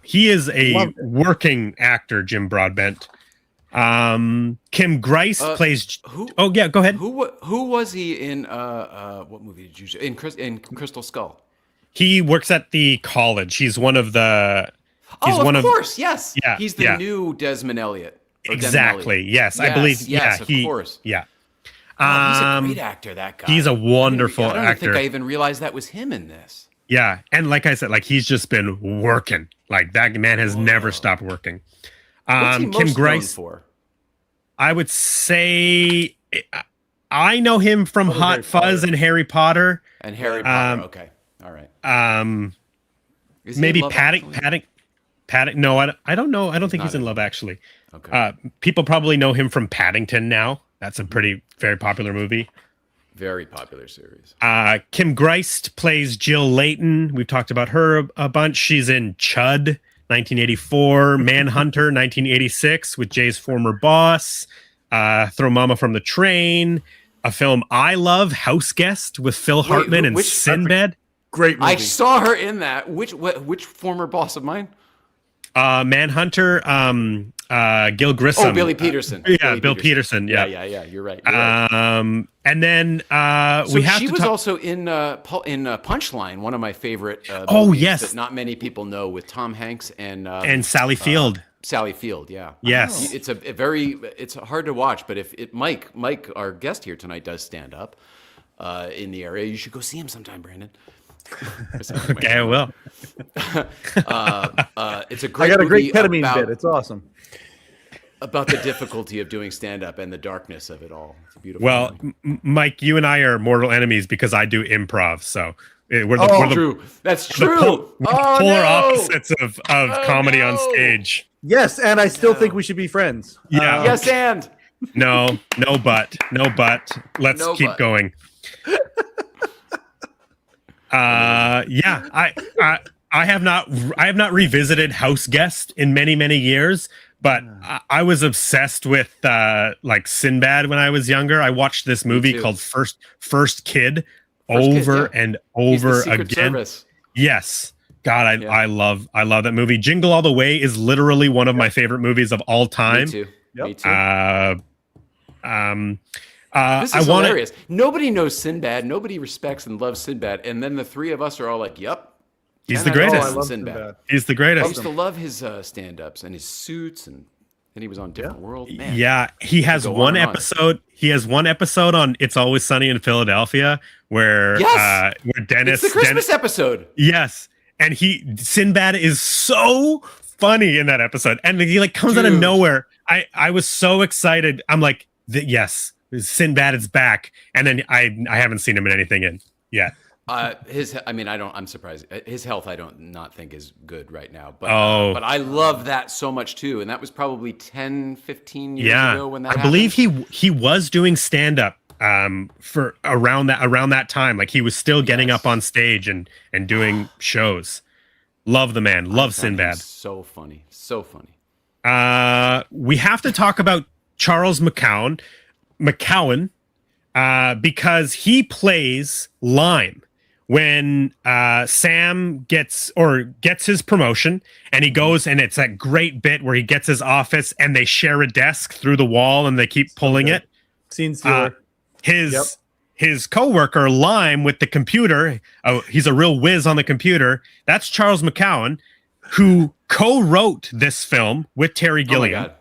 he is a working actor, Jim Broadbent. Kim Grice plays who? Oh yeah, go ahead. Who was he in what movie did you in Crystal Skull? He works at the college. He's one of the of course, yes. Yeah. He's the new Desmond Elliott. Exactly. Yes, I believe. Yes, of course. Yeah. He's a great actor, that guy. He's a wonderful actor. I don't think I even realized that was him in this. Yeah, and like I said, like he's just been working. Like that man has never stopped working. What's he most Kim Grice known for? I would say I know him from Hot Fuzz and Harry Potter. And Harry Potter. Okay, all right. Maybe Paddington. No, I don't know. I don't think he's in Love Actually. Okay. People probably know him from Paddington now. That's a very popular movie. Very popular series. Kim Grice plays Jill Layton. We've talked about her a bunch. She's in Chud, 1984, Manhunter, 1986, with Jay's former boss, Throw Mama from the Train, a film I love, House Guest, with Phil Hartman and Sinbad. Great movie. I saw her in that. Which former boss of mine? Manhunter, Gil Grissom. Oh, Billy Peterson. Bill Peterson. Yeah. You're right. And then she was also in Punchline, one of my favorite yes, that not many people know, with Tom Hanks and Sally Field. Sally Field, yeah. Yes. It's hard to watch, but if Mike, our guest here tonight, does stand up in the area, you should go see him sometime, Brandon. Okay, I will. It's a great. I got a great movie ketamine bit. It's awesome. About the difficulty of doing stand-up and the darkness of it all. It's a beautiful. Well, Mike, you and I are mortal enemies because I do improv. So we're true. That's true. Polar opposites of comedy on stage. Yes, and I still think we should be friends. Yeah. Yes, and no, but. Let's keep going. I have not revisited House Guest in many years, but I was obsessed with like Sinbad when I was younger. I watched this movie called First Kid over and over again. Service. Yes. God, I love that movie. Jingle All the Way is literally one of my favorite movies of all time. Me too. Yep. Me too. This is hilarious. Nobody knows Sinbad. Nobody respects and loves Sinbad. And then the three of us are all like, yep. He's the greatest. I love Sinbad. He's the greatest. I used to love his stand-ups and his suits, and then he was on Different World. Man. Yeah, he has one episode. He has one episode on It's Always Sunny in Philadelphia where Dennis. It's the Christmas episode. Yes, and Sinbad is so funny in that episode, and he like comes out of nowhere. I was so excited. I'm like, yes. Sinbad is back, and then I haven't seen him in anything yet. I'm surprised. His health, I don't not think is good right now. But I love that so much too, and that was probably 10, 15 years ago when that happened. I believe he was doing stand up for around that time. Like he was still getting up on stage and doing shows. Love the man. Love Sinbad. So funny. So funny. We have to talk about Charles McCowan, because he plays Lime when Sam gets his promotion, and he goes, and it's that great bit where he gets his office and they share a desk through the wall and they keep pulling it. Scene stealer. His coworker Lime with the computer. Oh, he's a real whiz on the computer. That's Charles McCowan, who co-wrote this film with Terry Gilliam. Oh,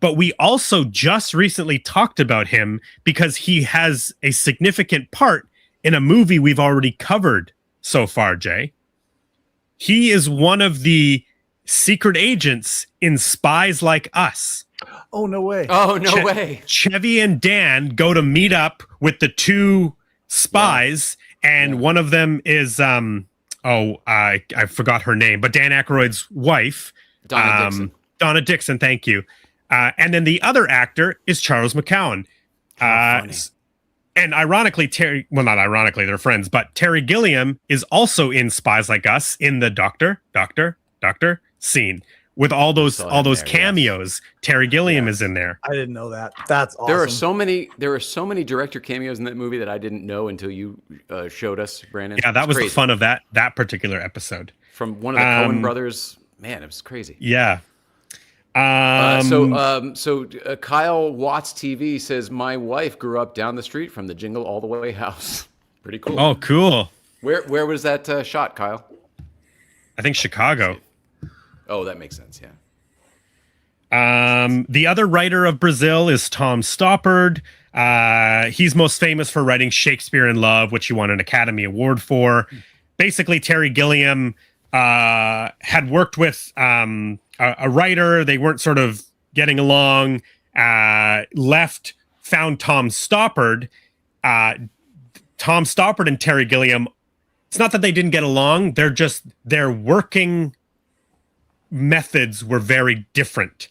but we also just recently talked about him because he has a significant part in a movie we've already covered so far, Jay. He is one of the secret agents in Spies Like Us. Oh, no way. Oh, no way. Chevy and Dan go to meet up with the two spies, and one of them is, I forgot her name, but Dan Aykroyd's wife. Donna Dixon. Donna Dixon, thank you. And then the other actor is Charles McCowan. And ironically, not ironically, they're friends, but Terry Gilliam is also in Spies Like Us in the Doctor scene with all those cameos. Yes. Terry Gilliam is in there. I didn't know that. That's awesome. There are so many director cameos in that movie that I didn't know until you showed us, Brandon. Yeah, that was crazy. The fun of that particular episode. From one of the Coen brothers. Man, it was crazy. Yeah. So Kyle Watts TV says my wife grew up down the street from the Jingle All the Way house. Pretty cool. Oh, cool. Where was that shot, Kyle? I think Chicago. Oh, that makes sense. Yeah. The other writer of Brazil is Tom Stoppard. He's most famous for writing Shakespeare in Love, which he won an Academy Award for. Basically, Terry Gilliam had worked with a writer. They weren't sort of getting along. Left, found Tom Stoppard. Tom Stoppard and Terry Gilliam. It's not that they didn't get along. Their working methods were very different.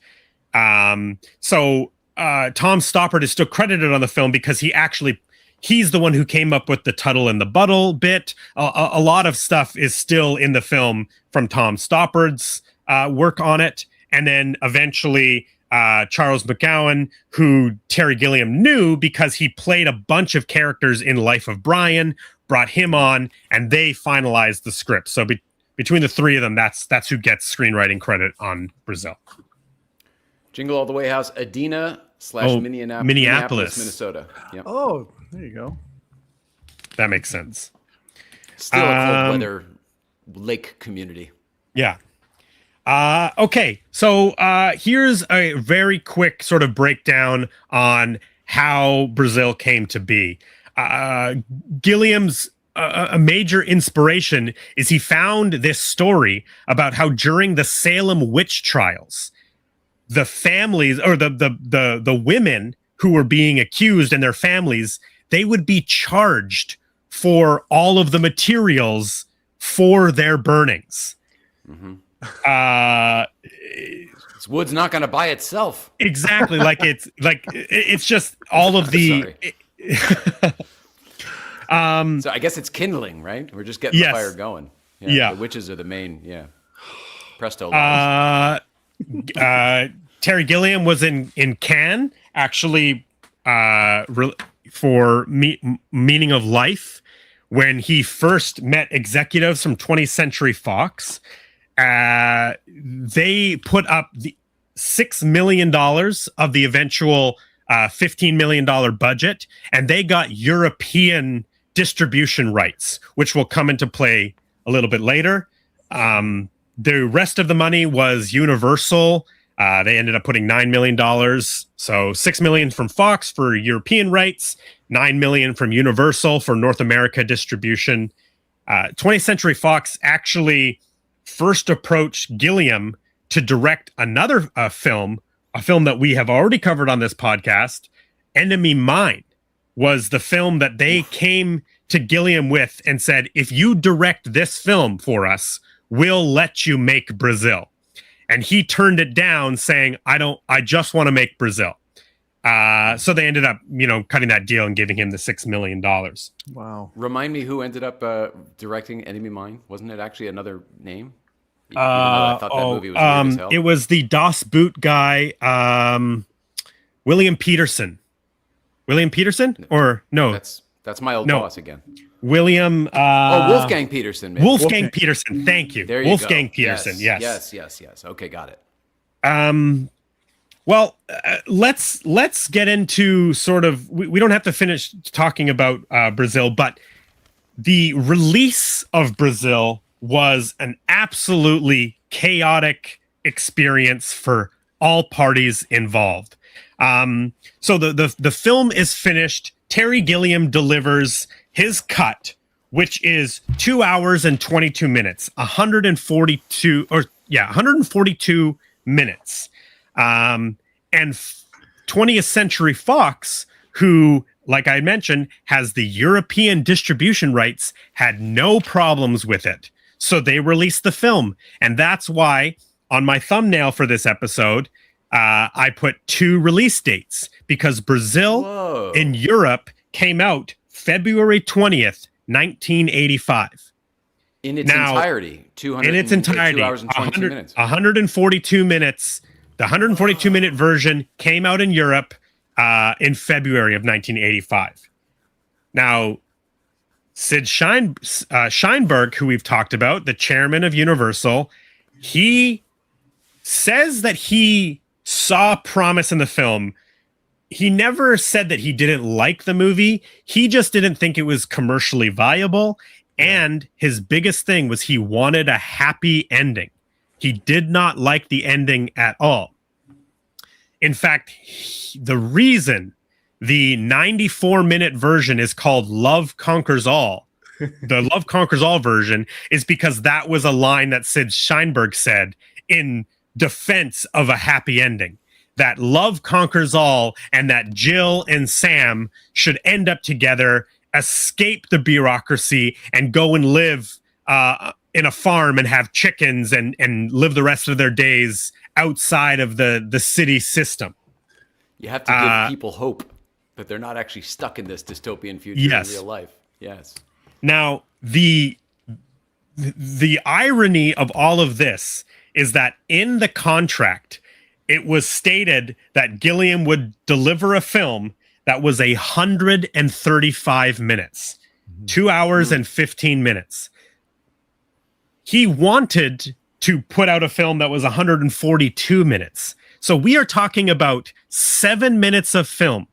So Tom Stoppard is still credited on the film because he's the one who came up with the Tuttle and the Buttle bit. A lot of stuff is still in the film from Tom Stoppard's work on it. And then eventually Charles McCowan, who Terry Gilliam knew because he played a bunch of characters in Life of Brian, brought him on, and they finalized the script. So between the three of them, that's who gets screenwriting credit on Brazil. Jingle All the Way House, Adina / Minneapolis, Minnesota. Yep. Oh, there you go. That makes sense. Still a cold weather lake community. Yeah. Okay, so here's a very quick sort of breakdown on how Brazil came to be. Gilliam's a major inspiration is he found this story about how during the Salem witch trials, the families or the women who were being accused and their families, they would be charged for all of the materials for their burnings. Mm-hmm. This wood's not going to buy itself. Exactly. It's just all of the. So I guess it's kindling, right? We're just getting the fire going. Yeah. The witches are the main. Yeah. Presto. Terry Gilliam was in Cannes actually for Meaning of Life when he first met executives from 20th Century Fox. They put up the $6 million of the eventual $15 million budget, and they got European distribution rights, which will come into play a little bit later. The rest of the money was Universal. They ended up putting $9 million. So $6 million from Fox for European rights, $9 million from Universal for North America distribution. 20th Century Fox actually first approached Gilliam to direct another film, a film that we have already covered on this podcast. Enemy Mine was the film that they came to Gilliam with and said, if you direct this film for us, we'll let you make Brazil. And he turned it down saying, I just want to make Brazil. So they ended up, cutting that deal and giving him the $6 million. Wow. Remind me who ended up directing Enemy Mine? Wasn't it actually another name? I thought that movie was weird as hell. It was the Das Boot guy, William Peterson William Peterson, or no? That's my old boss again. William. Wolfgang Peterson. Maybe. Wolfgang Peterson. Thank you. There you Wolfgang go. Peterson. Yes. Yes. Okay, got it. Well, let's get into sort of. We don't have to finish talking about Brazil, but the release of Brazil was an absolutely chaotic experience for all parties involved. So the film is finished. Terry Gilliam delivers his cut, which is 2 hours and 22 minutes, 142 minutes. And 20th Century Fox, who, like I mentioned, has the European distribution rights, had no problems with it. So they released the film. And that's why on my thumbnail for this episode, I put 2 release dates, because Brazil in Europe came out February 20th, 1985. In its entirety. 2 hours and 22 minutes. 142 minutes. The 142-minute version came out in Europe in February of 1985. Now, Sid Sheinberg, who we've talked about, the chairman of Universal, he says that he saw promise in the film. He never said that he didn't like the movie. He just didn't think it was commercially viable. And his biggest thing was he wanted a happy ending. He did not like the ending at all. In fact, the reason the 94-minute version is called Love Conquers All, the Love Conquers All version, is because that was a line that Sid Sheinberg said in defense of a happy ending, that love conquers all, and that Jill and Sam should end up together, escape the bureaucracy, and go and live in a farm and have chickens and live the rest of their days outside of the city system. You have to give people hope that they're not actually stuck in this dystopian future in real life. Yes. Now, the irony of all of this is that in the contract, it was stated that Gilliam would deliver a film that was 135 minutes, 2 hours and 15 minutes. He wanted to put out a film that was 142 minutes. So we are talking about 7 minutes of film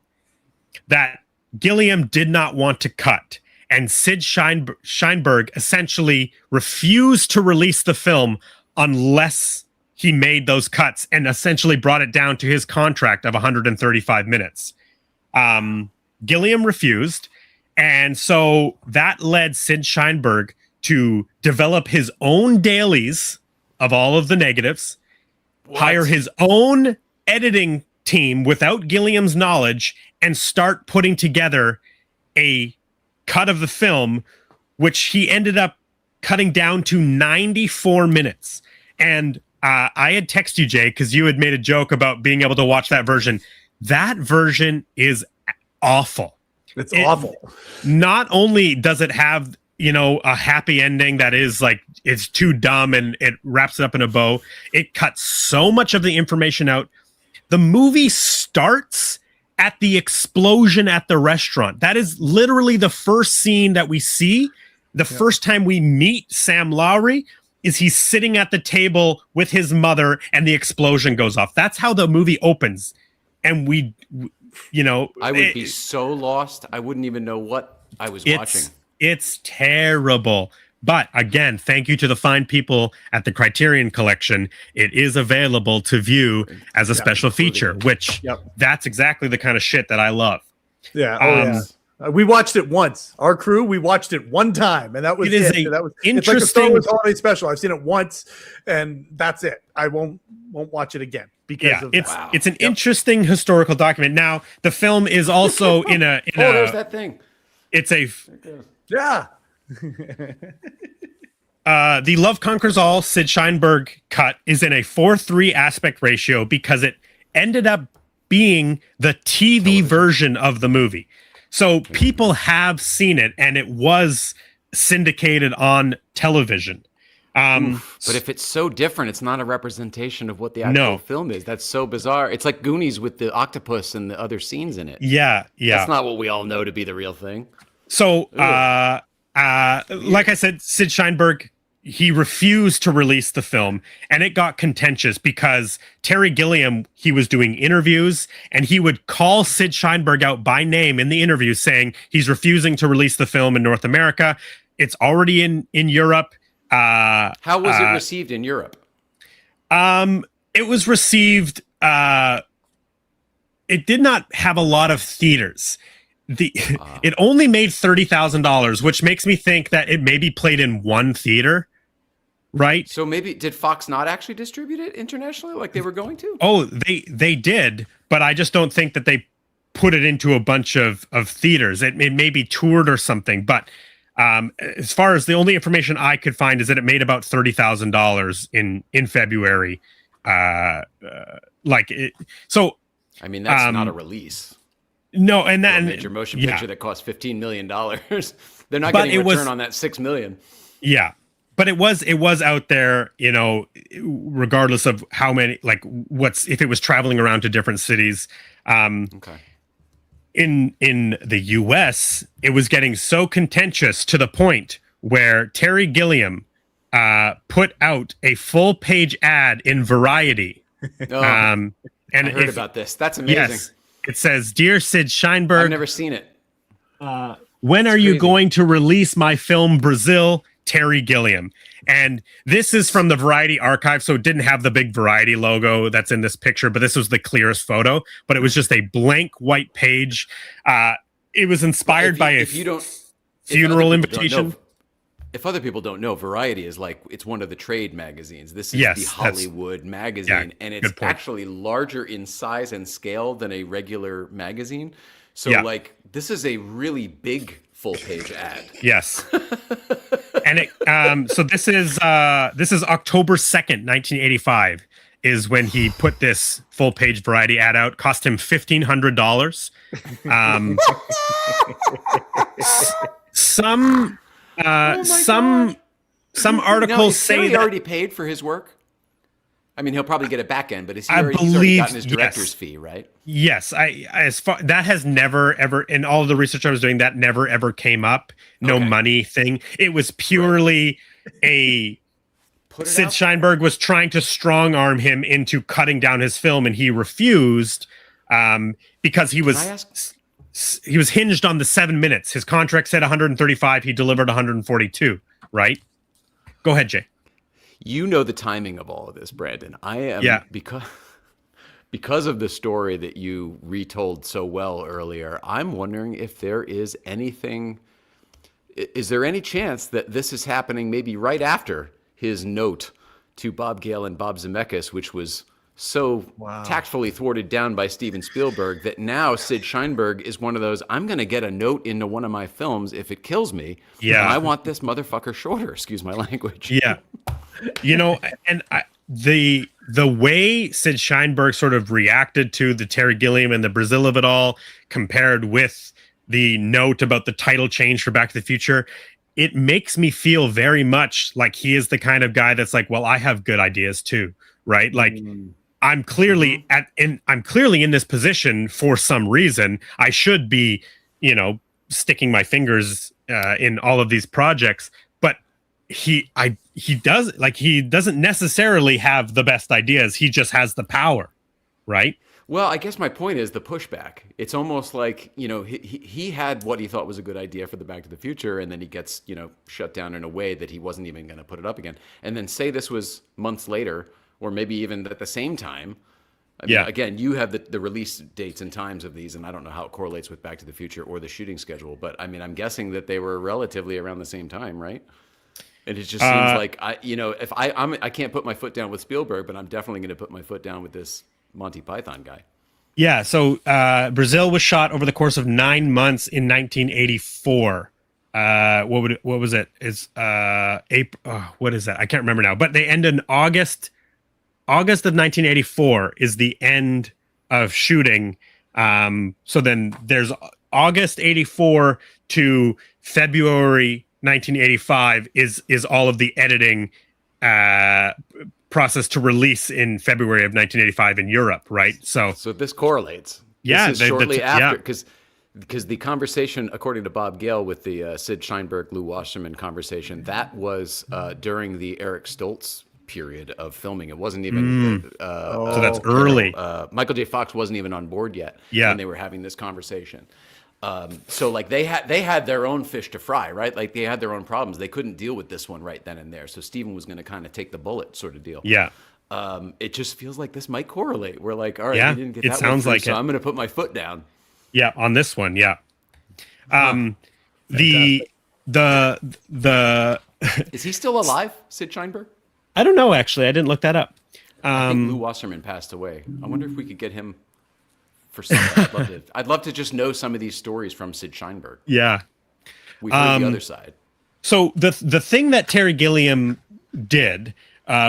that Gilliam did not want to cut. And Sid Sheinberg essentially refused to release the film unless he made those cuts, and essentially brought it down to his contract of 135 minutes. Gilliam refused, and so that led Sid Sheinberg to develop his own dailies of all of the negatives, hire his own editing team without Gilliam's knowledge, and start putting together a cut of the film, which he ended up cutting down to 94 minutes. And I had texted you, Jay, because you had made a joke about being able to watch that version. That version is awful. It's awful. Not only does it have, a happy ending that is like, it's too dumb and it wraps it up in a bow, it cuts so much of the information out. The movie starts at the explosion at the restaurant. That is literally the first scene that we see. The first time we meet Sam Lowry is he's sitting at the table with his mother and the explosion goes off. That's how the movie opens. And I would be so lost. I wouldn't even know what I was watching. It's terrible. But again, thank you to the fine people at the Criterion Collection. It is available to view as a special feature, which that's exactly the kind of shit that I love. Yeah. We watched it once. Our crew, we watched it one time, and that was it. It's like a Star Wars holiday special. I've seen it once, and that's it. I won't watch it again because of that. It's an interesting historical document. Now, the film is also in a. There's that thing. It's a. Yeah. The Love Conquers All Sid Sheinberg cut is in a 4:3 aspect ratio because it ended up being the TV version of the movie. So people have seen it, and it was syndicated on television. But if it's so different, it's not a representation of what the actual film is. That's so bizarre. It's like Goonies with the octopus and the other scenes in it. Yeah. That's not what we all know to be the real thing. So, like I said, Sid Sheinberg, he refused to release the film, and it got contentious because Terry Gilliam, he was doing interviews, and he would call Sid Sheinberg out by name in the interview saying he's refusing to release the film in North America. It's already in Europe. How was it received in Europe? It was received. It did not have a lot of theaters. It only made $30,000, which makes me think that it maybe played in one theater, right? So maybe did Fox not actually distribute it internationally like they were going to? Oh, they did, but I just don't think that they put it into a bunch of theaters. It maybe toured or something, but as far as the only information I could find is that it made about $30,000 in February. So I mean, that's not a release. No, and that major motion picture that cost $15 million. They're not getting a return on that $6 million. Yeah, but it was out there, regardless of how many, if it was traveling around to different cities. Okay. In the US, it was getting so contentious to the point where Terry Gilliam put out a full page ad in Variety. And I heard about this. That's amazing. Yes, it says, "Dear Sid Sheinberg, I've never seen it. When are you going to release my film Brazil, Terry Gilliam?" And this is from the Variety archive, so it didn't have the big Variety logo that's in this picture, but this was the clearest photo. But it was just a blank white page. It was inspired by a funeral invitation. If other people don't know, Variety is it's one of the trade magazines. This is the Hollywood magazine, and it's actually larger in size and scale than a regular magazine. So this is a really big full page ad. Yes. And it so this is October 2nd, 1985 is when he put this full page Variety ad out. Cost him $1,500. Some articles say he already paid for his work. I mean, he'll probably get a back end, but he's already gotten his director's fee, right? Yes, that has never ever in all of the research I was doing, that never ever came up. No money thing. It was purely Sid Sheinberg was trying to strong arm him into cutting down his film, and he refused because he was hinged on the 7 minutes. His contract said 135. He delivered 142. Right? Go ahead, Jay. You know the timing of all of this, Brandon. I am because of the story that you retold so well earlier. I'm wondering if there is anything. Is there any chance that this is happening maybe right after his note to Bob Gale and Bob Zemeckis, which was so tactfully thwarted down by Steven Spielberg, that now Sid Sheinberg is one of those, I'm going to get a note into one of my films if it kills me. Yeah. And I want this motherfucker shorter, excuse my language. Yeah. And the way Sid Sheinberg sort of reacted to the Terry Gilliam and the Brazil of it all compared with the note about the title change for Back to the Future, it makes me feel very much like he is the kind of guy that's like, well, I have good ideas too, right? Like, I'm clearly in this position for some reason. I should be, sticking my fingers in all of these projects, but he doesn't necessarily have the best ideas. He just has the power, right? Well, I guess my point is the pushback. It's almost like, he had what he thought was a good idea for the Back to the Future, and then he gets, shut down in a way that he wasn't even going to put it up again. And then say this was months later, or maybe even at the same time. I mean, again, you have the release dates and times of these, and I don't know how it correlates with Back to the Future or the shooting schedule, but I mean, I'm guessing that they were relatively around the same time, right? And it just seems like if I can't put my foot down with Spielberg, but I'm definitely going to put my foot down with this Monty Python guy. Yeah. So Brazil was shot over the course of 9 months in 1984. What was it? It's April. What is that? I can't remember now. But they end in August of 1984 is the end of shooting. So then there's August 84 to February 1985 is all of the editing process to release in February of 1985 in Europe, right? So this correlates. Yeah, this is shortly after, because the conversation, according to Bob Gale, with the Sid Sheinberg, Lou Wasserman conversation, that was during the Eric Stoltz period of filming. It wasn't even so that's early. Michael J. Fox wasn't even on board yet when they were having this conversation. So like they had their own fish to fry, right? Like they had their own problems. They couldn't deal with this one right then and there. So Steven was going to kind of take the bullet, sort of deal. Yeah. It just feels like this might correlate. We're like, all right, we didn't get that sounds one like so I'm going to put my foot down. Yeah, on this one, yeah. The Is he still alive, Sid Sheinberg? I don't know, actually. I didn't look that up. I think Lou Wasserman passed away. I wonder if we could get him for something. I'd love to just know some of these stories from Sid Sheinberg. Yeah. We've heard the other side. So the thing that Terry Gilliam did,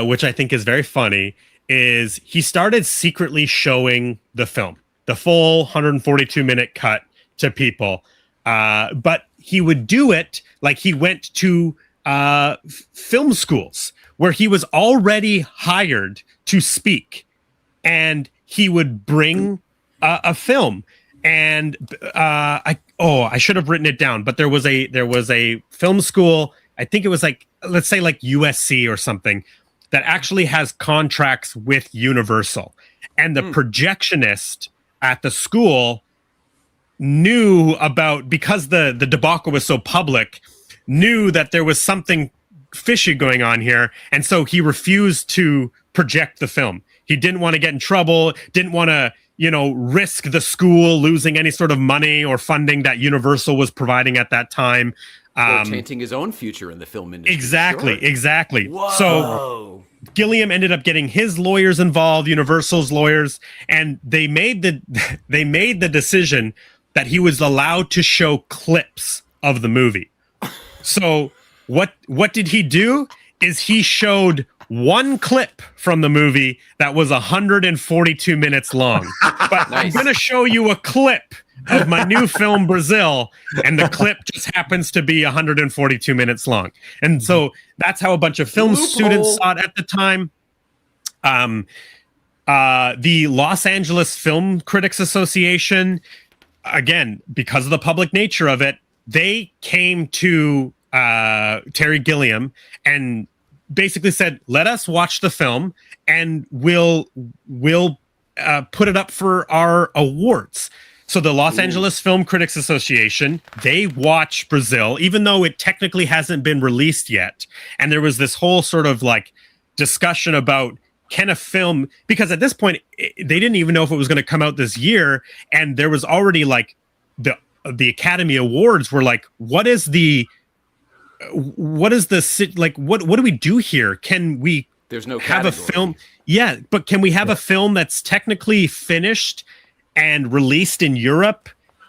which I think is very funny, is he started secretly showing the film, the full 142-minute cut to people. But he would do it like he went to film schools where he was already hired to speak, and he would bring a film. And I should have written it down, but there was a film school. I think it was like, let's say like USC or something, that actually has contracts with Universal, and the projectionist at the school knew about, because the debacle was so public, knew that there was something fishy going on here, and so he refused to project the film. He didn't want to get in trouble, didn't want to, risk the school losing any sort of money or funding that Universal was providing at that time. Or tainting his own future in the film industry. Exactly. Whoa. So Gilliam ended up getting his lawyers involved, Universal's lawyers, and they made the decision that he was allowed to show clips of the movie. So what did he do? Is he showed one clip from the movie that was 142 minutes long. But I'm going to show you a clip of my new film, Brazil, and the clip just happens to be 142 minutes long. And so that's how a bunch of film students saw it at the time. The Los Angeles Film Critics Association, again, because of the public nature of it, they came to Terry Gilliam and basically said, let us watch the film and we'll put it up for our awards. So the Los Angeles Film Critics Association, they watch Brazil, even though it technically hasn't been released yet. And there was this whole sort of like discussion about, can a film, because at this point they didn't even know if it was going to come out this year, and there was already like the Academy Awards were like, what do we do here? Can we There's no have category. a film? Yeah, but can we have a film that's technically finished and released in Europe,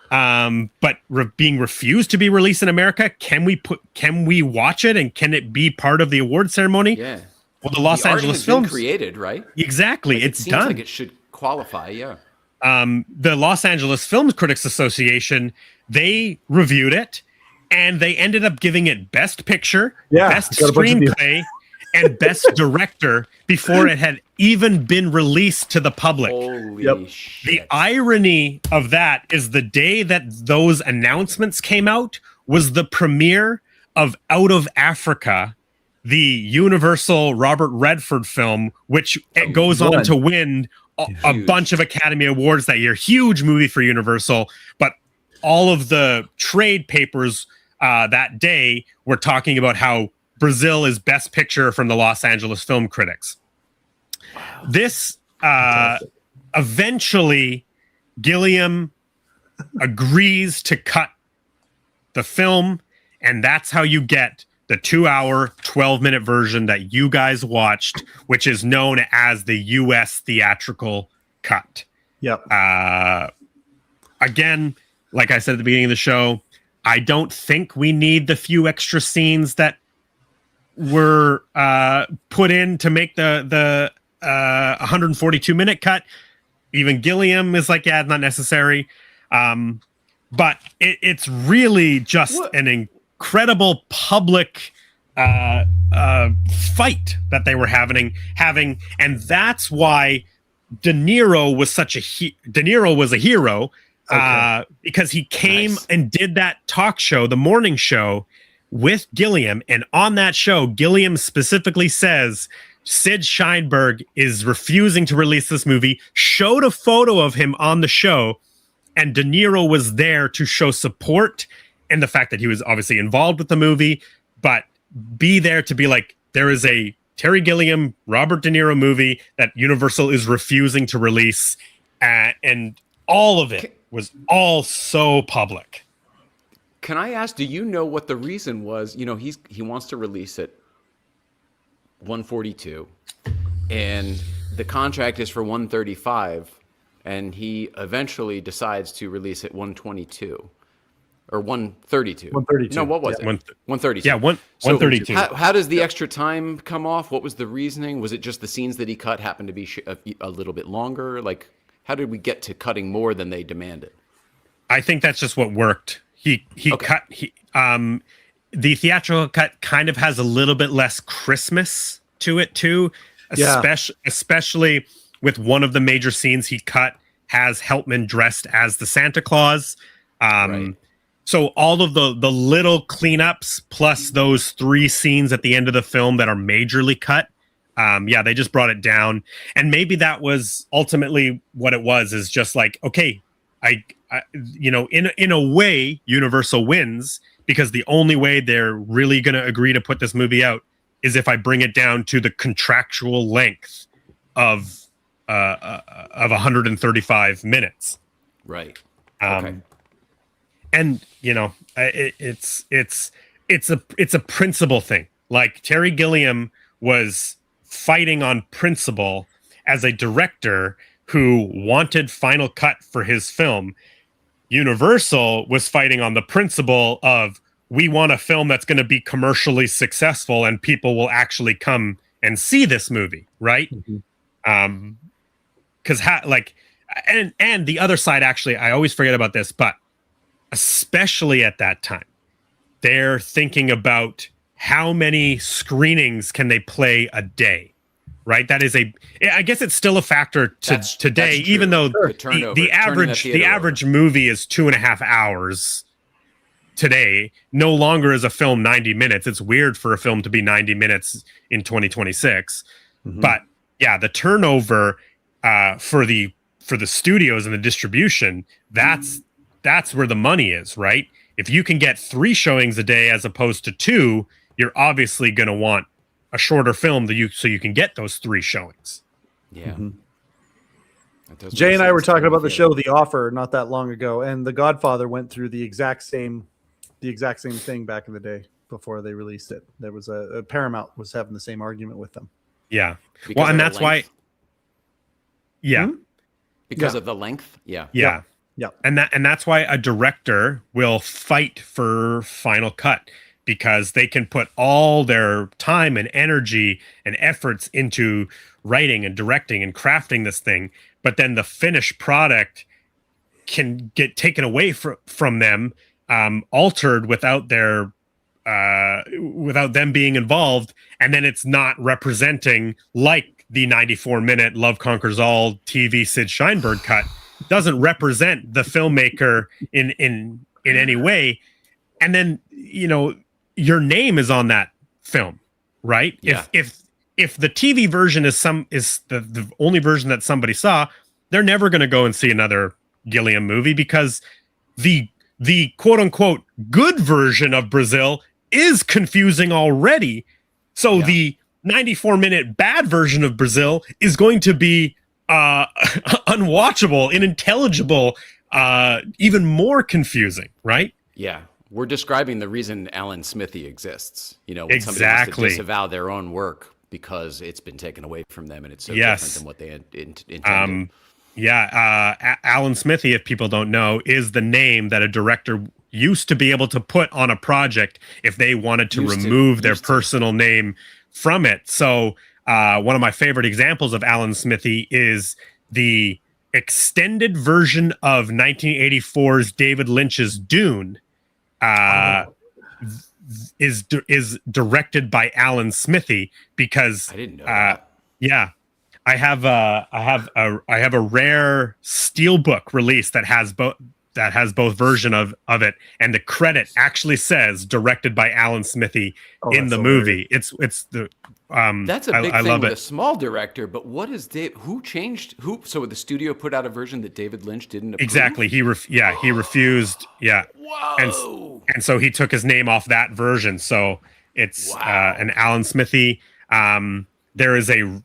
but being refused to be released in America? Can we watch it, and can it be part of the award ceremony? Yeah. Well, the Los Angeles Films created, right? Exactly, Like, it's seems done. like it should qualify. Yeah. The Los Angeles Film Critics Association, they reviewed it, and they ended up giving it Best Picture, Best Screenplay, and Best Director before it had even been released to the public. Holy shit. The irony of that is the day that those announcements came out was the premiere of Out of Africa, the Universal Robert Redford film, which it goes on to win a bunch of Academy Awards that year. Huge movie for Universal, but all of the trade papers that day were talking about how Brazil is Best Picture from the Los Angeles Film Critics. Wow. This eventually Gilliam agrees to cut the film, and that's how you get the 2-hour, 12-minute version that you guys watched, which is known as the U.S. theatrical cut. Yep. Again, like I said at the beginning of the show, I don't think we need the few extra scenes that were put in to make the 142-minute cut. Even Gilliam is like, yeah, it's not necessary. But it's really just an incredible public fight that they were having, and that's why De Niro was a hero. Because he came and did that talk show, the morning show, with Gilliam, and on that show, Gilliam specifically says Sid Sheinberg is refusing to release this movie, showed a photo of him on the show, and De Niro was there to show support and the fact that he was obviously involved with the movie, but be there to be like, there is a Terry Gilliam, Robert De Niro movie that Universal is refusing to release, and all of it was all so public. Can I ask, do you know what the reason was? You know, he wants to release it 142, and the contract is for 135, and he eventually decides to release it 122 or 132. 132. No, what was it? 132. Yeah, 132. How does the extra time come off? What was the reasoning? Was it just the scenes that he cut happened to be a little bit longer? Like, how did we get to cutting more than they demanded? I think that's just what worked. He cut the theatrical cut kind of has a little bit less Christmas to it too, especially with one of the major scenes he cut has Helpman dressed as the Santa Claus. Right. So all of the little cleanups plus those 3 scenes at the end of the film that are majorly cut. They just brought it down, and maybe that was ultimately what it was, is just like, okay, I in a way, Universal wins, because the only way they're really going to agree to put this movie out is if I bring it down to the contractual length of 135 minutes. Right. Okay. And it's a principle thing. Like, Terry Gilliam was fighting on principle as a director who wanted final cut for his film. Universal was fighting on the principle of, we want a film that's going to be commercially successful and people will actually come and see this movie, right? Mm-hmm. And the other side, actually, I always forget about this, but especially at that time, they're thinking about how many screenings can they play a day, right? That is I guess it's still a factor today, even though the average movie is 2.5 hours today. No longer is a film 90 minutes. It's weird for a film to be 90 minutes in 2026. Mm-hmm. But yeah, the turnover for the studios and the distribution, that's where the money is, right? If you can get 3 showings a day as opposed to 2, you're obviously going to want a shorter film so you can get those 3 showings. Yeah. Mm-hmm. Jay and I were talking about the show The Offer not that long ago, and The Godfather went through the exact same thing back in the day before they released it. There was a Paramount was having the same argument with them. Yeah. Well, and that's why. Yeah. Hmm? Because of the length. Yeah. Yeah. Yeah. And that's why a director will fight for final cut, because they can put all their time and energy and efforts into writing and directing and crafting this thing, but then the finished product can get taken away from them, altered without them being involved, and then it's not representing, like the 94-minute Love Conquers All TV Sid Sheinberg cut doesn't represent the filmmaker in any way, and then your name is on that film, right? Yeah. If the TV version is the only version that somebody saw, they're never going to go and see another Gilliam movie, because the quote unquote good version of Brazil is confusing already. So the 94-minute bad version of Brazil is going to be unwatchable, unintelligible, even more confusing, right? Yeah. We're describing the reason Alan Smithy exists. When somebody wants to disavow their own work because it's been taken away from them and it's so different than what they intended. Alan Smithy, if people don't know, is the name that a director used to be able to put on a project if they wanted to remove their personal name from it. So one of my favorite examples of Alan Smithy is the extended version of 1984's David Lynch's Dune. is directed by Alan Smithy, because I didn't know that. Yeah, I have a rare steelbook release that has both version of it, and the credit actually says directed by Alan Smithy in the movie. It's the that's a big I thing love with it. a small director. But what is who changed who? So the studio put out a version that David Lynch didn't approve? Exactly. He refused. Yeah. Whoa. And so he took his name off that version. So it's an Alan Smithy. There is a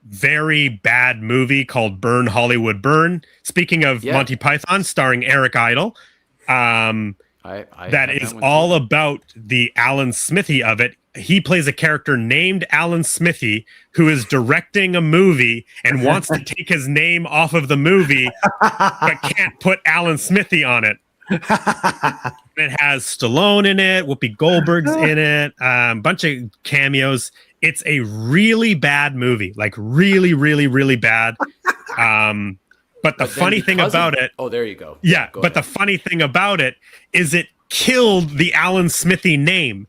very bad movie called Burn Hollywood Burn. Speaking of Monty Python, starring Eric Idle. That is all about the Alan Smithy of it. He plays a character named Alan Smithy who is directing a movie and wants to take his name off of the movie, but can't put Alan Smithy on it. It has Stallone in it, Whoopi Goldberg's in it, a bunch of cameos. It's a really bad movie, like really, really, really bad. But the funny thing about it... Oh, there you go. Yeah, but the funny thing about it is it killed the Alan Smithy name,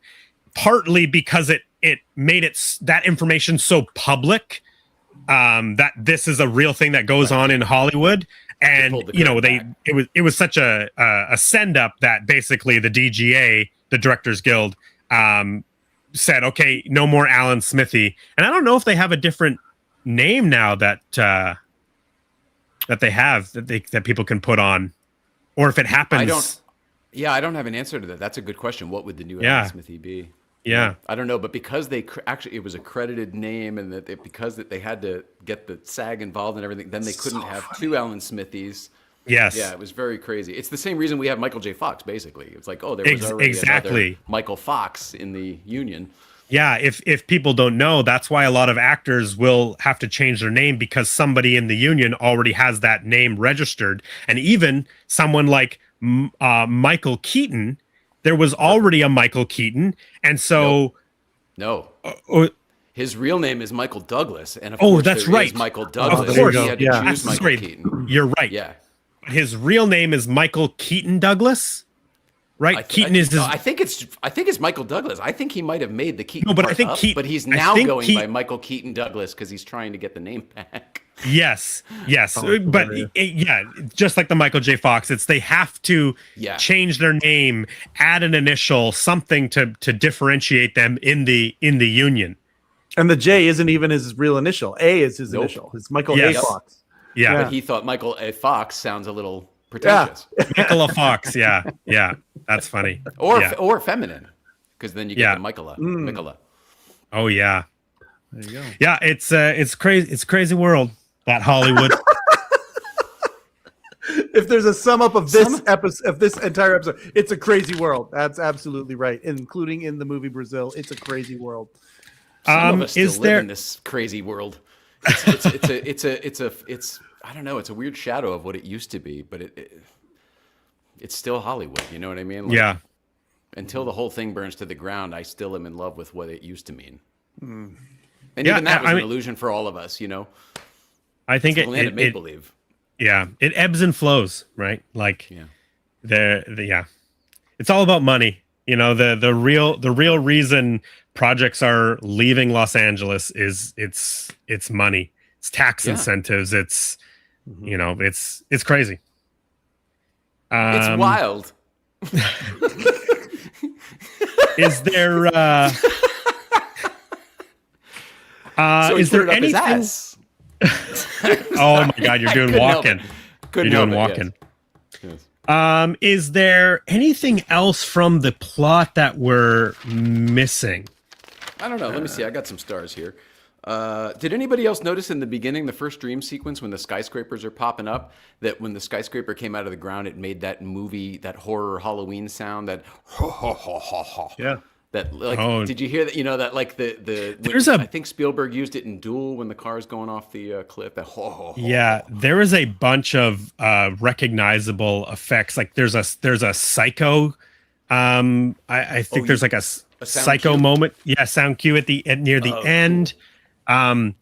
partly because it made that information so public, that this is a real thing that goes on in Hollywood. And it was such a send up that basically the DGA, the Directors Guild, said, okay, no more Alan Smithy. And I don't know if they have a different name now that they have that people can put on, or if it happens. I don't have an answer to that. That's a good question. What would the new Alan Smithy be? Yeah, I don't know, but because it was a credited name, and because they had to get the SAG involved and everything, then they couldn't have two Alan Smithys. Yes. Yeah, it was very crazy. It's the same reason we have Michael J. Fox, basically. It's like, there was already another Michael Fox in the union. Yeah, if people don't know, that's why a lot of actors will have to change their name, because somebody in the union already has that name registered. And even someone like Michael Keaton, there was already a Michael Keaton, and so no. His real name is Michael Douglas, and of course that's right. Is Michael Douglas. Of course, he had to choose Michael Keaton. You're right. Yeah, his real name is Michael Keaton Douglas, right? Keaton is his. I think it's Michael Douglas. I think he might have made the Keaton. No, but I think but he's now going by Michael Keaton Douglas because he's trying to get the name back. Yes, but just like the Michael J. Fox, they have to change their name, add an initial, something to differentiate them in the union. And the J isn't even his real initial. A is his initial. It's Michael A. Fox. Yeah, but he thought Michael A. Fox sounds a little pretentious. Michael A. Fox. Yeah, that's funny. Or feminine, because then you get the Michaela. Oh yeah. There you go. Yeah, it's crazy. It's a crazy world, that Hollywood. If there's a sum up of this episode, of this entire episode, it's a crazy world. That's absolutely right, including in the movie Brazil. It's a crazy world. Some of us still live in this crazy world. It's I don't know. It's a weird shadow of what it used to be, but it's still Hollywood. You know what I mean? Yeah. Until the whole thing burns to the ground, I still am in love with what it used to mean. And even that was an illusion for all of us, you know. I think it's land of make believe. Yeah, it ebbs and flows, right? Like, it's all about money. You know, the real reason projects are leaving Los Angeles is it's money. It's tax incentives. It's it's crazy. It's wild. Is there? So is there anything? Oh my God, you're doing walking. You're doing walking. Yes. Is there anything else from the plot that we're missing? I don't know. Let me see. I got some stars here. Did anybody else notice in the beginning, the first dream sequence, when the skyscrapers are popping up, that when the skyscraper came out of the ground, it made that horror Halloween sound, that ho ho ho ho ho. Yeah. That did you hear that? You know that I think Spielberg used it in Duel when the car's going off the cliff. That ho ho ho. Yeah, there is a bunch of recognizable effects. Like there's a psycho. I think there's like a psycho cue? Moment. Yeah, sound cue near the end. Cool.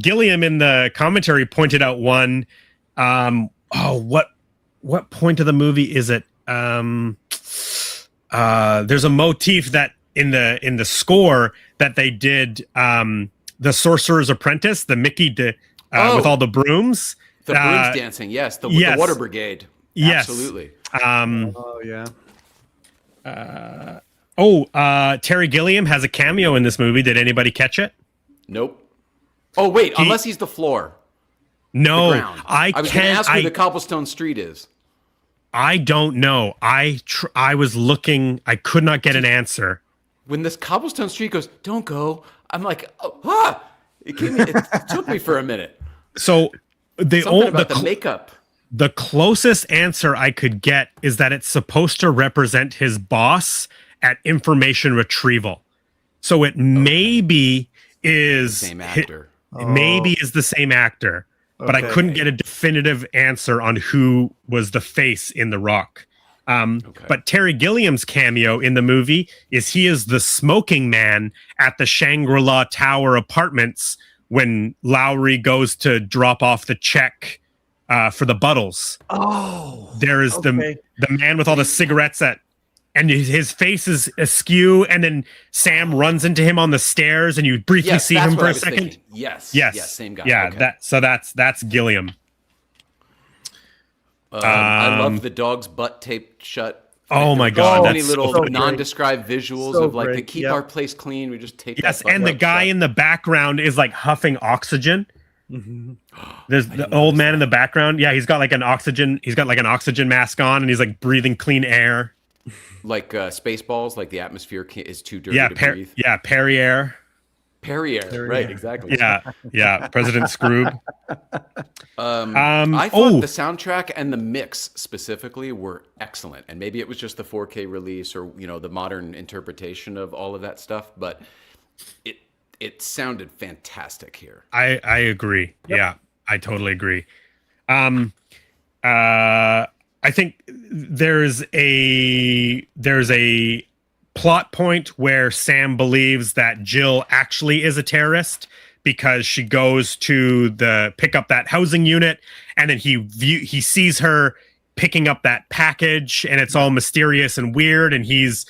Gilliam in the commentary pointed out one. What point of the movie is it? there's a motif that in the score that they did, the Sorcerer's Apprentice, the Mickey with all the brooms. The brooms dancing, yes. The Water Brigade. Yes. Absolutely. Terry Gilliam has a cameo in this movie. Did anybody catch it? Nope. Oh, wait, unless he's the floor. No, I was going to ask who the cobblestone street is. I don't know. I was looking. I could not get an answer. When this cobblestone street goes, don't go. I'm like, It took me for a minute. So the makeup. The closest answer I could get is that it's supposed to represent his boss at information retrieval. So it maybe is same actor. Maybe is the same actor, but I couldn't get a definitive answer on who was the face in The Rock. But Terry Gilliam's cameo in the movie he is the smoking man at the Shangri-La Tower Apartments when Lowry goes to drop off the check for the Buttles. There is the man with all the cigarettes and his face is askew, and then Sam runs into him on the stairs, and you briefly see him for a second. Thinking. Yes, same guy. Yeah, that's Gilliam. I love the dog's butt taped shut. Oh my God! So many little nondescribed visuals of like to keep our place clean. We just tape. Yes, and the guy in the background is like huffing oxygen. Mm-hmm. There's the old man in the background. Yeah, he's got like an oxygen mask on, and he's like breathing clean air. Like Spaceballs, like the atmosphere is too dirty to breathe. Yeah, Perrier. Right, exactly. Yeah, President Scroob. I thought the soundtrack and the mix specifically were excellent, and maybe it was just the 4K release or the modern interpretation of all of that stuff, but it sounded fantastic here. I agree. Yep. Yeah, I totally agree. I think there's a plot point where Sam believes that Jill actually is a terrorist because she goes to pick up that housing unit, and then he sees her picking up that package, and it's all mysterious and weird, and he's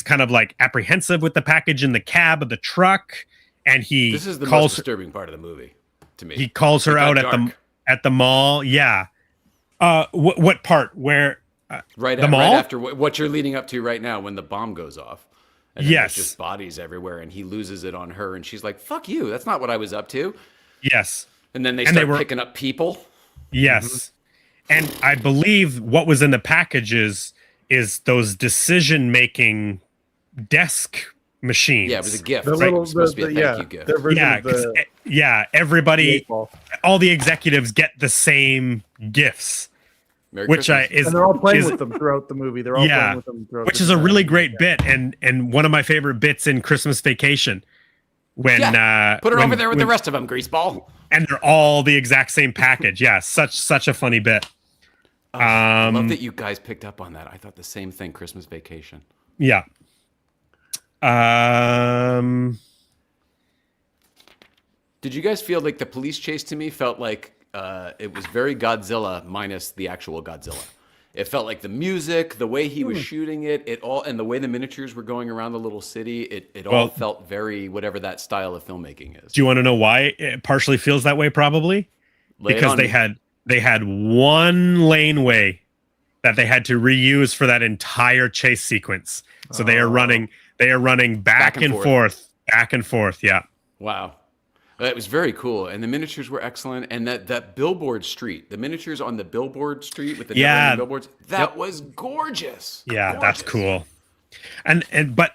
kind of like apprehensive with the package in the cab of the truck, and this is the most disturbing part of the movie to me. He calls her out at the mall. Yeah. What part? Where? Right after what you're leading up to right now, when the bomb goes off. And there's just bodies everywhere, and he loses it on her, and she's like, "Fuck you! That's not what I was up to." Yes. And then they start picking up people. Yes. Mm-hmm. And I believe what was in the packages is those decision-making desk machines. Yeah, it was a gift. It was supposed to be a thank you gift. Everybody, all the executives get the same gifts. And they're all playing with them throughout the movie. They're all playing with them throughout. Which is a really great bit, and one of my favorite bits in Christmas Vacation. When put her over there with the rest of them, greaseball. And they're all the exact same package. Yeah, such a funny bit. I love that you guys picked up on that. I thought the same thing. Christmas Vacation. Yeah. Did you guys feel like the police chase to me felt like it was very Godzilla minus the actual Godzilla? It felt like the music, the way he was shooting it all, and the way the miniatures were going around the little city, it all felt very whatever that style of filmmaking is. Do you want to know why it partially feels that way? Probably because they had one laneway that they had to reuse for that entire chase sequence. So they are running back and forth. Yeah. Wow. It was very cool, and the miniatures were excellent. And that billboard street, the miniatures on the billboard street with the billboards, that was gorgeous. Yeah, gorgeous. That's cool. And but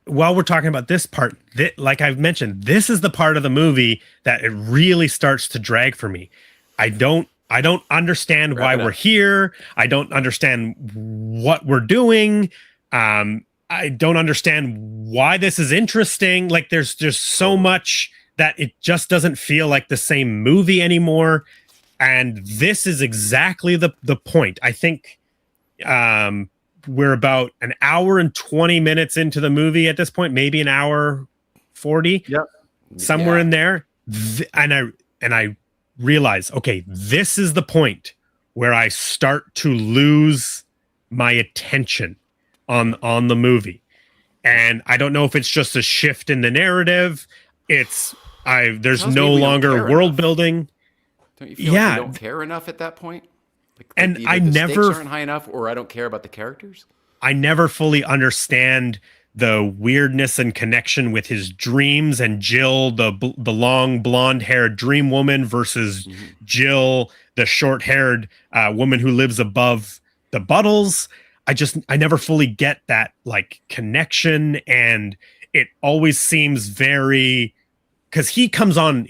while we're talking about this part, like I've mentioned, this is the part of the movie that it really starts to drag for me. I don't understand why we're here. I don't understand what we're doing. I don't understand why this is interesting. Like there's just so much that it just doesn't feel like the same movie anymore. And this is exactly the point. I think we're about an hour and 20 minutes into the movie at this point, maybe an hour 40. Yep. Somewhere in there. And I realize, okay, this is the point where I start to lose my attention. on the movie. And I don't know if it's just a shift in the narrative. There's no longer world building. Don't you feel like you don't care enough at that point? And I never stakes aren't high enough, or I don't care about the characters. I never fully understand the weirdness and connection with his dreams and Jill, the long blonde-haired dream woman, versus Jill, the short-haired woman who lives above the Buttles. I never fully get that like connection, and it always seems very, because he comes on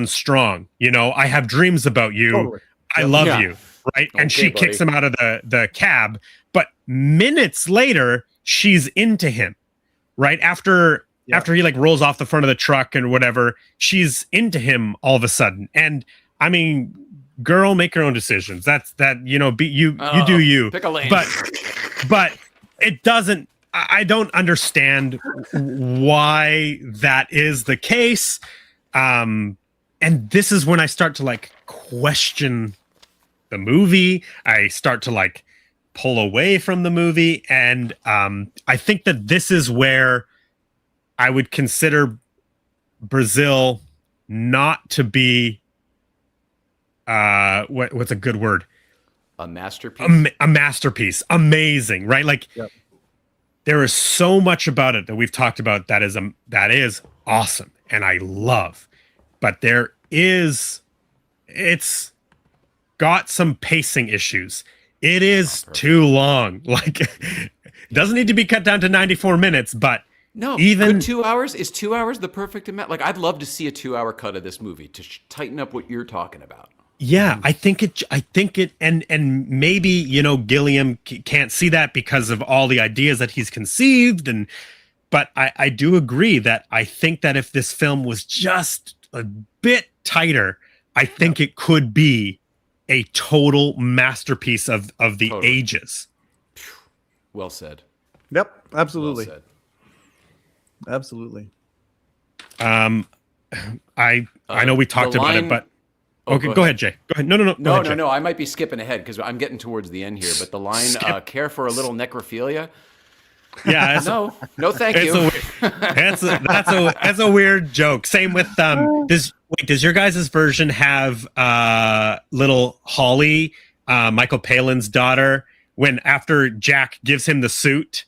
strong. You know, I have dreams about you. Totally. I love you. Right. Okay, and she kicks him out of the cab. But minutes later, she's into him. Right. After he like rolls off the front of the truck and whatever, she's into him all of a sudden. And I mean, girl, make your own decisions. You do you. Pick a lane. But it doesn't. I don't understand why that is the case. And this is when I start to like question the movie. I start to like pull away from the movie. And I think that this is where I would consider Brazil not to be what's a good word? A masterpiece. A masterpiece. Amazing, right? Like there is so much about it that we've talked about that is awesome and I love. But it's got some pacing issues. It is too long. Like, it doesn't need to be cut down to 94 minutes, but even 2 hours is 2 hours the perfect amount. Like, I'd love to see a 2 hour cut of this movie to tighten up what you're talking about. Yeah, I think it, and maybe, you know, Gilliam can't see that because of all the ideas that he's conceived. But I do agree that I think that if this film was just a bit tighter, I think it could be a total masterpiece of the ages. Well said. Yep, absolutely. Well said. Absolutely. I know we talked about it, but okay, go ahead, Jay. Go ahead. No. I might be skipping ahead because I'm getting towards the end here. But the line, "Care for a little necrophilia." Yeah, no, thank you. That's a weird joke. Same with does your guys' version have little Holly, Michael Palin's daughter, when after Jack gives him the suit?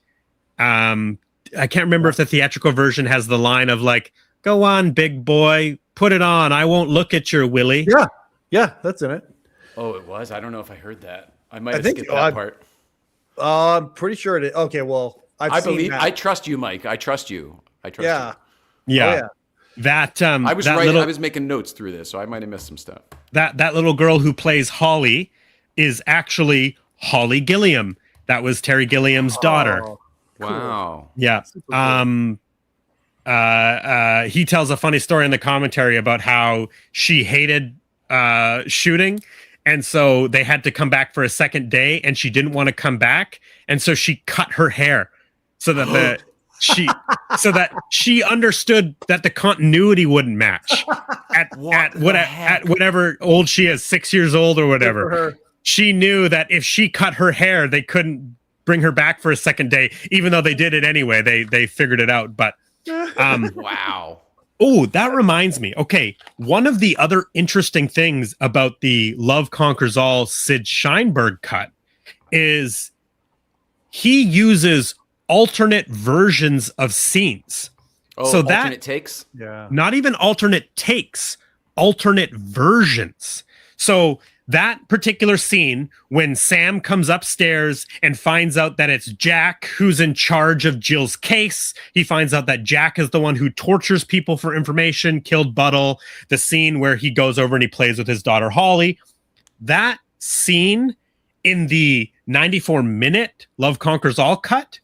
I can't remember if the theatrical version has the line of like, "Go on, big boy, put it on. I won't look at your willy." Yeah, that's in it. Oh, it was. I don't know if I heard that. I might have skipped that part. I'm pretty sure it is. Okay, well, I trust you, Mike. I trust you. Yeah. Oh, yeah. That I was writing. I was making notes through this, so I might have missed some stuff. That little girl who plays Holly is actually Holly Gilliam. That was Terry Gilliam's daughter. Wow. Yeah. He tells a funny story in the commentary about how she hated shooting, and so they had to come back for a second day, and she didn't want to come back, and so she cut her hair so that she understood that the continuity wouldn't match at whatever old she is, 6 years old or whatever. She knew that if she cut her hair, they couldn't bring her back for a second day, even though they did it anyway. They figured it out. But wow. Oh, that reminds me. Okay, one of the other interesting things about the Love Conquers All Sid Sheinberg cut is he uses alternate versions of scenes. Oh, so alternate takes? Yeah. Not even alternate takes, alternate versions. So that particular scene, when Sam comes upstairs and finds out that it's Jack who's in charge of Jill's case, he finds out that Jack is the one who tortures people for information, killed Buttle, the scene where he goes over and he plays with his daughter Holly. That scene in the 94-minute Love Conquers All cut,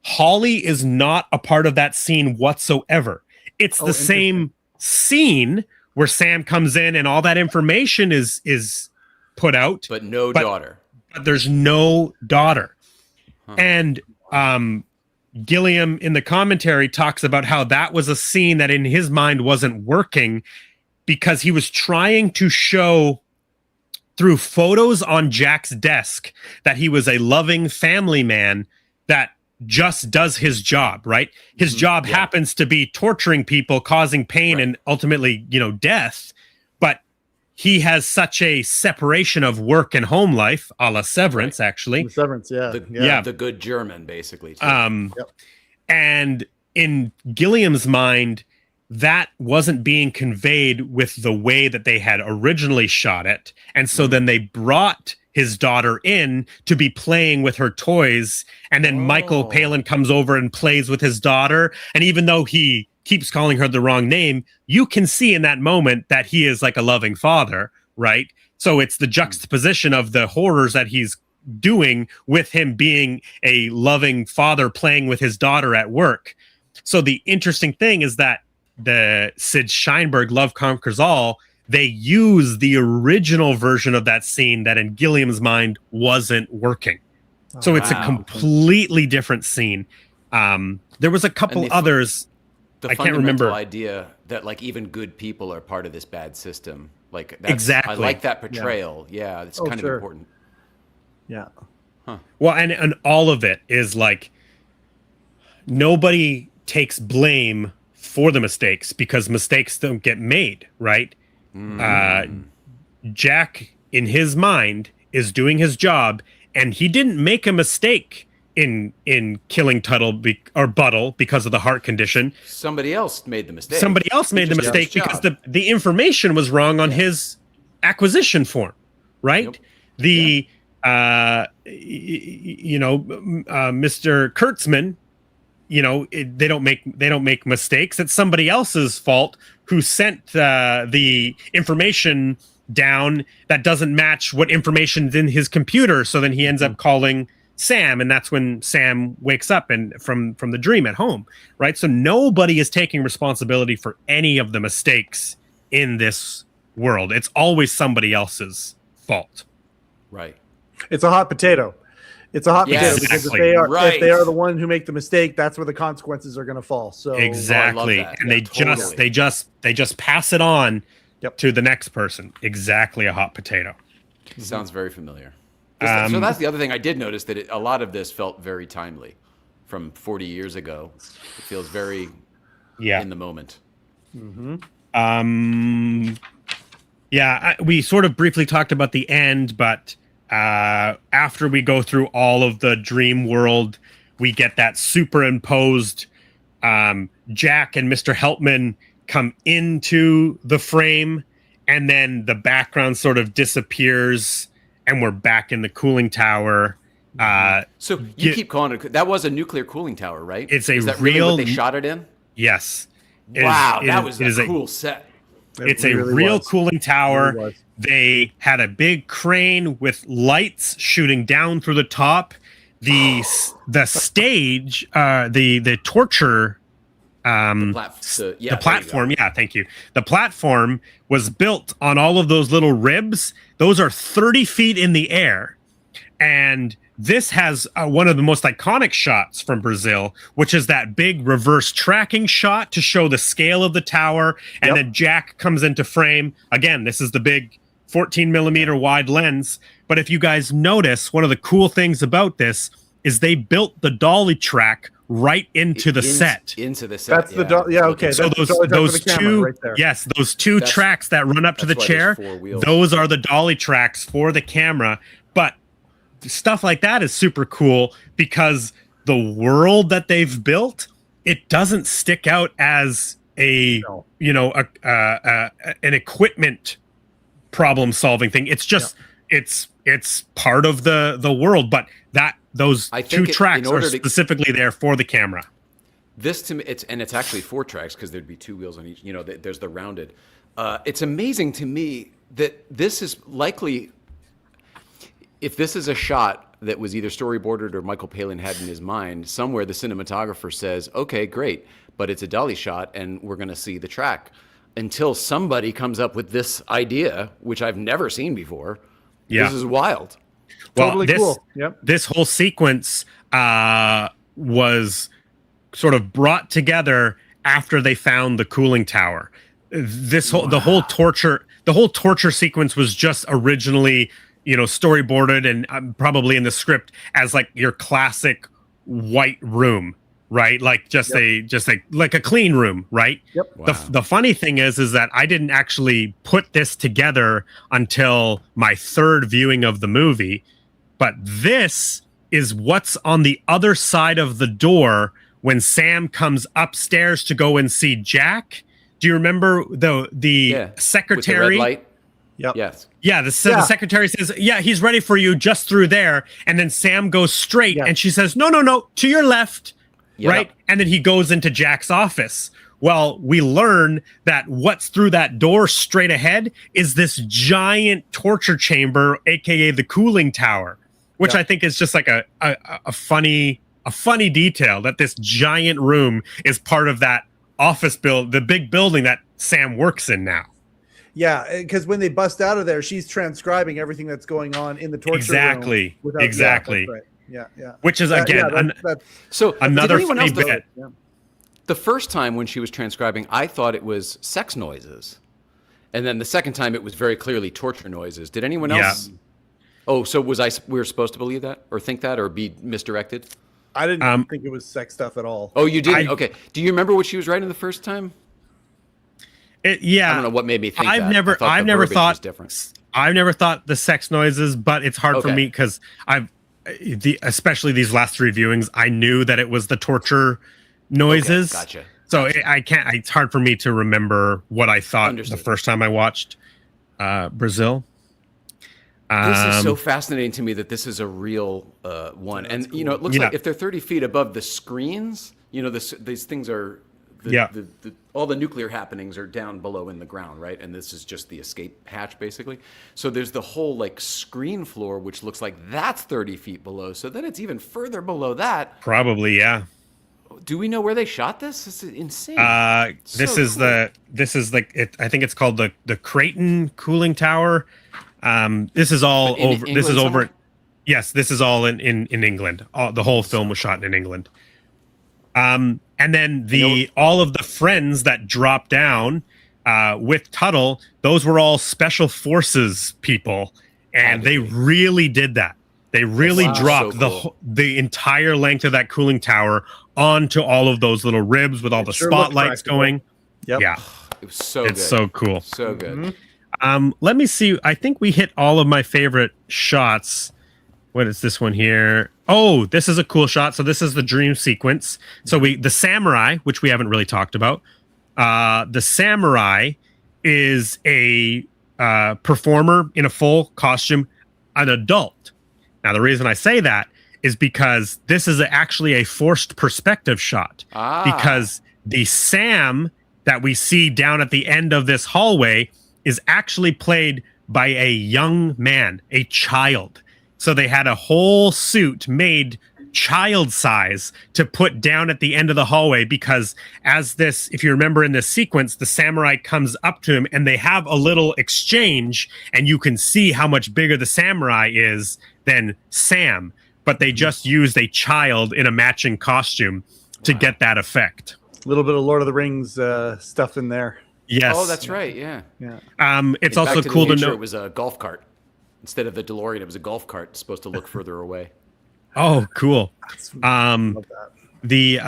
Holly is not a part of that scene whatsoever. It's the same scene where Sam comes in and all that information is put out. But no daughter. But there's no daughter. Huh. And Gilliam in the commentary talks about how that was a scene that in his mind wasn't working because he was trying to show through photos on Jack's desk that he was a loving family man, that just does his job, right? His job happens to be torturing people, causing pain, and ultimately, death. But he has such a separation of work and home life, a la Severance, actually. The Severance, the good German, basically. Too. And in Gilliam's mind, that wasn't being conveyed with the way that they had originally shot it. And so then they brought his daughter in to be playing with her toys. And then Michael Palin comes over and plays with his daughter. And even though he keeps calling her the wrong name, you can see in that moment that he is like a loving father, right? So it's the juxtaposition of the horrors that he's doing with him being a loving father playing with his daughter at work. So the interesting thing is that the Sid Sheinberg Love Conquers All, they use the original version of that scene that in Gilliam's mind wasn't working. So it's a completely different scene. There was a couple others. I can't remember. The idea that like even good people are part of this bad system. Like that's, exactly. I like that portrayal. Yeah, it's kind of important. Yeah. Huh. Well, and all of it is like nobody takes blame for the mistakes because mistakes don't get made, right? Jack, in his mind, is doing his job, and he didn't make a mistake in killing Buttle because of the heart condition. Somebody else made the mistake. Somebody else made the mistake because the information was wrong on his acquisition form, right? Yep. Mr. Kurtzman, they don't make mistakes. It's somebody else's fault who sent the information down that doesn't match what information's in his computer. So then he ends up calling Sam, and that's when Sam wakes up and from the dream at home, right? So nobody is taking responsibility for any of the mistakes in this world. It's always somebody else's fault. Right. It's a hot potato. It's a hot potato because if they are the one who make the mistake, that's where the consequences are going to fall. So exactly, and they just pass it on to the next person. Exactly, a hot potato. Sounds very familiar. So that's the other thing I did notice, that a lot of this felt very timely, from 40 years ago. It feels very in the moment. We sort of briefly talked about the end, but after we go through all of the dream world, we get that superimposed Jack and Mr. Helpman come into the frame, and then the background sort of disappears and we're back in the cooling tower. So you keep calling it, that was a nuclear cooling tower, right? Is that really what they shot it in? Yes. Wow, that was a cool set. It's a real cooling tower. They had a big crane with lights shooting down through the top. The stage, the torture, the platform. Yeah, thank you. The platform was built on all of those little ribs. Those are 30 feet in the air, and this has one of the most iconic shots from Brazil, which is that big reverse tracking shot to show the scale of the tower. And then Jack comes into frame. Again, this is the big 14 millimeter wide lens. But if you guys notice, one of the cool things about this is they built the dolly track right into the set. Into the set. That's okay. So those two, right there. Yes, those two tracks that run up to the chair, those are the dolly tracks for the camera. But stuff like that is super cool because the world that they've built, it doesn't stick out as an equipment problem solving thing. It's just it's part of the world, but those two tracks are specifically there for the camera. This to me, it's actually 4 tracks because there'd be 2 wheels on each. There's the rounded. It's amazing to me that this is likely, if this is a shot that was either storyboarded or Michael Palin had in his mind, somewhere the cinematographer says, okay, great, but it's a dolly shot and we're going to see the track, until somebody comes up with this idea, which I've never seen before. Yeah. This is wild. Well, totally cool. Yep. This whole sequence was sort of brought together after they found the cooling tower. The whole torture sequence was just originally, storyboarded and probably in the script as like your classic white room, right? Like just like a clean room, right? Yep. Wow. The funny thing is that I didn't actually put this together until my third viewing of the movie, but this is what's on the other side of the door when Sam comes upstairs to go and see Jack. Do you remember the secretary? With the red light? Yep. Yes. Yeah, the secretary says, yeah, he's ready for you just through there. And then Sam goes straight and she says, no, to your left, right? And then he goes into Jack's office. Well, we learn that what's through that door straight ahead is this giant torture chamber, aka the cooling tower, which I think is just like a funny detail that this giant room is part of that office the big building that Sam works in now. Yeah, because when they bust out of there, she's transcribing everything that's going on in the torture room. Exactly. Yeah, right. Yeah. Which is again so another funny bit. The first time when she was transcribing, I thought it was sex noises, and then the second time it was very clearly torture noises. Did anyone else? Oh, so we were supposed to believe that, or think that, or be misdirected? I didn't think it was sex stuff at all. Oh, you didn't? Okay. Do you remember what she was writing the first time? I don't know what made me think I've never thought the sex noises, but it's hard for me because especially these last three viewings, I knew that it was the torture noises. Gotcha. So I can't. It's hard for me to remember what I thought the first time I watched Brazil. This is so fascinating to me that this is a real one, and cool. It looks like if they're 30 feet above the screens, these things are. All the nuclear happenings are down below in the ground, right? And this is just the escape hatch, basically. So there's the whole screen floor, which looks like that's 30 feet below. So then it's even further below that. Probably, yeah. Do we know where they shot this? This is insane. This is I think it's called the Creighton cooling tower. This is all over. This is over. Yes, this is all in England. The whole film was shot in England. And then all of the friends that dropped down with Tuttle, those were all special forces people, and they really did that. They really dropped the entire length of that cooling tower onto all of those little ribs with all the spotlights going. Yep. Yeah, it was so. It's so cool. So good. Mm-hmm. Let me see. I think we hit all of my favorite shots. What is this one here? Oh, this is a cool shot. So this is the dream sequence. So the samurai, which we haven't really talked about. The samurai is a performer in a full costume, an adult. Now, the reason I say that is because this is actually a forced perspective shot. Because the Sam that we see down at the end of this hallway is actually played by a young man, a child. So they had a whole suit made child size to put down at the end of the hallway because if you remember in this sequence, the samurai comes up to him and they have a little exchange and you can see how much bigger the samurai is than Sam, but they just used a child in a matching costume to get that effect. A little bit of Lord of the Rings stuff in there. Yes. Oh, that's right. Yeah. It's also cool to know it was a golf cart. Instead of the DeLorean, it was a golf cart. It's supposed to look further away. Oh, cool. Love that. The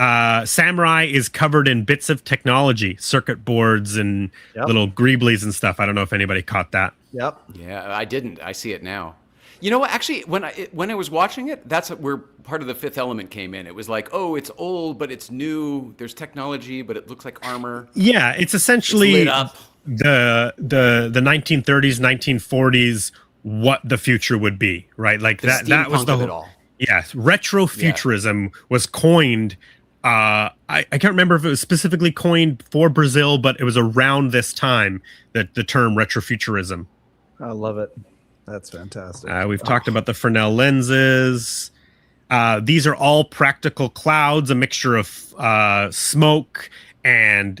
samurai is covered in bits of technology, circuit boards and little greeblies and stuff. I don't know if anybody caught that. Yep. Yeah, I didn't. I see it now. You know what? Actually, when I was watching it, that's where part of the fifth element came in. It was like, oh, it's old, but it's new. There's technology, but it looks like armor. Yeah, it's essentially lit up. the 1930s, 1940s. What the future would be, right? Like that was the whole. Yes, retrofuturism was coined. I can't remember if it was specifically coined for Brazil, but it was around this time that the term retrofuturism. I love it. That's fantastic. We've talked about the Fresnel lenses. These are all practical clouds, a mixture of smoke and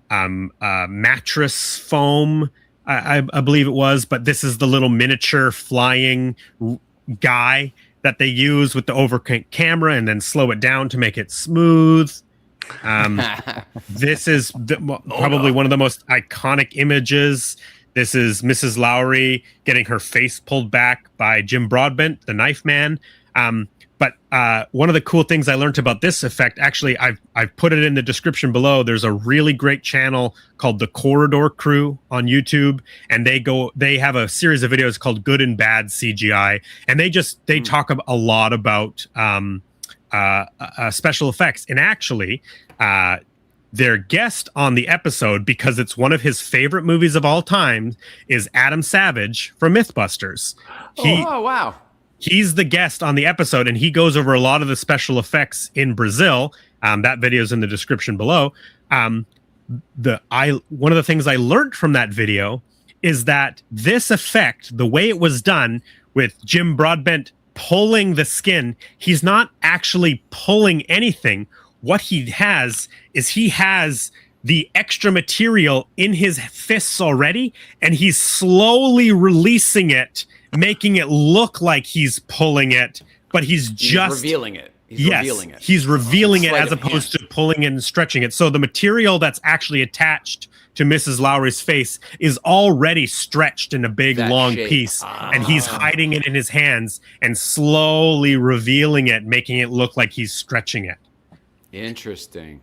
mattress foam. I believe it was, but this is the little miniature flying guy that they use with the overcam camera and then slow it down to make it smooth. This is probably one of the most iconic images. This is Mrs. Lowry getting her face pulled back by Jim Broadbent, the knife man. But But one of the cool things I learned about this effect, actually, I've put it in the description below. There's a really great channel called The Corridor Crew on YouTube, and they have a series of videos called Good and Bad CGI, and they talk a lot about special effects. And actually, their guest on the episode, because it's one of his favorite movies of all time, is Adam Savage from Mythbusters. Oh, wow. He's the guest on the episode, and he goes over a lot of the special effects in Brazil. That video is in the description below. One of the things I learned from that video is that this effect, the way it was done with Jim Broadbent pulling the skin, he's not actually pulling anything. What he has is the extra material in his fists already, and he's slowly releasing it, making it look like he's pulling it, but he's just revealing it. He's revealing it as opposed to pulling and stretching it. So the material that's actually attached to Mrs. Lowry's face is already stretched in a big long piece, and he's hiding it in his hands and slowly revealing it, making it look like he's stretching it. Interesting.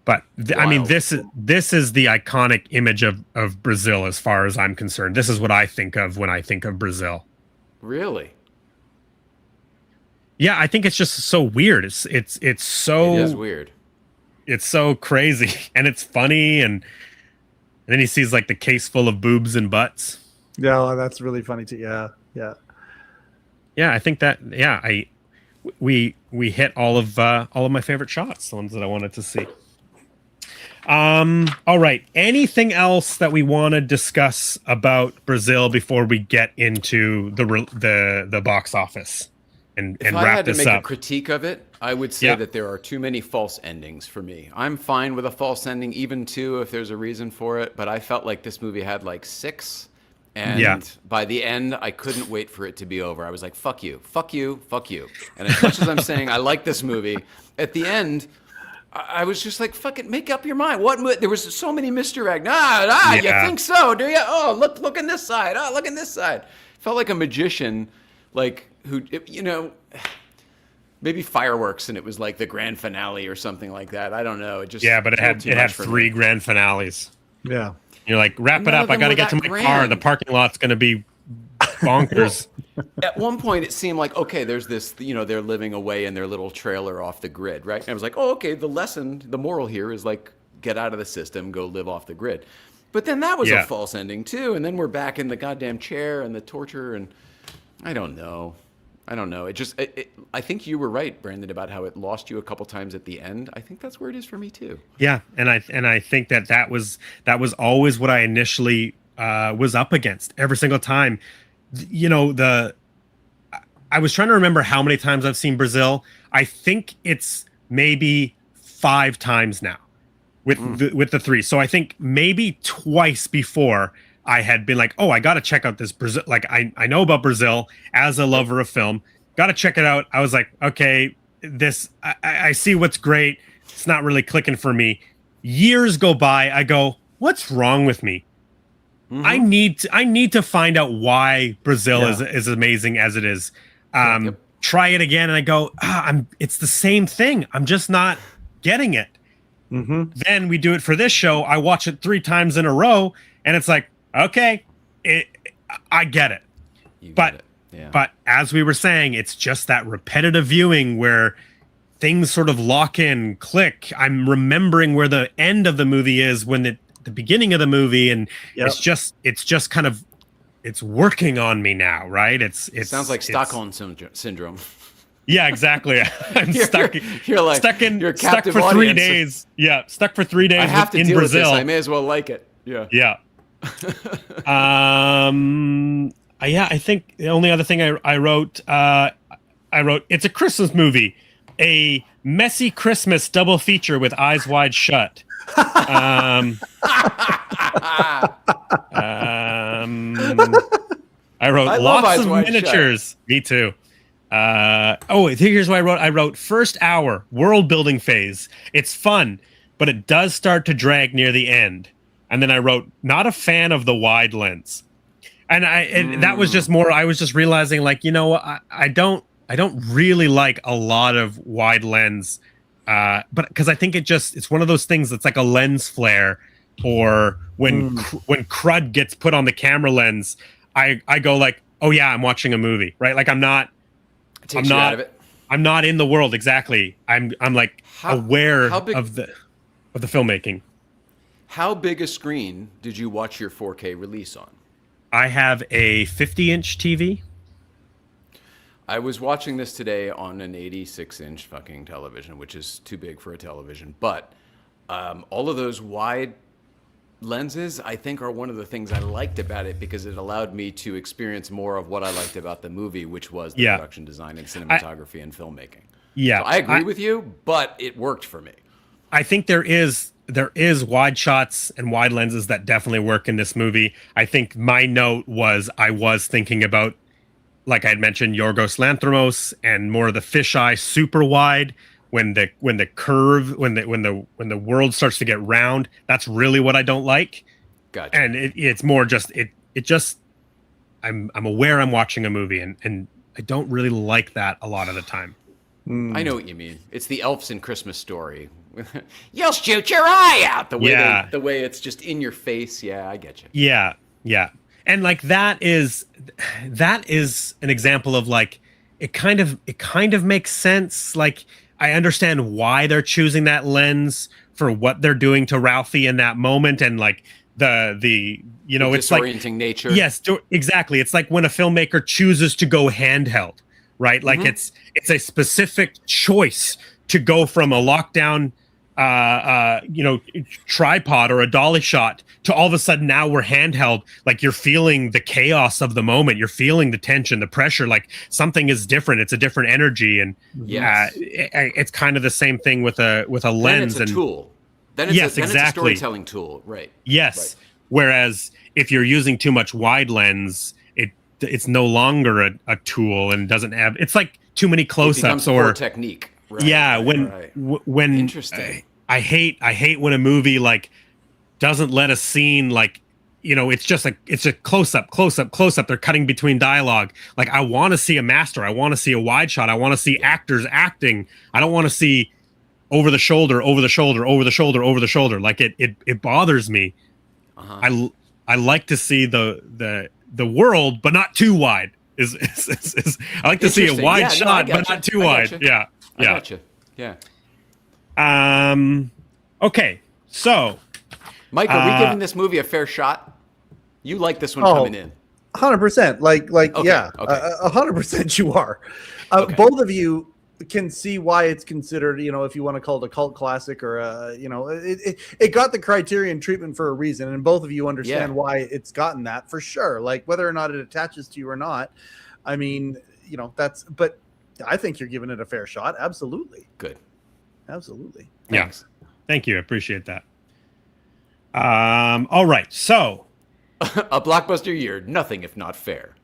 But I mean, this is the iconic image of Brazil as far as I'm concerned. This is what I think of when I think of Brazil. Really? Yeah, I think it's just so weird. It's so... It is weird. It's so crazy, and it's funny, and then he sees like the case full of boobs and butts. Yeah, well, that's really funny too. Yeah. I think that we hit all of my favorite shots, the ones that I wanted to see. All right. Anything else that we want to discuss about Brazil before we get into the box office and wrap this up? If I had to make a critique of it, I would say that there are too many false endings for me. I'm fine with a false ending, even two, if there's a reason for it. But I felt like this movie had like 6. And by the end, I couldn't wait for it to be over. I was like, fuck you, fuck you, fuck you. And as much as I'm saying I like this movie, at the end, I was just like, fuck it, make up your mind. There was so many misdirect. You think so, do you? Oh, look on this side. Oh, look on this side. Felt like a magician, like who, maybe fireworks, and it was like the grand finale or something like that. I don't know. It just but it had 3 grand finales. Yeah. You're like, wrap it up. I got to get to my car. The parking lot's going to be bonkers. At one point, it seemed like, okay, there's this, they're living away in their little trailer off the grid, right? And I was like, oh, okay, the moral here is like, get out of the system, go live off the grid. But then that was a false ending too. And then we're back in the goddamn chair and the torture. And I don't know. I think you were right, Brandon, about how it lost you a couple times at the end. I think that's where it is for me too. Yeah, and I think that was always what I initially was up against every single time. I was trying to remember how many times I've seen Brazil. I think it's maybe 5 times now with the 3. So I think maybe twice before I had been like, oh, I got to check out this Brazil. Like, I know about Brazil as a lover of film. Got to check it out. I was like, okay, I see what's great. It's not really clicking for me. Years go by. I go, what's wrong with me? I need to find out why Brazil is amazing as it is. Try it again. And I go, it's the same thing. I'm just not getting it. Then we do it for this show. I watch it 3 times in a row, and it's like, okay, I get it. But as we were saying, it's just that repetitive viewing where things sort of lock in, click. I'm remembering where the end of the movie is when the beginning of the movie, and it's just kind of, it's working on me now, right? It sounds like Stockholm syndrome. Yeah, exactly. I'm stuck. You're stuck for 3 days. Yeah, stuck for 3 days. I have to in deal Brazil. With this. I may as well like it. Yeah. Yeah. I think the only other thing I wrote, it's a Christmas movie, a messy Christmas double feature with Eyes Wide Shut. I wrote lots of miniatures. Shut. Me too. Here's what I wrote. I wrote first hour world building phase. It's fun, but it does start to drag near the end. And then I wrote, not a fan of the wide lens. And that was just more, I was just realizing, like, I don't really like a lot of wide lens, but because I think it's one of those things that's like a lens flare, or when crud gets put on the camera lens, I go like, oh yeah, I'm watching a movie, right? Like I'm not out of it. I'm not in the world exactly. I'm like aware of the filmmaking. How big a screen did you watch your 4K release on? I have a 50-inch TV. I was watching this today on an 86-inch fucking television, which is too big for a television. But all of those wide lenses, I think, are one of the things I liked about it, because it allowed me to experience more of what I liked about the movie, which was the production design and cinematography and filmmaking. Yeah, so I agree with you, but it worked for me. I think there is wide shots and wide lenses that definitely work in this movie. I think my note was I was thinking about, like I had mentioned, Yorgos Lanthimos and more of the fisheye super wide. When the world starts to get round, that's really what I don't like. Gotcha. And it's more just I'm aware I'm watching a movie, and I don't really like that a lot of the time. I know what you mean. It's the elves in Christmas Story. You'll shoot your eye out. The way it's just in your face. Yeah, I get you. Yeah. And like that is an example of like it kind of makes sense. Like I understand why they're choosing that lens for what they're doing to Ralphie in that moment, and like the it's like disorienting nature. Yes, exactly. It's like when a filmmaker chooses to go handheld, right? Like it's a specific choice to go from a lockdown tripod or a dolly shot to all of a sudden now we're handheld. Like you're feeling the chaos of the moment, you're feeling the tension, the pressure, like something is different, it's a different energy. And it's kind of the same thing with a lens. Then it's a tool. Then it's a storytelling tool, right? Yes. Right. Whereas if you're using too much wide lens, it's no longer a tool and doesn't have, it's like too many close-ups or technique. Right, yeah, when interesting. I hate when a movie like doesn't let a scene, like, it's just like it's a close up. They're cutting between dialogue. Like I want to see a master. I want to see a wide shot. I want to see actors acting. I don't want to see over the shoulder. Like it bothers me. I like to see the world, but not too wide. I like to see a wide shot, but not too wide. Yeah. I gotcha. Yeah. Okay. So, Mike, are we giving this movie a fair shot? You like this one coming in? 100%. Okay, yeah. 100% you are. Both of you can see why it's considered, if you want to call it a cult classic or it got the Criterion treatment for a reason, and both of you understand why it's gotten that for sure. Like whether or not it attaches to you or not, I mean, but I think you're giving it a fair shot. Absolutely. Good. Absolutely. Thanks. Yeah. Thank you. I appreciate that. All right. So a blockbuster year, nothing if not fair.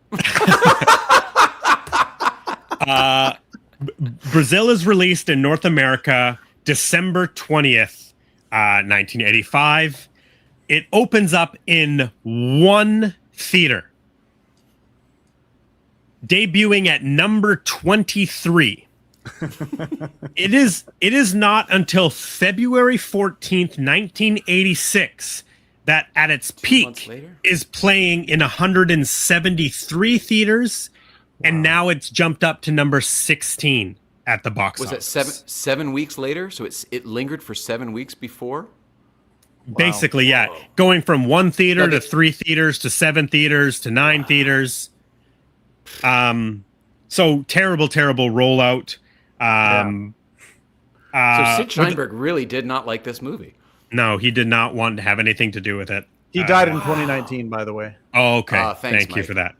Brazil is released in North America December 20th, 1985. It opens up in one theater, debuting at number 23. It is not until February 14th, 1986 that at its peak is playing in 173 theaters. Wow. And now it's jumped up to number 16 at the box office. Was it seven weeks later? So it lingered for 7 weeks before? Basically, yeah. Going from one theater to 3 theaters to 7 theaters to 9 theaters. So terrible rollout. So Sid Sheinberg really did not like this movie. No, he did not want to have anything to do with it. He died in 2019, by the way. Oh, okay. Thanks, Thank Mike. You for that.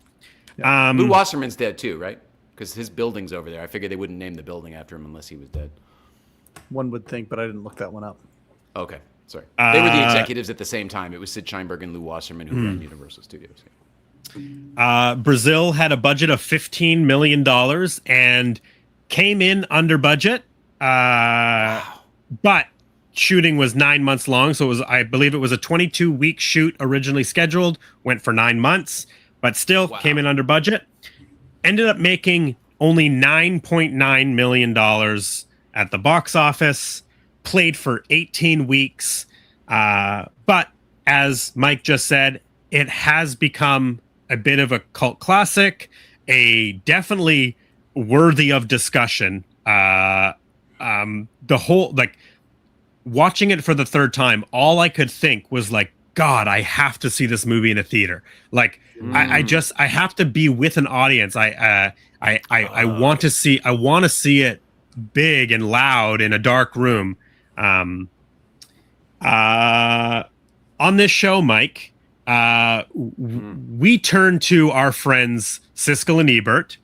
Yeah. Lou Wasserman's dead too, right? Because his building's over there. I figured they wouldn't name the building after him unless he was dead. One would think, but I didn't look that one up. Okay, sorry. They were the executives at the same time. It was Sid Sheinberg and Lou Wasserman who ran Universal Studios. Brazil had a budget of $15 million and came in under budget. Wow. But shooting was 9 months long, so I believe it was a 22-week shoot originally scheduled. Went for 9 months, but still came in under budget. Ended up making only $9.9 million at the box office, played for 18 weeks. But as Mike just said, it has become a bit of a cult classic, a definitely worthy of discussion. The whole, like, watching it for the third time, all I could think was like, God, I have to see this movie in a theater. Like, I have to be with an audience. I want to see it big and loud in a dark room. On this show, Mike, we turn to our friends Siskel and Ebert,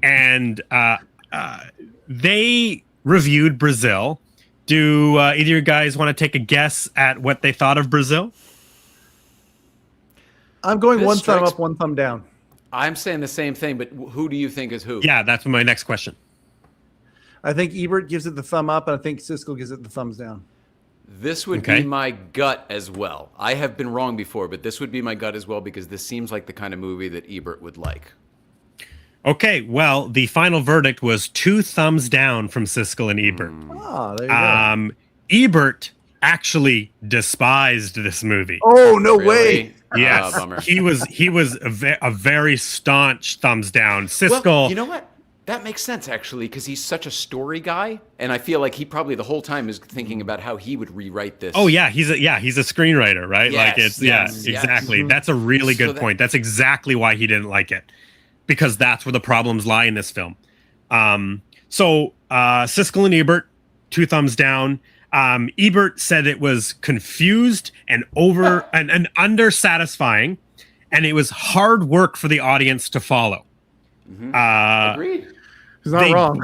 and they reviewed Brazil. Do either of you guys want to take a guess at what they thought of Brazil? I'm going one thumb up, one thumb down. I'm saying the same thing, but who do you think is who? Yeah, that's my next question. I think Ebert gives it the thumb up, and I think Siskel gives it the thumbs down. This would be my gut as well. I have been wrong before, but this would be my gut as well because this seems like the kind of movie that Ebert would like. Okay, well, the final verdict was 2 thumbs down from Siskel and Ebert. Oh, there you go. Ebert actually despised this movie. Oh, no way. Yes, bummer. he was a very staunch thumbs down. Siskel, well, you know what? That makes sense actually because he's such a story guy, and I feel like he probably the whole time is thinking about how he would rewrite this. Oh yeah, he's a screenwriter, right? Yes, like it's exactly. Yes. That's a really good point. That's exactly why he didn't like it, because that's where the problems lie in this film. So Siskel and Ebert, 2 thumbs down. Ebert said it was confused and and under satisfying, and it was hard work for the audience to follow. Agreed. He's not wrong.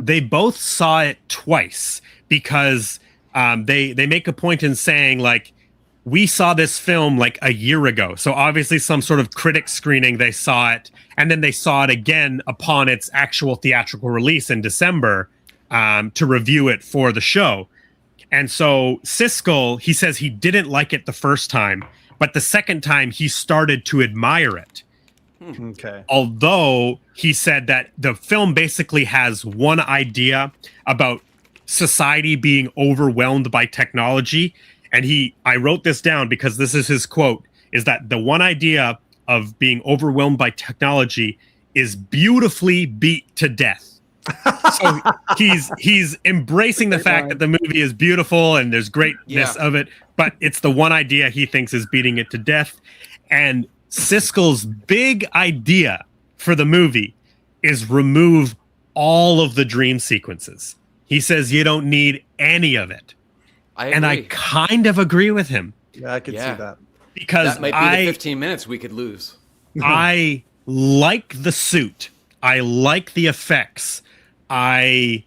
they both saw it twice because they make a point in saying, like, we saw this film like a year ago. So obviously some sort of critic screening, they saw it, and then they saw it again upon its actual theatrical release in December to review it for the show. And so Siskel, he says he didn't like it the first time, but the second time he started to admire it. Okay. Although he said that the film basically has one idea about society being overwhelmed by technology. And I wrote this down because this is his quote, is that the one idea of being overwhelmed by technology is beautifully beat to death. So he's embracing the fact that the movie is beautiful and there's greatness of it, but it's the one idea he thinks is beating it to death. And Siskel's big idea for the movie is remove all of the dream sequences. He says you don't need any of it. I kind of agree with him. Yeah, I could see that. Because that might be the 15 minutes we could lose. I like the suit. I like the effects. I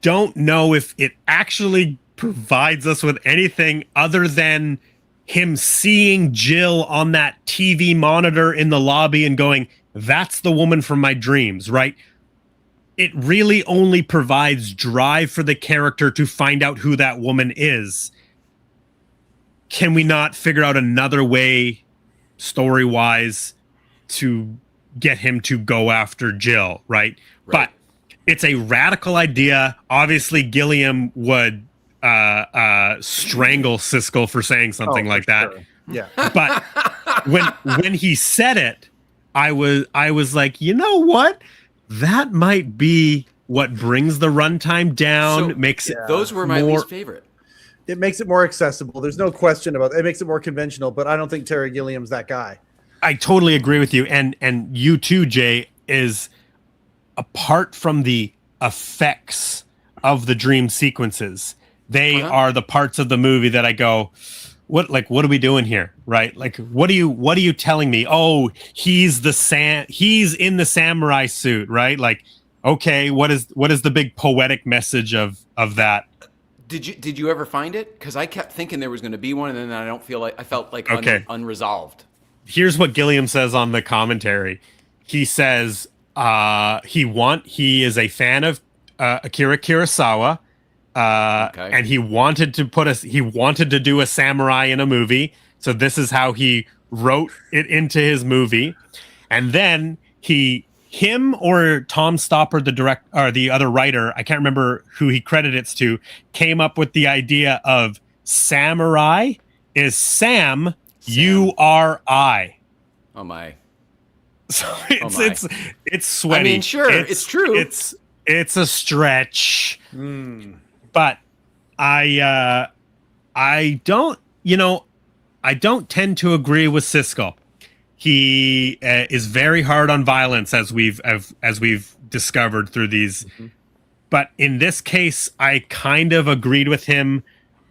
don't know if it actually provides us with anything other than him seeing Jill on that TV monitor in the lobby and going, that's the woman from my dreams, right? It really only provides drive for the character to find out who that woman is. Can we not figure out another way, story-wise, to get him to go after Jill, right? But it's a radical idea. Obviously, Gilliam would strangle Siskel for saying something like that. Sure. Yeah. But when he said it, I was like, you know what? That might be what brings the runtime down. Those were my least favorite. It makes it more accessible. There's no question about it. It makes it more conventional, but I don't think Terry Gilliam's that guy. I totally agree with you. And you too, Jay, is apart from the effects of the dream sequences, they are the parts of the movie that I go, what are we doing here? Right? Like, what are you telling me? Oh, he's in the samurai suit, right? Like, okay, what is the big poetic message of that? Did you ever find it? Because I kept thinking there was going to be one, and then I felt like unresolved. Here's what Gilliam says on the commentary. He says he is a fan of Akira Kurosawa. And he wanted to do a samurai in a movie. So this is how he wrote it into his movie. And then him or Tom Stopper, the other writer, I can't remember who he credits to, came up with the idea of samurai is Sam. U-R-I. Oh my. So it's sweaty. I mean, sure, it's true. It's a stretch. But I don't tend to agree with Siskel. He is very hard on violence, as we've discovered through these. But in this case, I kind of agreed with him.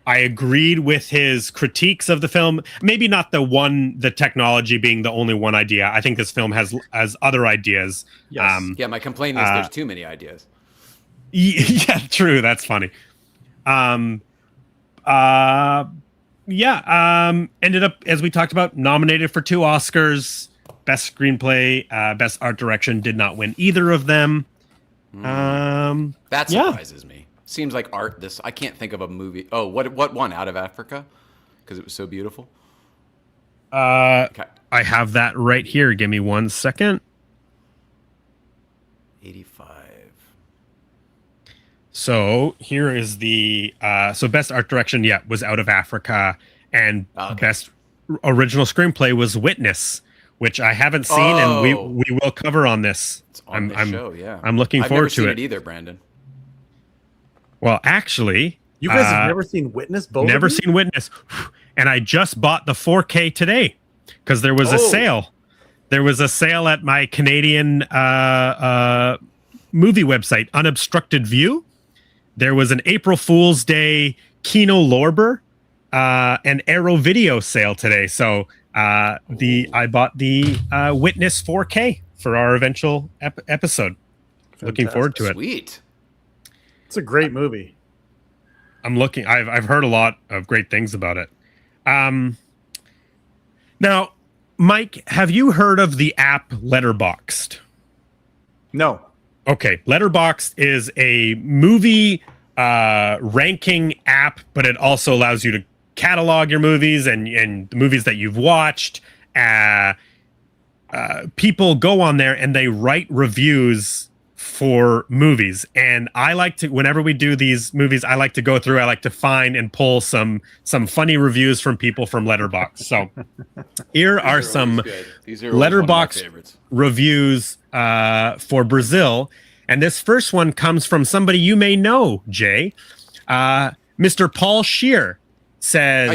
I agreed with his critiques of the film. Maybe not the technology being the only one idea. I think this film has other ideas. Yes. My complaint is there's too many ideas. Yeah, true. That's funny. Ended up, as we talked about, nominated for 2 Oscars. Best screenplay, best art direction, did not win either of them. That surprises me. Seems like art. I can't think of a movie. Oh, what won Out of Africa? Because it was so beautiful. Okay. I have that right here. Give me 1 second. 85. So here is the best art direction. Was Out of Africa, and best original screenplay was Witness, which I haven't seen, and we will cover on this. It's on the show. Yeah, I'm looking forward to it. I've never seen it either, Brandon. Well, actually, you guys have never seen Witness? Never seen Witness, and I just bought the 4K today because there was a sale. There was a sale at my Canadian movie website, Unobstructed View. There was an April Fool's Day Kino Lorber and Arrow Video sale today, so I bought the Witness 4K for our eventual episode. Fantastic. Looking forward to it. Sweet. It's a great movie. I've heard a lot of great things about it. Now, Mike, have you heard of the app Letterboxd? No. Okay, Letterboxd is a movie ranking app, but it also allows you to catalog your movies and the movies that you've watched. People go on there and they write reviews for movies, and I like to, whenever we do these movies, I like to go through, I like to find and pull some funny reviews from people from Letterboxd. So here are some Letterboxd reviews for Brazil, and this first one comes from somebody you may know, Jay. Mr. Paul Scheer says,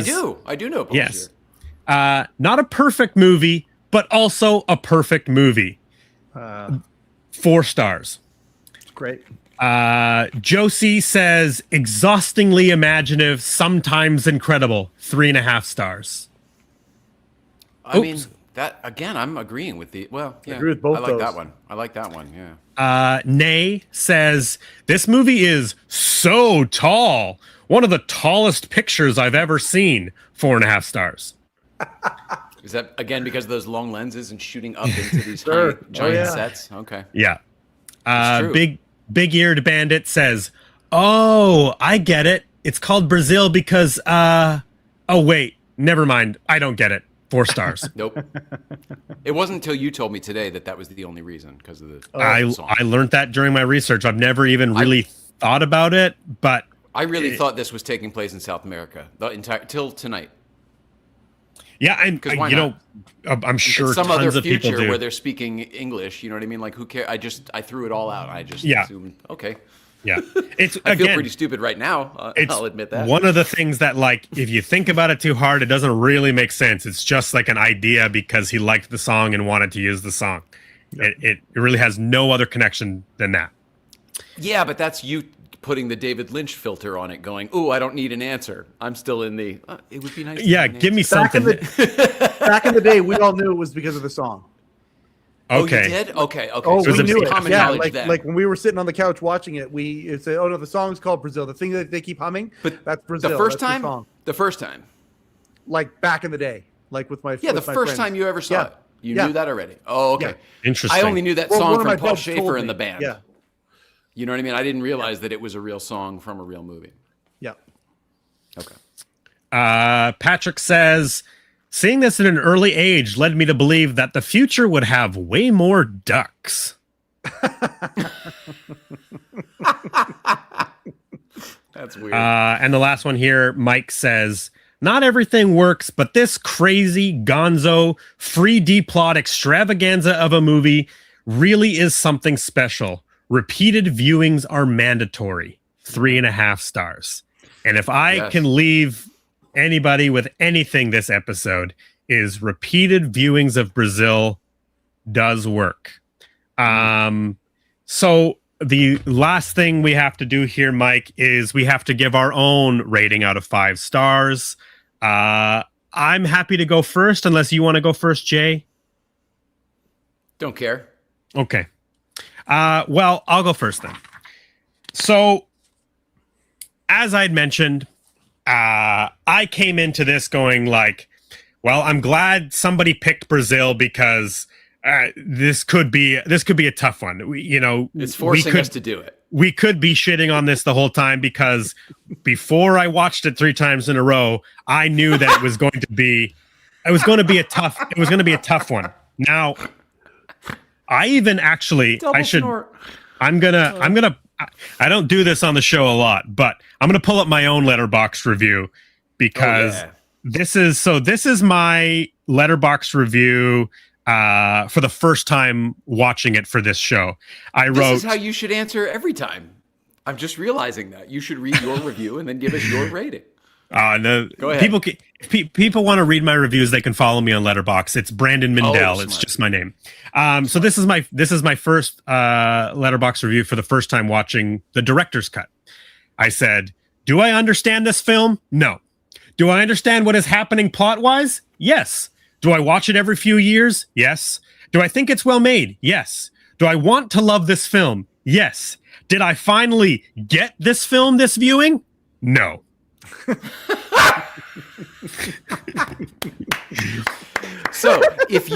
I do know Paul Scheer. Not a perfect movie, but also a perfect movie. 4 stars. Great. Josie says, exhaustingly imaginative, sometimes incredible. 3.5 stars. I mean, that again, I'm agreeing with the. Well, yeah, I agree with both. I like that one. Yeah. Nay says, this movie is so tall. One of the tallest pictures I've ever seen. 4.5 stars. Is that again because of those long lenses and shooting up into these giant sets? Okay. Yeah. Big Eared Bandit says, "Oh, I get it. It's called Brazil because oh wait, never mind. I don't get it. 4 stars." Nope. It wasn't until you told me today that was the only reason, because of the song. I learned that during my research. I've never even really thought about it, but I really thought this was taking place in South America till tonight. Yeah, and I'm sure some tons other of people future do. where they're speaking English. You know what I mean? Like, who cares? I threw it all out. I just assumed, okay. Yeah, it's I feel pretty stupid right now. I'll admit that. One of the things that, like, if you think about it too hard, it doesn't really make sense. It's just like an idea because he liked the song and wanted to use the song. Yep. It really has no other connection than that. Yeah, but that's you putting the David Lynch filter on it, going, "Ooh, I don't need an answer. I'm still in the. It would be nice." Yeah, give me something. Back in the day, we all knew it was because of the song. Okay. Oh, you did? Okay. Oh, so we knew it. Yeah, then. like when we were sitting on the couch watching it, we say, "Oh no, the song's called Brazil." The thing that they keep humming, but that's Brazil. The first time, like back in the day, like with my the first time you ever saw it, you knew that already. Oh, okay. Yeah. Interesting. I only knew that song from Paul buds Schaefer and the band. Yeah. You know what I mean? I didn't realize that it was a real song from a real movie. Yeah. Okay. Patrick says, Seeing this at an early age led me to believe that the future would have way more ducks. That's weird. And the last one here, Mike says, not everything works, but this crazy gonzo free D-plot extravaganza of a movie really is something special. Repeated viewings are mandatory. 3.5 stars. And if I can leave anybody with anything this episode, is repeated viewings of Brazil does work. So the last thing we have to do here, Mike, is we have to give our own rating out of 5 stars. I'm happy to go first, unless you want to go first, Jay. Don't care. Okay. Well, I'll go first then. So, as I'd mentioned, I came into this going like, well, I'm glad somebody picked Brazil because this could be a tough one. It's forcing us to do it. We could be shitting on this the whole time because before I watched it 3 times in a row, I knew that it was going to be a tough one. Now, I even actually, I don't do this on the show a lot, but I'm going to pull up my own Letterboxd review because this is my Letterboxd review for the first time watching it for this show. This is how you should answer every time. I'm just realizing that you should read your review and then give us your rating. No, go ahead. People want to read my reviews. They can follow me on Letterboxd. It's Brandon Mindell. It's just my name. So this is my first Letterboxd review for the first time watching the director's cut. I said, do I understand this film? No. Do I understand what is happening plot-wise? Yes. Do I watch it every few years? Yes. Do I think it's well made? Yes. Do I want to love this film? Yes. Did I finally get this film this viewing? No. So if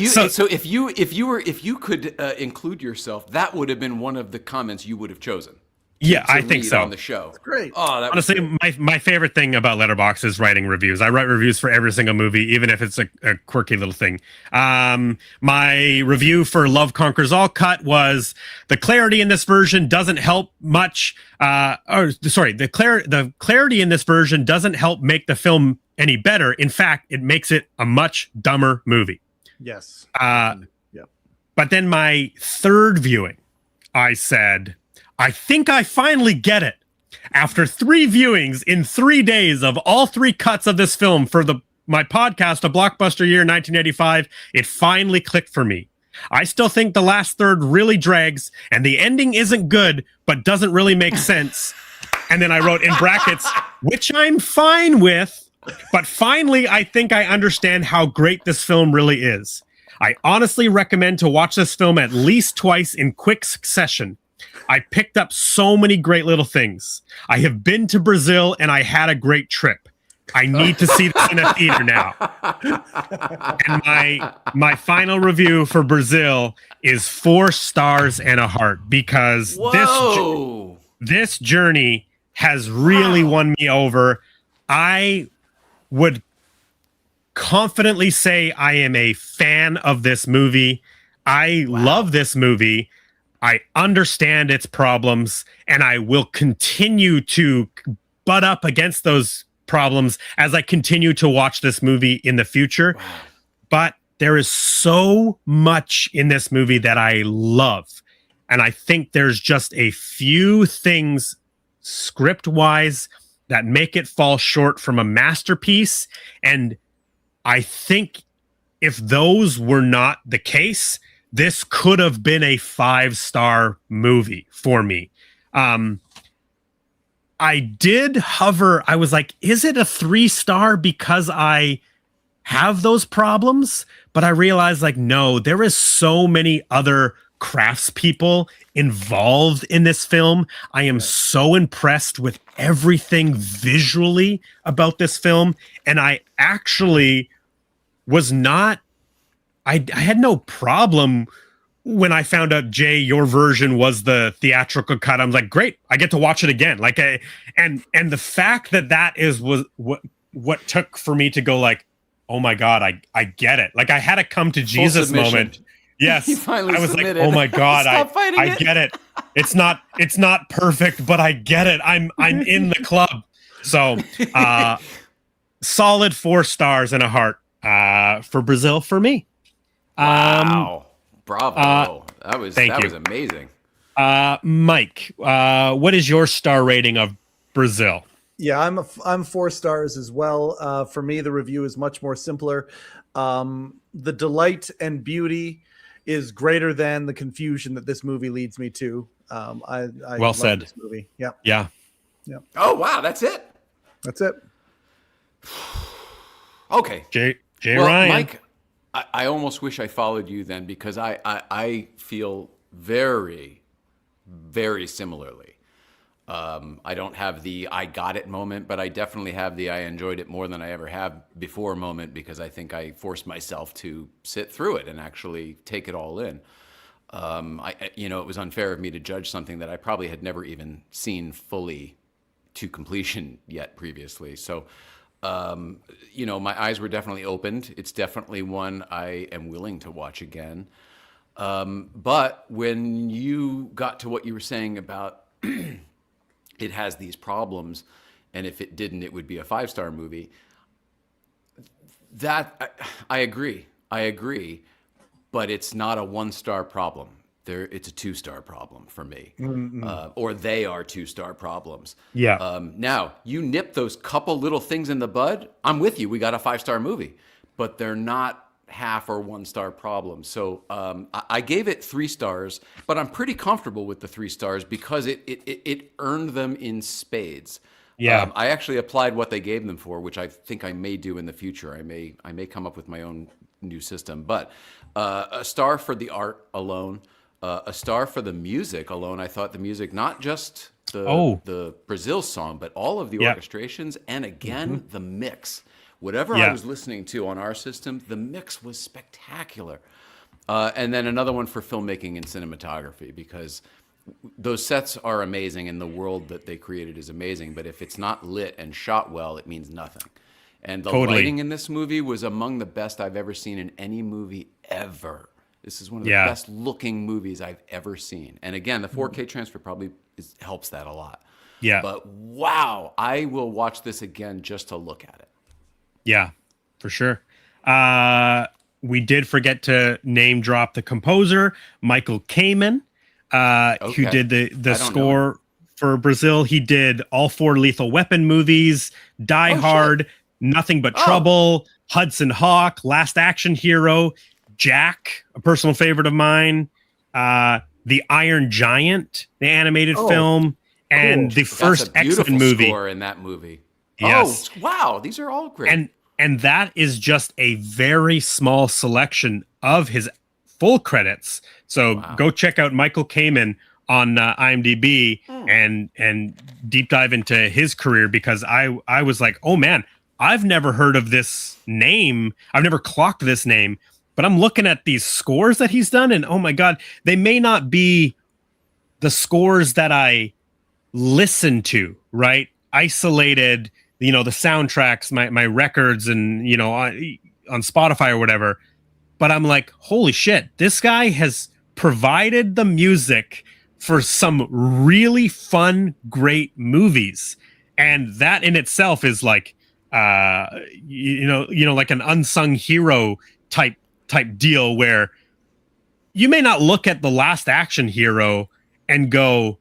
you could include yourself, that would have been one of the comments you would have chosen. Yeah, I think so. On the show. That's great. Honestly, my favorite thing about Letterboxd is writing reviews. I write reviews for every single movie, even if it's a quirky little thing. My review for Love Conquers All cut was the clarity in this version doesn't help much. The clarity in this version doesn't help make the film any better. In fact, it makes it a much dumber movie. Yes. But then my third viewing, I said, I think I finally get it. After 3 viewings in 3 days of all 3 cuts of this film for my podcast, A Blockbuster Year 1985, it finally clicked for me. I still think the last third really drags, and the ending isn't good, but doesn't really make sense. And then I wrote in brackets, which I'm fine with, but finally I think I understand how great this film really is. I honestly recommend to watch this film at least twice in quick succession. I picked up so many great little things. I have been to Brazil and I had a great trip. I need to see this in a theater now. And my final review for Brazil is 4 stars and a heart because this journey has really won me over. I would confidently say I am a fan of this movie. I love this movie. I understand its problems, and I will continue to butt up against those problems as I continue to watch this movie in the future. Wow. But there is so much in this movie that I love. And I think there's just a few things script-wise that make it fall short from a masterpiece. And I think if those were not the case, this could have been a 5-star movie for me. I did hover. I was like, is it a 3-star because I have those problems? But I realized, like, no, there is so many other craftspeople involved in this film. I am so impressed with everything visually about this film. And I actually was not, I had no problem when I found out, Jay, your version was the theatrical cut. I'm like, great, I get to watch it again. And the fact that is was what took for me to go like, oh my God, I get it. Like I had a come to Jesus moment. Yes. I was submitted. like, oh my God, I get it. It's not perfect, but I get it. I'm in the club. So solid 4 stars and a heart for Brazil for me. Wow. Bravo. That was amazing. Mike, what is your star rating of Brazil? Yeah, I'm 4 stars as well. For me, the review is much more simpler. The delight and beauty is greater than the confusion that this movie leads me to. I well said. This movie. Yeah. Yeah. Yeah. Oh wow, that's it. That's it. Okay. Jay Ryan. Mike, I almost wish I followed you then, because I feel very, very similarly. I don't have the I got it moment, but I definitely have the I enjoyed it more than I ever have before moment, because I think I forced myself to sit through it and actually take it all in. It was unfair of me to judge something that I probably had never even seen fully to completion yet previously. So, my eyes were definitely opened. It's definitely one I am willing to watch again. But when you got to what you were saying about it has these problems, and if it didn't, it would be a 5-star movie. That I agree, but it's not a 1-star problem. It's a 2-star problem for me, or they are 2-star problems. Yeah. Now you nip those couple little things in the bud. I'm with you. We got a 5-star movie, but they're not half or 1-star problems. So I gave it 3 stars, but I'm pretty comfortable with the 3 stars because it earned them in spades. Yeah. I actually applied what they gave them for, which I think I may do in the future. I may come up with my own new system, but a star for the art alone, a star for the music alone. I thought the music, not just the Brazil song, but all of the orchestrations, and again, the mix. Whatever I was listening to on our system, the mix was spectacular. And then another one for filmmaking and cinematography, because those sets are amazing and the world that they created is amazing. But if it's not lit and shot well, it means nothing. And the lighting in this movie was among the best I've ever seen in any movie ever. This is one of the best looking movies I've ever seen. And again, the 4K transfer probably helps that a lot. Yeah. But wow, I will watch this again just to look at it. Yeah, for sure. We did forget to name drop the composer, Michael Kamen, who did the score for Brazil. He did all 4 Lethal Weapon movies, Die Hard, Nothing But Trouble, Hudson Hawk, Last Action Hero, Jack, a personal favorite of mine, The Iron Giant, the animated film, and the first X-Men movie. Score in that movie. Yes. Oh, wow. These are all great. And that is just a very small selection of his full credits. So go check out Michael Kamen on IMDb and deep dive into his career, because I was like, oh man, I've never heard of this name. I've never clocked this name, but I'm looking at these scores that he's done, and oh my God, they may not be the scores that I listen to, right? Isolated, the soundtracks, my records, and on Spotify or whatever. But I'm like, holy shit, this guy has provided the music for some really fun, great movies, and that in itself is like, like an unsung hero type deal, where you may not look at The Last Action Hero and go,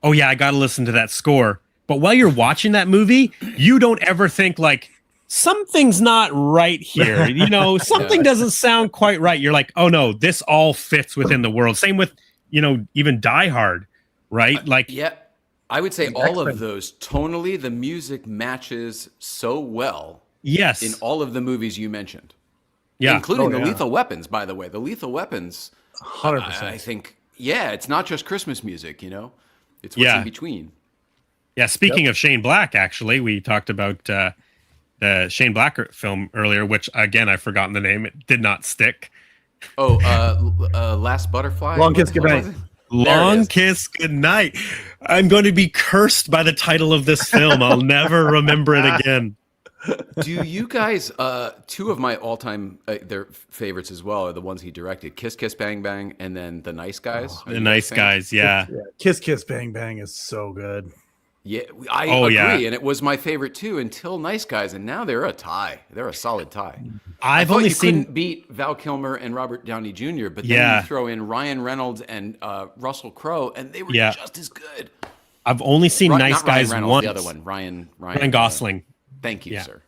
oh yeah, I got to listen to that score. But while you're watching that movie, you don't ever think like, something's not right here. Something doesn't sound quite right. You're like, oh no, this all fits within the world. Same with, even Die Hard, right? I would say all of those tonally, the music matches so well. Yes. In all of the movies you mentioned. Yeah. Including the Lethal Weapons, by the way. The Lethal Weapons, 100%. I think, it's not just Christmas music, It's what's in between. Yeah, speaking of Shane Black, actually, we talked about the Shane Black film earlier, which, again, I've forgotten the name. It did not stick. Last Butterfly? Long Kiss Goodnight. Long Kiss Goodnight. I'm going to be cursed by the title of this film. I'll never remember it again. Do you guys? Two of my all-time their favorites as well are the ones he directed: Kiss Kiss Bang Bang, and then The Nice Guys. The Nice Guys, yeah. Kiss Kiss Bang Bang is so good. Yeah, I agree, and it was my favorite too until Nice Guys, and now they're a tie. They're a solid tie. I've only seen couldn't beat Val Kilmer and Robert Downey Jr., but then you throw in Ryan Reynolds and Russell Crowe, and they were just as good. I've only seen Nice Guys once. The other one, Ryan Gosling. Thank you, sir.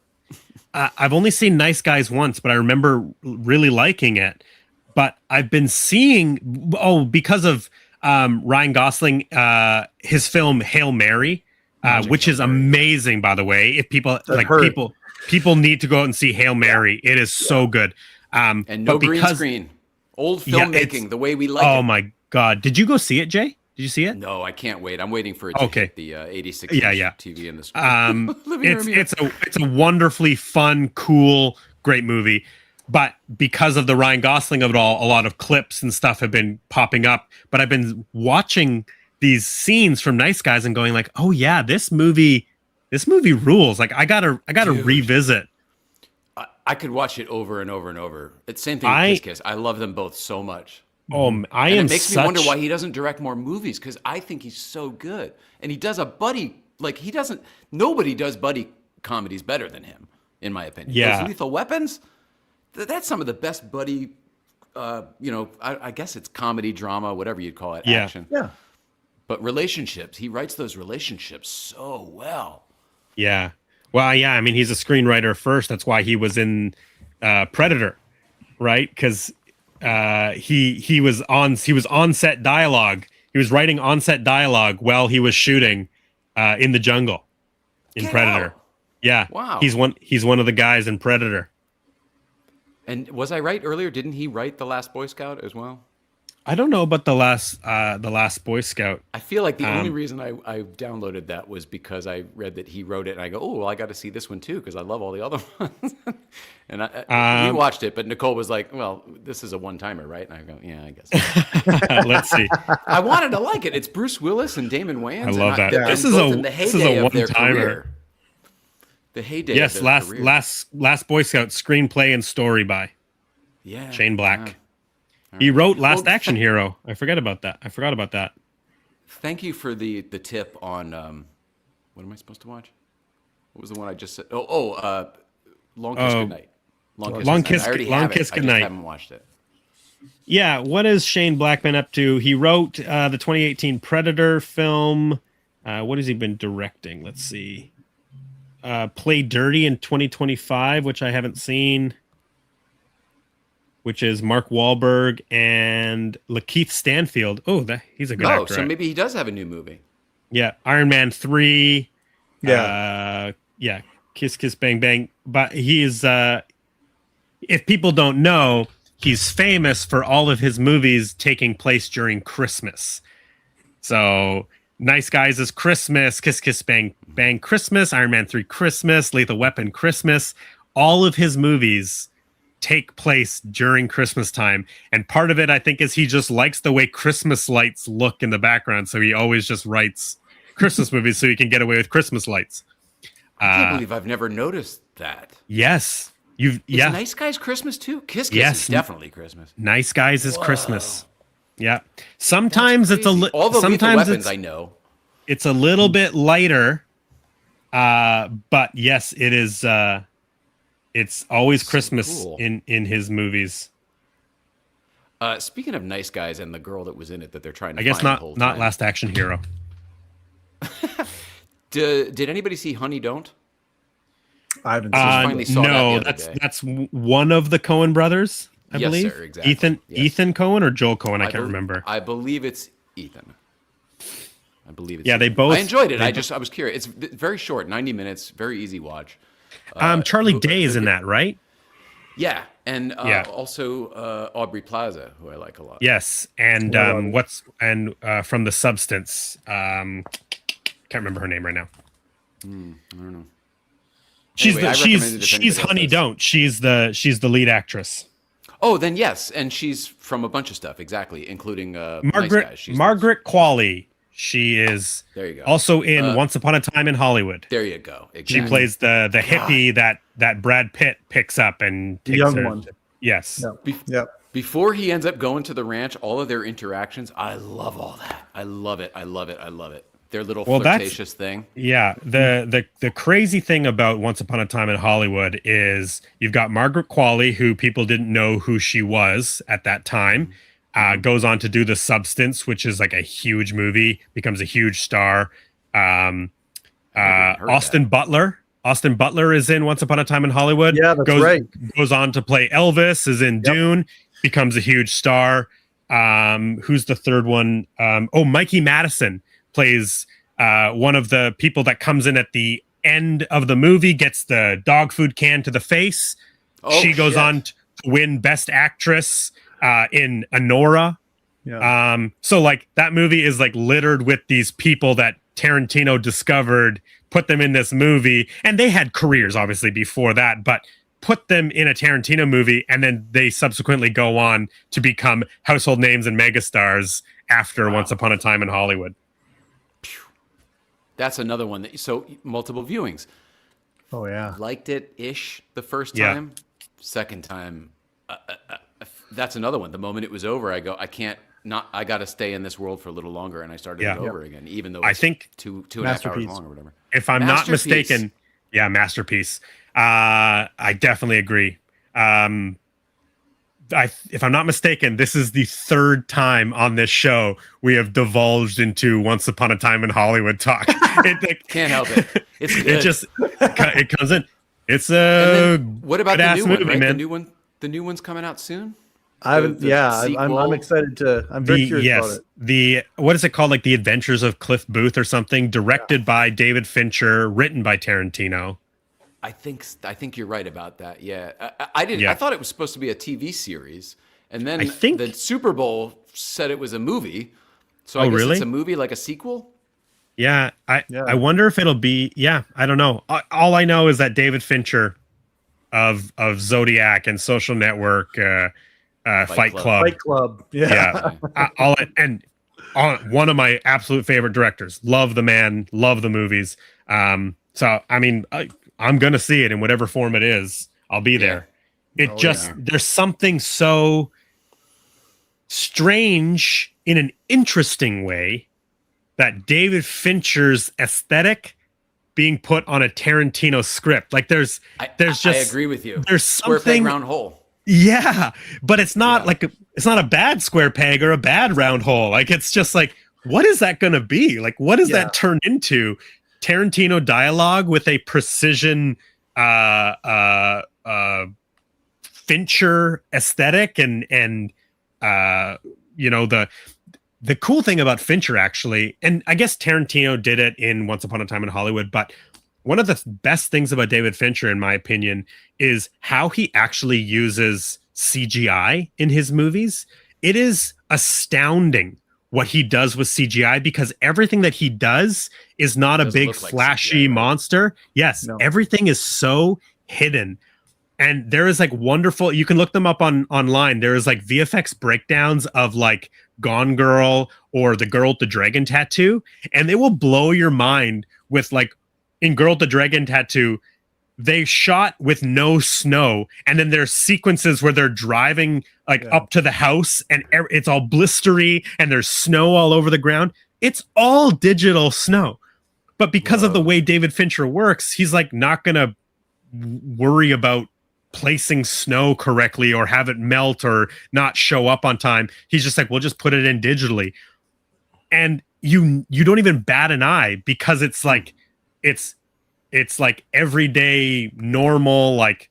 I've only seen Nice Guys once, but I remember really liking it. But I've been seeing because of Ryan Gosling, his film Hail Mary, which is amazing, by the way. If people people need to go out and see Hail Mary. It is so good. And no green screen, old filmmaking, the way we like it. Oh my God! Did you go see it, Jay? Did you see it? No, I can't wait. I'm waiting for it to hit the 86 TV in the screen. It's a wonderfully fun, cool, great movie. But because of the Ryan Gosling of it all, a lot of clips and stuff have been popping up. But I've been watching these scenes from Nice Guys and going like, oh yeah, this movie rules. Like I gotta revisit. I could watch it over and over and over. It's same thing with Kiss Kiss. I love them both so much. It makes me wonder why he doesn't direct more movies, because I think he's so good. And he does a buddy, nobody does buddy comedies better than him, in my opinion. Yeah. Those Lethal Weapons, that's some of the best buddy, I guess it's comedy, drama, whatever you'd call it, action. Yeah. But relationships, he writes those relationships so well. Yeah. Well, yeah, I mean, he's a screenwriter first. That's why he was in Predator, right? Because he was on set dialogue. He was writing on set dialogue while he was shooting in the jungle in Predator. Out. Yeah. Wow. He's one of the guys in Predator. And was I right earlier? Didn't he write The Last Boy Scout as well? I don't know about the last Boy Scout. I feel like the only reason I downloaded that was because I read that he wrote it, and I go, oh, well, I got to see this one too because I love all the other ones. And we watched it, but Nicole was like, well, this is a one-timer, right? And I go, yeah, I guess. Let's see. I wanted to like it. It's Bruce Willis and Damon Wayans. I love that. This is a one-timer. The heyday. Yes, of their career. last Boy Scout screenplay and story by Shane Black. Yeah. He wrote Last Action Hero. I forgot about that. Thank you for the tip on what am I supposed to watch? What was the one I just said? Long Kiss Goodnight. Long Kiss Goodnight. I just haven't watched it. Yeah, what is Shane Black been up to? He wrote the 2018 Predator film. What has he been directing? Let's see. Play Dirty in 2025, which I haven't seen. Which is Mark Wahlberg and Lakeith Stanfield. Oh, he's a good actor. Oh, so maybe he does have a new movie. Yeah, Iron Man 3. Yeah. Kiss Kiss Bang Bang. But he is, if people don't know, he's famous for all of his movies taking place during Christmas. So Nice Guys is Christmas, Kiss Kiss Bang Bang Christmas, Iron Man 3 Christmas, Lethal Weapon Christmas. All of his movies take place during Christmas time, and part of it I think is he just likes the way Christmas lights look in the background, so he always just writes Christmas movies so he can get away with Christmas lights. I can't believe I've never noticed that. Yes, Nice Guys Christmas too? Kiss Kiss is definitely Christmas. Nice Guys is Christmas. Yeah, sometimes it's all the Lethal Weapons I know. It's a little bit lighter, but yes, it is. It's always Christmas in his movies. Speaking of Nice Guys and the girl that was in it that they're trying to I guess find not Last Action Hero. Did anybody see Honey Don't? I haven't seen it. That's one of the Coen brothers, I believe. Sir, exactly. Ethan Coen or Joel Coen, I can't remember. I believe it's Ethan. Yeah, they both. I enjoyed it. I was curious. It's very short, 90 minutes, very easy watch. Charlie Day is in that, right? Yeah, and also Aubrey Plaza, who I like a lot. Yes, and from The Substance, can't remember her name right now. I don't know. She's Honey Don't. She's the lead actress. Oh, then yes, and she's from a bunch of stuff, exactly, including Margaret Nice Guys. Margaret Qualley. She is there you go. Also in Once Upon a Time in Hollywood. There you go. Exactly. She plays the hippie that Brad Pitt picks up and takes young her. one. Yes. Yep. Before he ends up going to the ranch, all of their interactions, I love all that. I love it. Their little flirtatious thing. Yeah. The crazy thing about Once Upon a Time in Hollywood is you've got Margaret Qualley, who people didn't know who she was at that time. Goes on to do The Substance, which is like a huge movie, becomes a huge star. Austin Butler is in Once Upon a Time in Hollywood. Yeah, that's right. Goes on to play Elvis, is in Dune, becomes a huge star. Who's the third one? Mikey Madison plays one of the people that comes in at the end of the movie, gets the dog food can to the face. She goes on to win Best Actress in Anora. Yeah. So like that movie is like littered with these people that Tarantino discovered, put them in this movie, and they had careers obviously before that, but put them in a Tarantino movie, and then they subsequently go on to become household names and megastars after Once Upon a Time in Hollywood. That's another one so multiple viewings. Oh yeah. Liked it ish the first time. Second time, that's another one. The moment it was over, I go, I got to stay in this world for a little longer, and I started it over again, even though it's I think two and a half hours long or whatever. If I'm not mistaken, masterpiece. I definitely agree. If I'm not mistaken, this is the third time on this show we have divulged into Once Upon a Time in Hollywood talk. Can't help it. It's good. It comes in. It's a what about the new movie, one? Right? Man. The new one's coming out soon. I haven't. I'm excited to. I'm very curious about it. What is it called? Like The Adventures of Cliff Booth or something? Directed by David Fincher, written by Tarantino. I think you're right about that. Yeah, I didn't. I thought it was supposed to be a TV series, and then the Super Bowl said it was a movie. So I guess it's a movie, like a sequel. Yeah, I wonder if it'll be. Yeah, I don't know. All I know is that David Fincher of Zodiac and Social Network, Fight Club. Yeah. One of my absolute favorite directors. Love the man. Love the movies. So I mean. I'm going to see it in whatever form it is. I'll be there. There's something so strange in an interesting way that David Fincher's aesthetic being put on a Tarantino script. Like I agree with you. There's something square peg, round hole. Yeah, but it's not it's not a bad square peg or a bad round hole. Like it's just like, what is that going to be? Like, what does that turn into? Tarantino dialogue with a precision Fincher aesthetic and the cool thing about Fincher actually, and I guess Tarantino did it in Once Upon a Time in Hollywood, but one of the best things about David Fincher, in my opinion, is how he actually uses CGI in his movies. It is astounding what he does with CGI, because everything that he does is not a big flashy monster. Yes, everything is so hidden. And there is like wonderful, you can look them up online. There is like VFX breakdowns of like Gone Girl or The Girl with the Dragon Tattoo. And they will blow your mind with like in Girl with the Dragon Tattoo, they shot with no snow, and then there's sequences where they're driving up to the house and it's all blistery and there's snow all over the ground. It's all digital snow. But because of the way David Fincher works, he's like not going to worry about placing snow correctly or have it melt or not show up on time. He's just like, we'll just put it in digitally. And you don't even bat an eye, because it's like it's like everyday, normal, like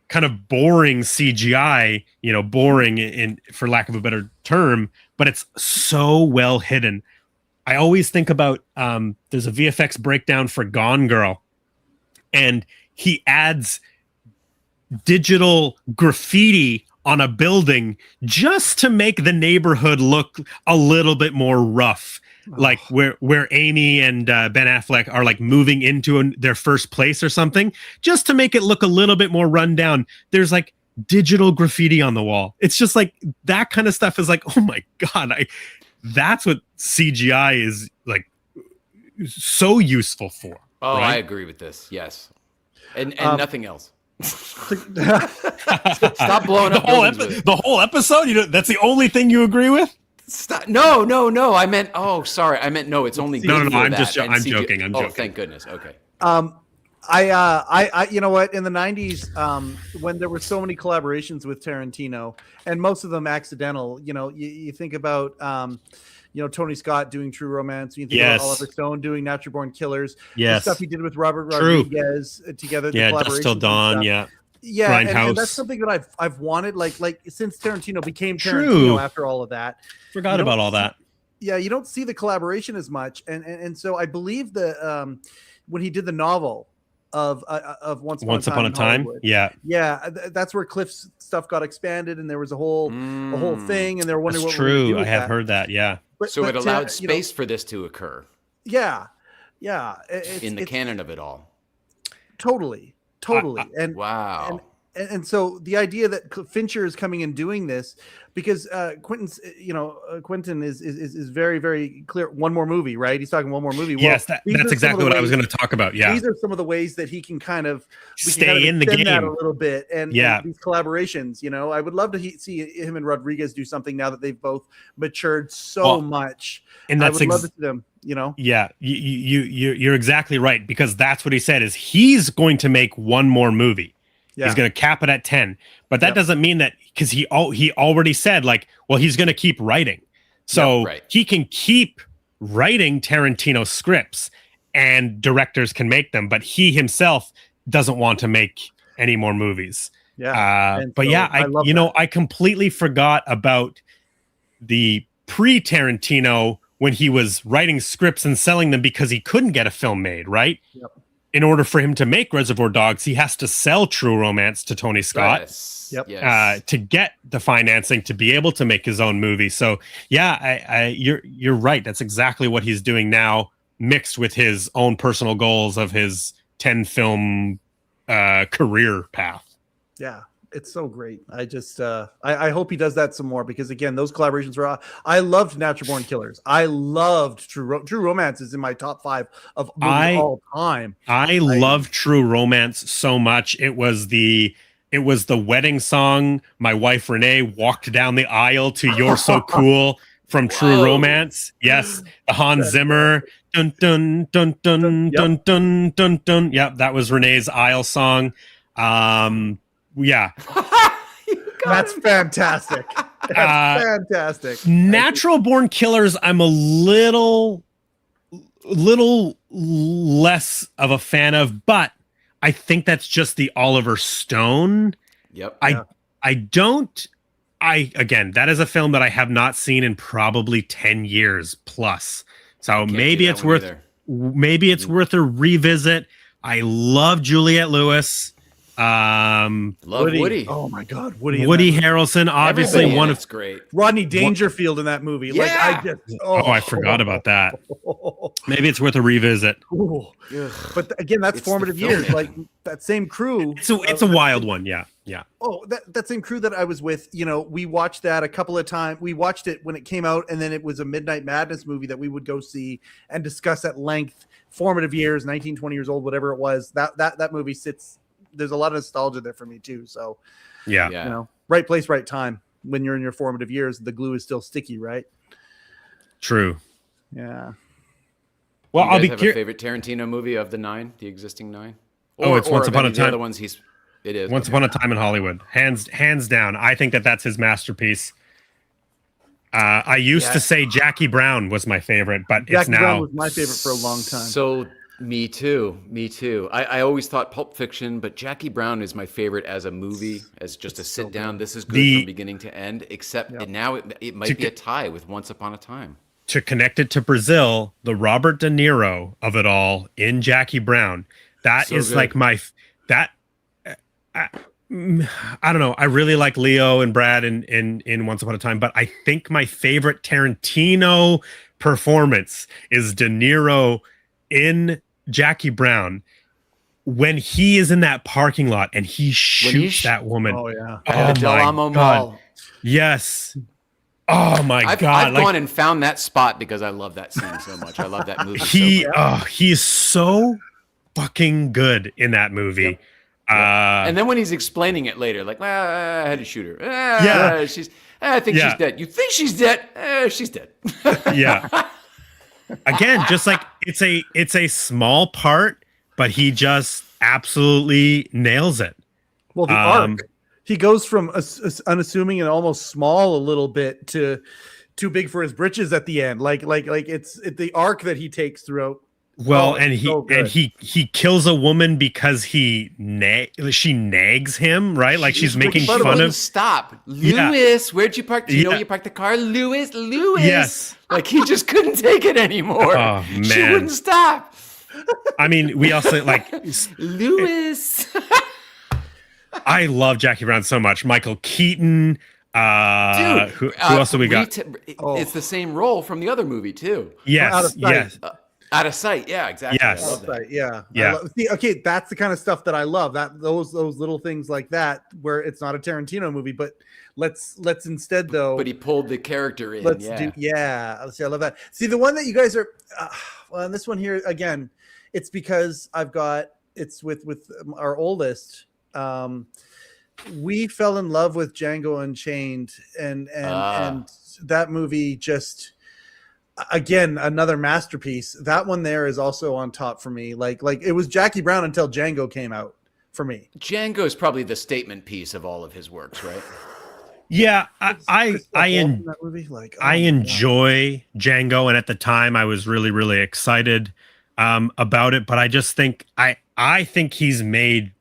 kind of boring CGI, boring in for lack of a better term, but it's so well hidden. I always think about there's a VFX breakdown for Gone Girl, and he adds digital graffiti on a building just to make the neighborhood look a little bit more rough. Like where Amy and Ben Affleck are like moving into their first place or something, just to make it look a little bit more run down. There's like digital graffiti on the wall. It's just like that kind of stuff is like, oh my God. that's what CGI is like so useful for. Oh, right? I agree with this. Yes. And nothing else. Stop blowing up the whole episode. That's the only thing you agree with. Stop. No. I meant. Oh, sorry. I meant no. It's only no. I'm that. I'm joking. I'm joking. Oh, thank goodness. Okay. I you know what, in the 90s, when there were so many collaborations with Tarantino, and most of them accidental, you think about Tony Scott doing True Romance, you think about Oliver Stone doing Natural Born Killers, the stuff he did with Robert Rodriguez together, Dusk Till Dawn, and that's something that I've wanted, like since Tarantino became Tarantino after all of that. Forgot about all that. Yeah, you don't see the collaboration as much, and so I believe that when he did the novel of Once Upon a Time, that's where Cliff's stuff got expanded, and there was a whole thing, and they were wondering what true. I have heard that. Yeah, so it allowed space for this to occur. Yeah, in the canon of it all. Totally. And wow. And so the idea that Fincher is coming and doing this, because Quentin is very, very clear. One more movie, right? He's talking one more movie. Yes, that's exactly what I was going to talk about. Yeah, these are some of the ways that he can kind of stay in the game that a little bit, and these collaborations. I would love to see him and Rodriguez do something now that they've both matured so much. And I would love to see them. Yeah, you're exactly right, because that's what he said is he's going to make one more movie. Yeah. He's going to cap it at 10, but that doesn't mean that, because he already said he's going to keep writing, so he can keep writing Tarantino scripts and directors can make them, but he himself doesn't want to make any more movies. I completely forgot about the pre-Tarantino when he was writing scripts and selling them because he couldn't get a film made, right? Yep. In order for him to make Reservoir Dogs, he has to sell True Romance to Tony Scott to get the financing to be able to make his own movie. So you're right. That's exactly what he's doing now, mixed with his own personal goals of his 10 film career path. Yeah. It's so great. I just I hope he does that some more, because again, those collaborations were. I loved Natural Born Killers. I loved True Romance is in my top 5 of movies all time. I love True Romance so much. It was the wedding song my wife Renee walked down the aisle to "You're So Cool" from True Romance. Yes, the Hans Zimmer dun dun dun dun dun dun dun dun. Yep, that was Renee's aisle song. Yeah, that's fantastic. That's fantastic. Natural Born Killers, I'm a little less of a fan of, but I think that's just the Oliver Stone. Yep. Again, that is a film that I have not seen in probably 10 years plus. So maybe it's worth a revisit. I love Juliette Lewis. Love Woody. Oh my God, Woody Harrelson, obviously one of great. Rodney Dangerfield in that movie. Yeah. I forgot about that. Maybe it's worth a revisit. But again, that's formative years. Like that same crew. It's a wild one. Yeah. Oh, that same crew that I was with. We watched that a couple of times. We watched it when it came out, and then it was a Midnight Madness movie that we would go see and discuss at length. Formative years, 19, 20 years old, whatever it was. That movie sits. There's a lot of nostalgia there for me too. So right place, right time. When you're in your formative years, the glue is still sticky, right? True. Yeah. Well, I'll be curious. A favorite Tarantino movie of the 9, the existing 9? It's Once Upon a Time. The other ones it is Once Upon a Time in Hollywood. Hands down. I think that's his masterpiece. I used to say Jackie Brown was my favorite, but it's now Brown was my favorite for a long time. So me too. I always thought Pulp Fiction, but Jackie Brown is my favorite as a movie, as just a sit down. This is good from beginning to end, except now it might be a tie with Once Upon a Time. To connect it to Brazil, the Robert De Niro of it all in Jackie Brown. That is good. I don't know. I really like Leo and Brad in Once Upon a Time, but I think my favorite Tarantino performance is De Niro in Jackie Brown when he is in that parking lot and he shoots that woman. Oh yeah. Oh Del Amo my God. Mall. Yes. Oh my God. I've gone and found that spot because I love that scene so much. I love that movie. He's so fucking good in that movie. Yep. And then when he's explaining it later, like, well, I had to shoot her. I think she's dead. You think she's dead? She's dead. Yeah. Again, just like it's a small part, but he just absolutely nails it. Well, the arc. He goes from unassuming and almost small a little bit to too big for his britches at the end. Like it's the arc that he takes throughout. Well, he kills a woman because she nags him, right? Like she's making fun of. Stop, Lewis. Where'd you park? Do you know where you parked the car, Lewis? Yes. Like he just couldn't take it anymore. Oh man, she wouldn't stop. I mean, we also like Lewis. I love Jackie Brown so much. Michael Keaton. Dude, who else do we got? It's the same role from the other movie too. Yes. Out of sight, yeah, exactly. Yes. I love that. Yeah. Okay, that's the kind of stuff that I love. That those little things like that, where it's not a Tarantino movie, but let's instead though. But he pulled the character in. See, I love that. See, the one that you guys are, well, this one here again, it's because it's with our oldest. We fell in love with Django Unchained, and that movie just. Again, another masterpiece. That one there is also on top for me. Like it was Jackie Brown until Django came out for me. Django is probably the statement piece of all of his works, right? Yeah, I enjoy Django, and at the time I was really, really excited about it. But I just think I think he's made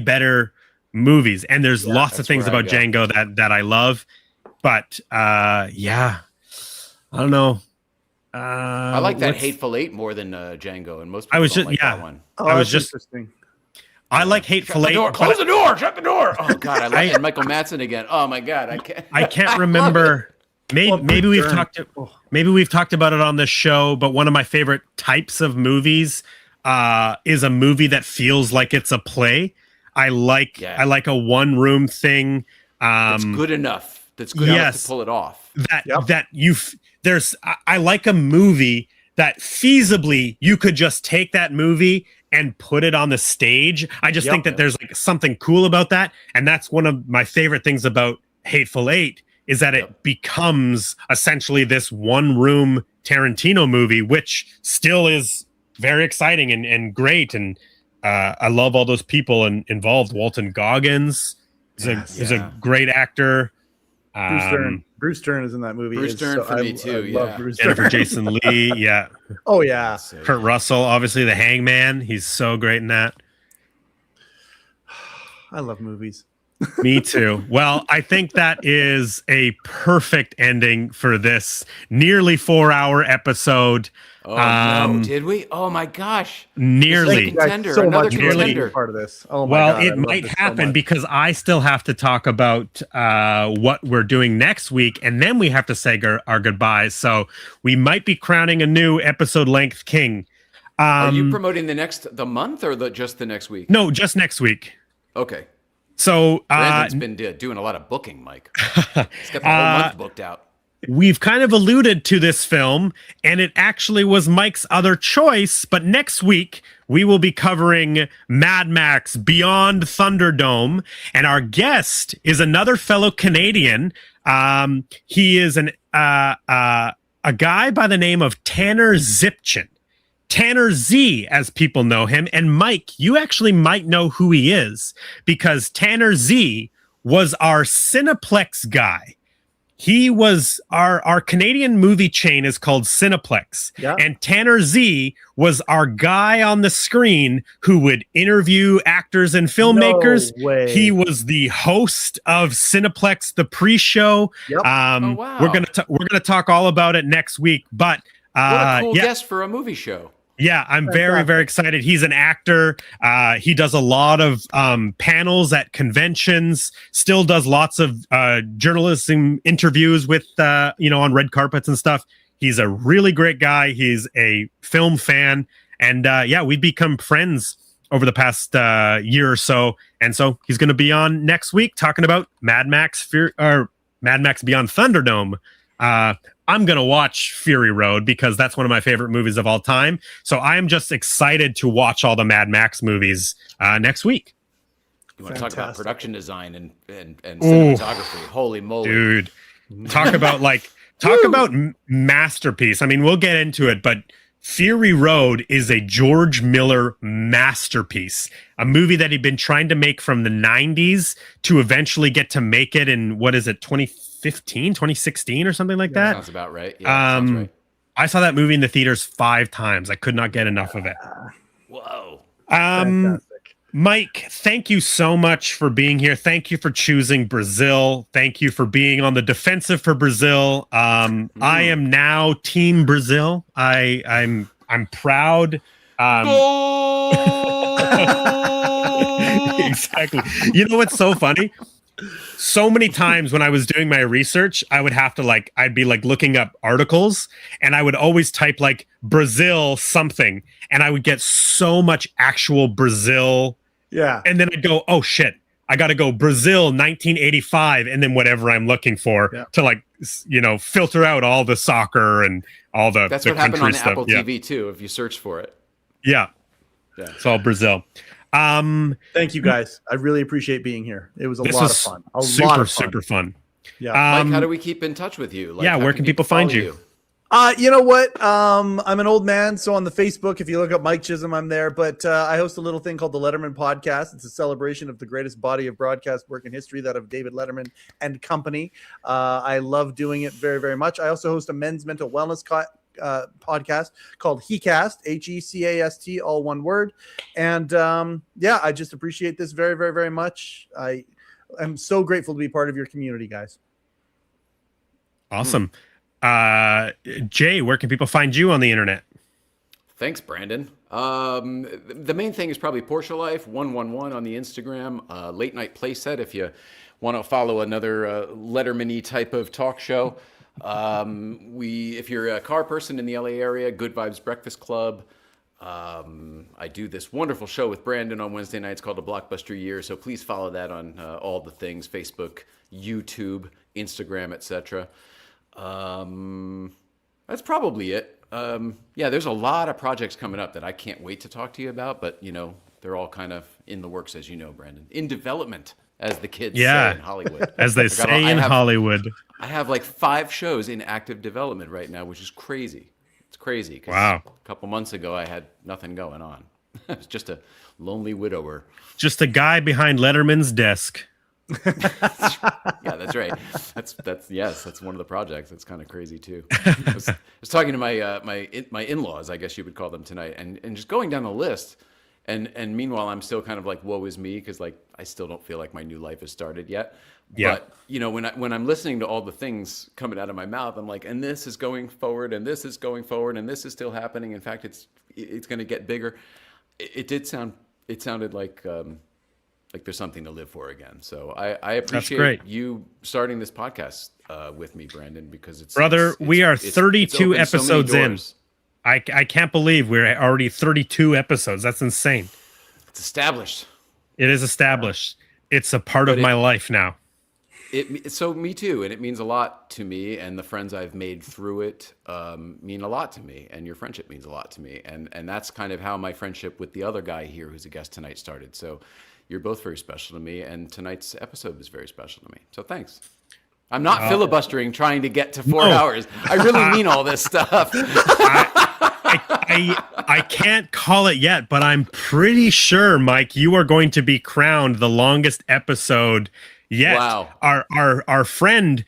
better movies, and there's lots of things about Django that I love. But I don't know. I like that Hateful Eight more than Django, and most people that one. Interesting. I like Hateful Eight. Close the door. Shut the door. Oh God, I like Michael Madsen again. Oh my God, I can't remember. Maybe we've talked about it on this show, but one of my favorite types of movies is a movie that feels like it's a play. I like a one room thing. That's good enough. That's good enough to pull it off. I like a movie that feasibly you could just take that movie and put it on the stage. I just think that there's like something cool about that. And that's one of my favorite things about Hateful Eight is that it becomes essentially this one room Tarantino movie, which still is very exciting and great. And I love all those people involved. Walton Goggins is a great actor. Bruce Dern is in that movie. Bruce Dern for me too. Love Bruce Jennifer Dern. Jason Leigh. Yeah. Oh yeah. Kurt Russell, obviously the Hangman. He's so great in that. I love movies. Me too. Well, I think that is a perfect ending for this nearly 4-hour episode. Oh no, did we? Oh my gosh. Nearly. Another contender. Part of this. Oh my God, it might happen because I still have to talk about what we're doing next week, and then we have to say our goodbyes. So we might be crowning a new episode length king. Are you promoting the month or just the next week? No, just next week. Okay. So Brandon's been doing a lot of booking, Mike. He's got the whole month booked out. We've kind of alluded to this film, and it actually was Mike's other choice. But next week, we will be covering Mad Max Beyond Thunderdome. And our guest is another fellow Canadian. He is a guy by the name of Tanner Zipchin. Tanner Z, as people know him. And Mike, you actually might know who he is because Tanner Z was our Cineplex guy. He was our Canadian movie chain is called Cineplex. Yeah. And Tanner Z was our guy on the screen who would interview actors and filmmakers. No way. He was the host of Cineplex, the pre-show. Yep. Wow. We're gonna talk all about it next week. But what a cool guest for a movie show. Yeah, I'm very, very excited. He's an actor. He does a lot of panels at conventions, still does lots of journalism interviews with, on red carpets and stuff. He's a really great guy. He's a film fan. And we've become friends over the past year or so. And so he's going to be on next week talking about Mad Max Mad Max Beyond Thunderdome, I'm going to watch Fury Road because that's one of my favorite movies of all time. So I'm just excited to watch all the Mad Max movies next week. You want to talk about production design and cinematography? Holy moly, dude! Talk about masterpiece. I mean, we'll get into it, but Fury Road is a George Miller masterpiece. A movie that he'd been trying to make from the 90s to eventually get to make it in, 2015, 2016 or something like that? Sounds about right. Yeah, sounds right. I saw that movie in the theaters 5 times. I could not get enough of it. Whoa. Fantastic. Mike, thank you so much for being here. Thank you for choosing Brazil. Thank you for being on the defensive for Brazil. I am now Team Brazil. I'm proud. Exactly. You know what's so funny? So many times when I was doing my research, I would have to I'd be looking up articles, and I would always type Brazil something, and I would get so much actual Brazil. Yeah. And then I'd go, oh shit, I got to go Brazil 1985, and then whatever I'm looking for to filter out all the soccer and all the That's the what happened on stuff. Apple TV too, if you search for it. Yeah. It's all Brazil. Thank you guys. I really appreciate being here. It was a lot of fun. Super fun. Yeah. Mike, how do we keep in touch with you? Where can people find you? You know what? I'm an old man, so on the Facebook, if you look up Mike Chisholm, I'm there. But I host a little thing called the Letterman Podcast. It's a celebration of the greatest body of broadcast work in history, that of David Letterman and company. I love doing it very, very much. I also host a men's mental wellness podcast called HeCast, HECAST, all one word. And I just appreciate this very, very, very much. I am so grateful to be part of your community, guys. Awesome. Jay, where can people find you on the internet? Thanks, Brandon. The main thing is probably Porsche Life 111 on the Instagram, Late Night Playset if you want to follow another Letterman-y type of talk show. If you're a car person in the LA area, Good Vibes Breakfast Club. I do this wonderful show with Brandon on Wednesday nights called A Blockbuster Year. So please follow that on all the things: Facebook, YouTube, Instagram, etc. That's probably it. There's a lot of projects coming up that I can't wait to talk to you about, but they're all kind of in the works, as you know, Brandon. In development, as the kids say in Hollywood. As they say in Hollywood. I have 5 shows in active development right now, which is crazy. It's crazy. Wow. A couple months ago, I had nothing going on. I was just a lonely widower. Just a guy behind Letterman's desk. Yeah, that's right. That's one of the projects. That's kind of crazy too. I was talking to my in-laws, I guess you would call them, tonight, and just going down the list. And meanwhile, I'm still kind of woe is me, because I still don't feel like my new life has started yet. Yeah. But when I'm listening to all the things coming out of my mouth, I'm like, and this is going forward, and this is going forward, and this is still happening. In fact, it's going to get bigger. It sounded like there's something to live for again. So I appreciate you starting this podcast with me, Brandon, because we are 32 episodes in. I can't believe we're already 32 episodes. That's insane. It's established. It is established. It's a part of my life now. So me too, and it means a lot to me, and the friends I've made through it mean a lot to me, and your friendship means a lot to me, and that's kind of how my friendship with the other guy here who's a guest tonight started. So you're both very special to me, and tonight's episode was very special to me. So thanks. I'm not filibustering trying to get to 4 hours. I really mean all this stuff. I can't call it yet, but I'm pretty sure, Mike, you are going to be crowned the longest episode yet. Wow. Our friend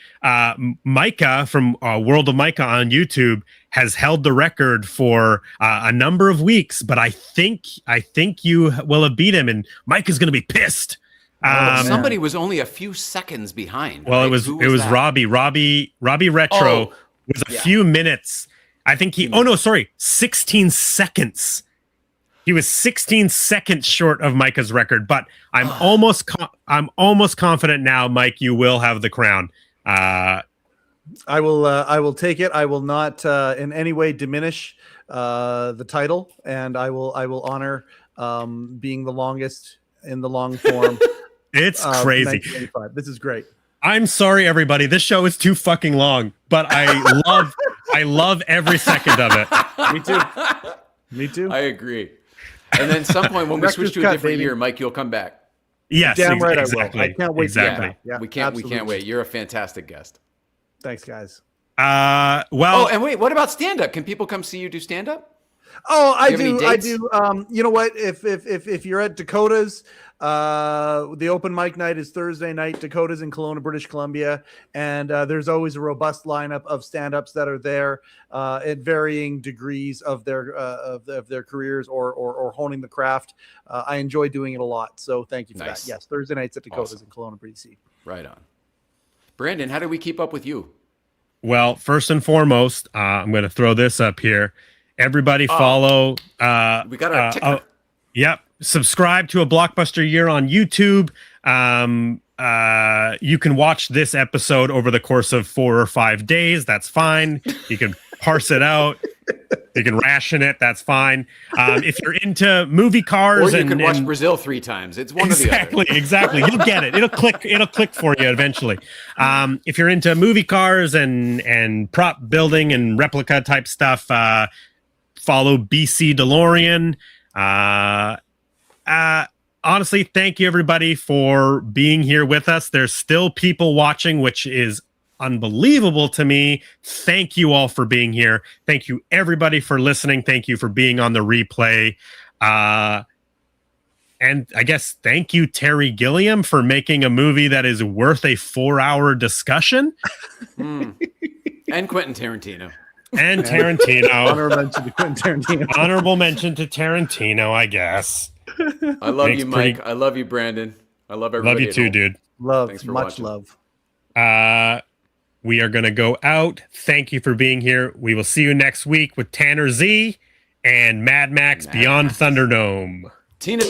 Micah from World of Micah on YouTube has held the record for a number of weeks, but I think you will have beat him, and Mike is going to be pissed. Somebody was only a few seconds behind. Well, right? it was Robbie Retro was a few minutes. I think 16 seconds. He was 16 seconds short of Micah's record, but I'm almost confident now, Mike, you will have the crown. I will take it. I will not in any way diminish the title, and I will honor being the longest in the long form. It's crazy. This is great. I'm sorry, everybody. This show is too fucking long, but I love every second of it. Me too. Me too. I agree. And then at some point when we switch to a different year, Mike, you'll come back. Yes, damn right exactly. I will. I can't wait. Exactly. Yeah, we can't wait. You're a fantastic guest. Thanks, guys. Well. Oh, and wait, what about stand-up? Can people come see you do stand-up? Oh, I do. You know what? If you're at Dakota's, the open mic night is Thursday night. Dakota's in Kelowna, British Columbia, and there's always a robust lineup of stand-ups that are there at varying degrees of their careers or honing the craft. I enjoy doing it a lot, so thank you for that. Yes, Thursday nights at Dakota's in Kelowna, BC. Right on. Brandon, how do we keep up with you? Well, first and foremost, I'm going to throw this up here. Everybody follow. We got our ticker. Yep. Subscribe to A Blockbuster Year on YouTube. You can watch this episode over the course of 4 or 5 days. That's fine. You can parse it out. You can ration it. That's fine. If you're into movie cars, or you can watch Brazil 3 times. It's one or the other. Exactly. You'll get it. It'll click for you eventually. If you're into movie cars and prop building and replica type stuff, follow BC DeLorean. Honestly, thank you everybody for being here with us. There's still people watching, which is unbelievable to me. Thank you all for being here. Thank you everybody for listening. Thank you for being on the replay. And I guess thank you, Terry Gilliam, for making a movie that is worth a 4-hour discussion. And Quentin Tarantino. And Tarantino. Honorable mention to Quentin Tarantino. Honorable mention to Tarantino, I guess. I love you, Mike. I love you, Brandon. I love everybody. Love you too, dude. Love. Thanks for much watching. love. We are going to go out. Thank you for being here. We will see you next week with Tanner Z and Mad Max Beyond Thunderdome. Tina.